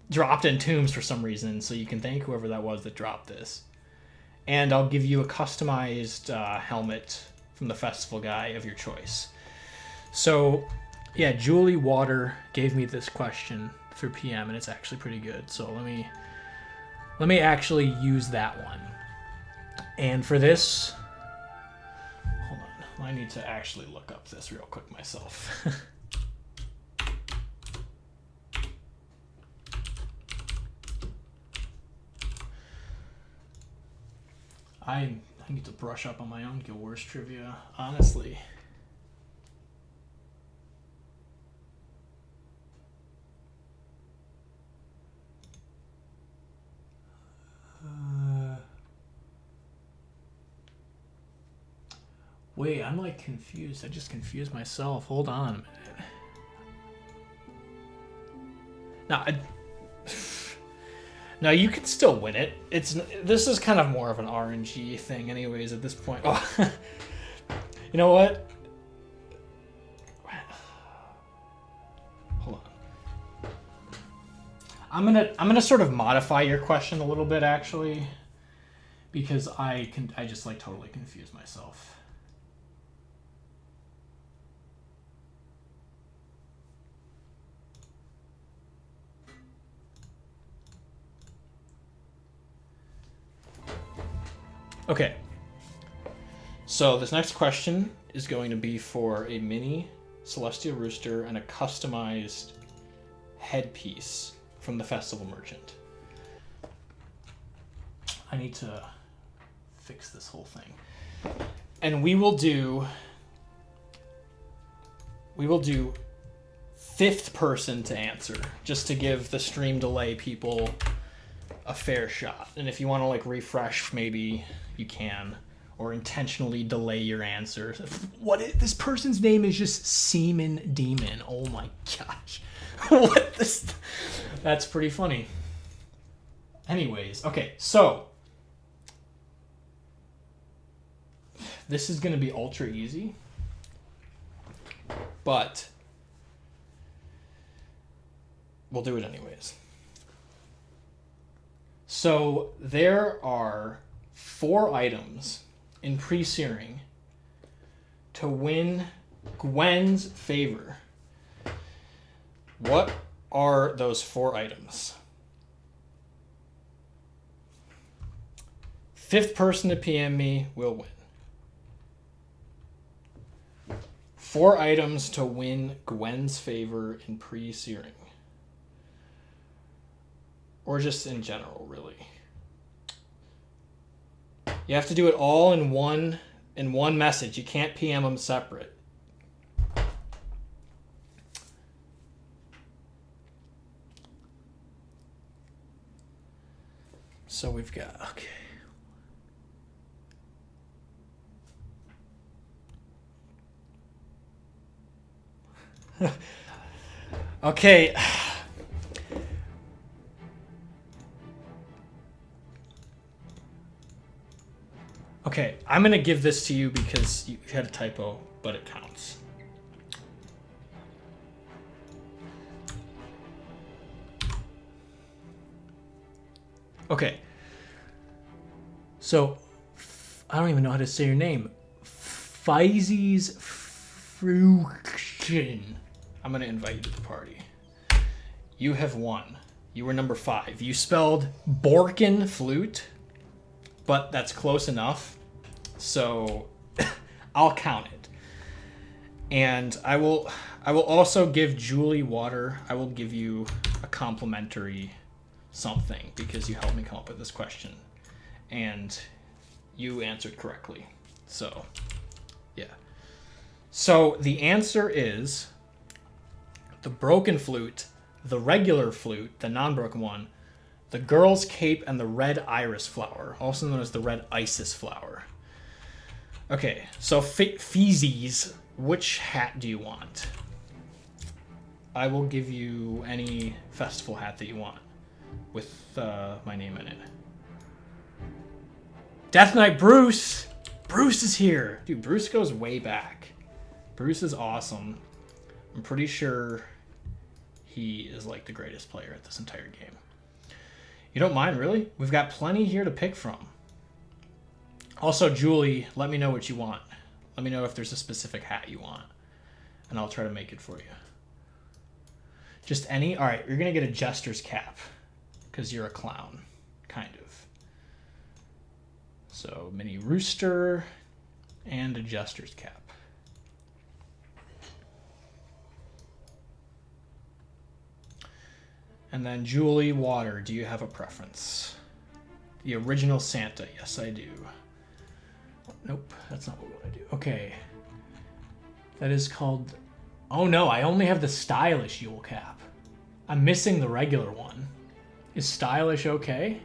dropped in Tombs for some reason, so you can thank whoever that was that dropped this. And I'll give you a customized helmet from the festival guy of your choice. So, yeah, Julie Water gave me this question through PM, and it's actually pretty good. So let me actually use that one. And for this, hold on, I need to actually look up this real quick myself. I need to brush up on my own Guild Wars trivia, honestly. Wait, I'm like confused. I just confused myself. Hold on a minute. No, you can still win it. This is kind of more of an RNG thing, anyways. At this point, oh, you know what? Hold on. I'm gonna sort of modify your question a little bit, actually, because I just like totally confuse myself. Okay, so this next question is going to be for a mini Celestial Rooster and a customized headpiece from the Festival Merchant. I need to fix this whole thing. And we will do fifth person to answer, just to give the stream delay people a fair shot. And if you want to like refresh, maybe you can, or intentionally delay your answer. This person's name is just Seaman Demon. Oh my gosh. That's pretty funny. Anyways, okay, so this is gonna be ultra easy, but we'll do it anyways. So there are 4 items in pre-searing to win Gwen's favor. What are those 4 items? Fifth person to PM me will win. 4 items to win Gwen's favor in pre-searing. Or just in general, really. You have to do it all in one message. You can't PM them separate. So we've got, okay. Okay. Okay, I'm gonna give this to you because you had a typo, but it counts. Okay. So, I don't even know how to say your name. Fizzy's Fruction. I'm gonna invite you to the party. You have won. You were number 5. You spelled Borkin flute, but that's close enough. So I'll count it. And I will also give Julie water. I will give you a complimentary something because you helped me come up with this question. And you answered correctly. So, yeah. So the answer is the broken flute, the regular flute, the non-broken one, the girl's cape, and the red iris flower, also known as the red Isis flower. Okay, so Feezies, which hat do you want? I will give you any festival hat that you want with my name in it. Death Knight Bruce! Bruce is here! Dude, Bruce goes way back. Bruce is awesome. I'm pretty sure he is like the greatest player at this entire game. You don't mind, really? We've got plenty here to pick from. Also, Julie, let me know what you want. Let me know if there's a specific hat you want, and I'll try to make it for you. Just any? All right, you're going to get a jester's cap because you're a clown, kind of. So, mini rooster and a jester's cap. And then Julie, water, do you have a preference? The original Santa, yes I do. Nope, that's not what we want to do. Okay. That is called... Oh no, I only have the stylish Yule cap. I'm missing the regular one. Is stylish okay?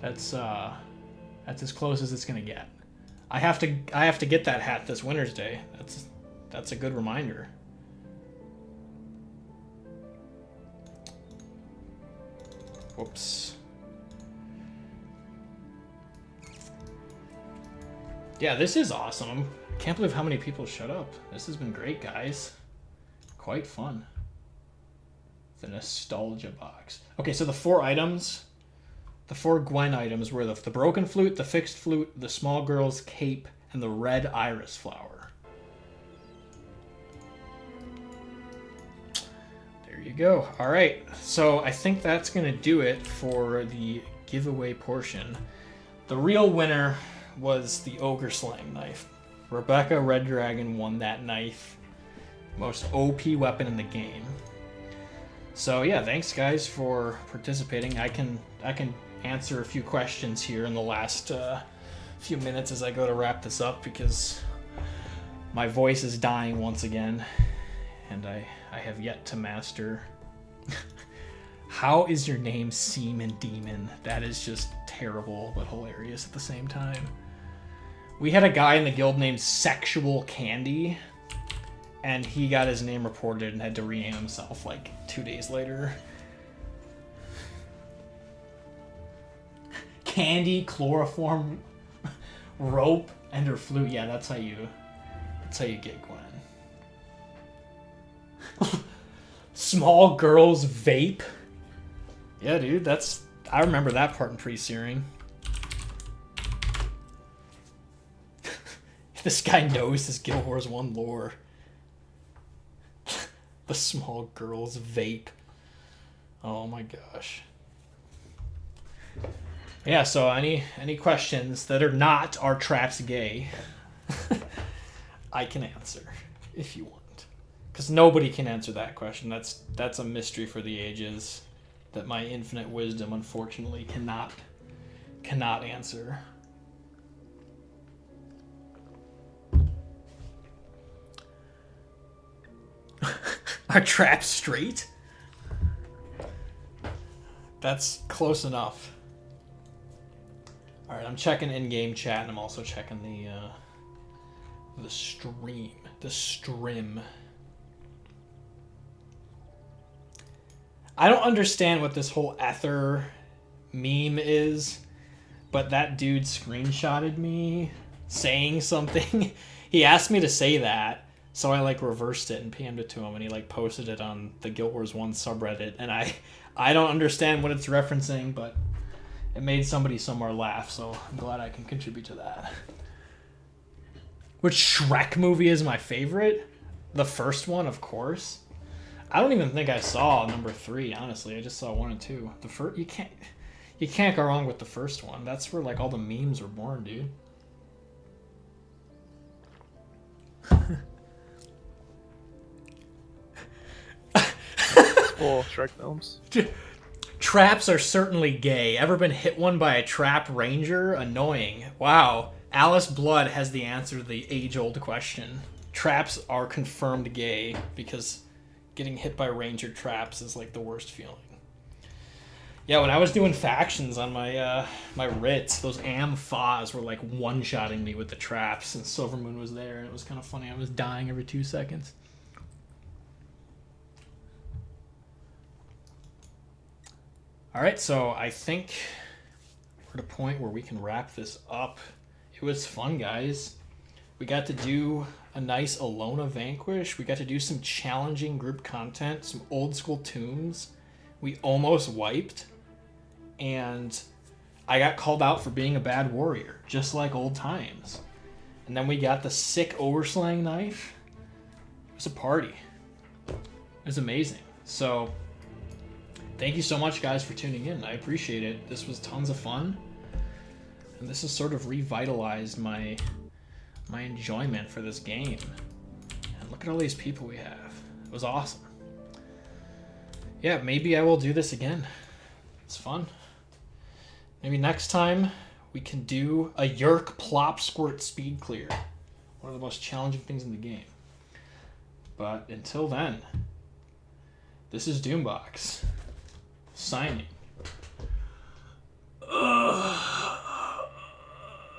That's as close as it's gonna get. I have to get that hat this Winter's Day. That's a good reminder. Whoops. Yeah, this is awesome. I can't believe how many people showed up. This has been great, guys. Quite fun. The nostalgia box. Okay, so the 4 items, the 4 Gwen items were the broken flute, the fixed flute, the small girl's cape, and the red iris flower. There you go. All right, so I think that's gonna do it for the giveaway portion. The real winner was the ogre slaying knife. Rebecca Red Dragon won that knife. Most OP weapon in the game. So yeah, thanks guys for participating. I can answer a few questions here in the last few minutes as I go to wrap this up because my voice is dying once again and I have yet to master. How is your name Seaman Demon? That is just terrible but hilarious at the same time. We had a guy in the guild named Sexual Candy, and he got his name reported and had to rename himself like 2 days later. Candy, chloroform, rope, and her flute. Yeah, that's how you get Gwen. Small girls vape. Yeah, dude, I remember that part in pre-searing. This guy knows his Guild Wars 1 lore. The small girls vape. Oh my gosh. Yeah, so any questions that are not "Are traps gay?" I can answer if you want. Because nobody can answer that question. That's a mystery for the ages that my infinite wisdom unfortunately cannot answer. Are traps straight? That's close enough. All right, I'm checking in-game chat, and I'm also checking the stream. The stream. I don't understand what this whole Ether meme is, but that dude screenshotted me saying something. He asked me to say that, so I like reversed it and PM'd it to him, and he like posted it on the Guild Wars 1 subreddit, and I don't understand what it's referencing, but it made somebody somewhere laugh, so I'm glad I can contribute to that. Which Shrek movie is my favorite? The first one, of course. I don't even think I saw number 3, honestly. I just saw 1 and 2. The first, you can't go wrong with the first one. That's where like all the memes were born, dude. Or Shrek films. Traps are certainly gay. Ever been hit one by a trapped ranger? Annoying. Wow. Alice Blood has the answer to the age-old question. Traps are confirmed gay because getting hit by ranger traps is like the worst feeling. Yeah, when I was doing factions on my my writs, those am-fas were like one-shotting me with the traps, and Silvermoon was there, and it was kind of funny. I was dying every 2 seconds. All right, so I think we're at a point where we can wrap this up. It was fun, guys. We got to do a nice Alona Vanquish. We got to do some challenging group content, some old school tombs. We almost wiped, and I got called out for being a bad warrior, just like old times. And then we got the sick overslang knife. It was a party. It was amazing. So thank you so much, guys, for tuning in. I appreciate it. This was tons of fun. And this has sort of revitalized my enjoyment for this game. And look at all these people we have. It was awesome. Yeah, maybe I will do this again. It's fun. Maybe next time we can do a Yerk Plop Squirt Speed Clear. One of the most challenging things in the game. But until then, this is Doombox, signing.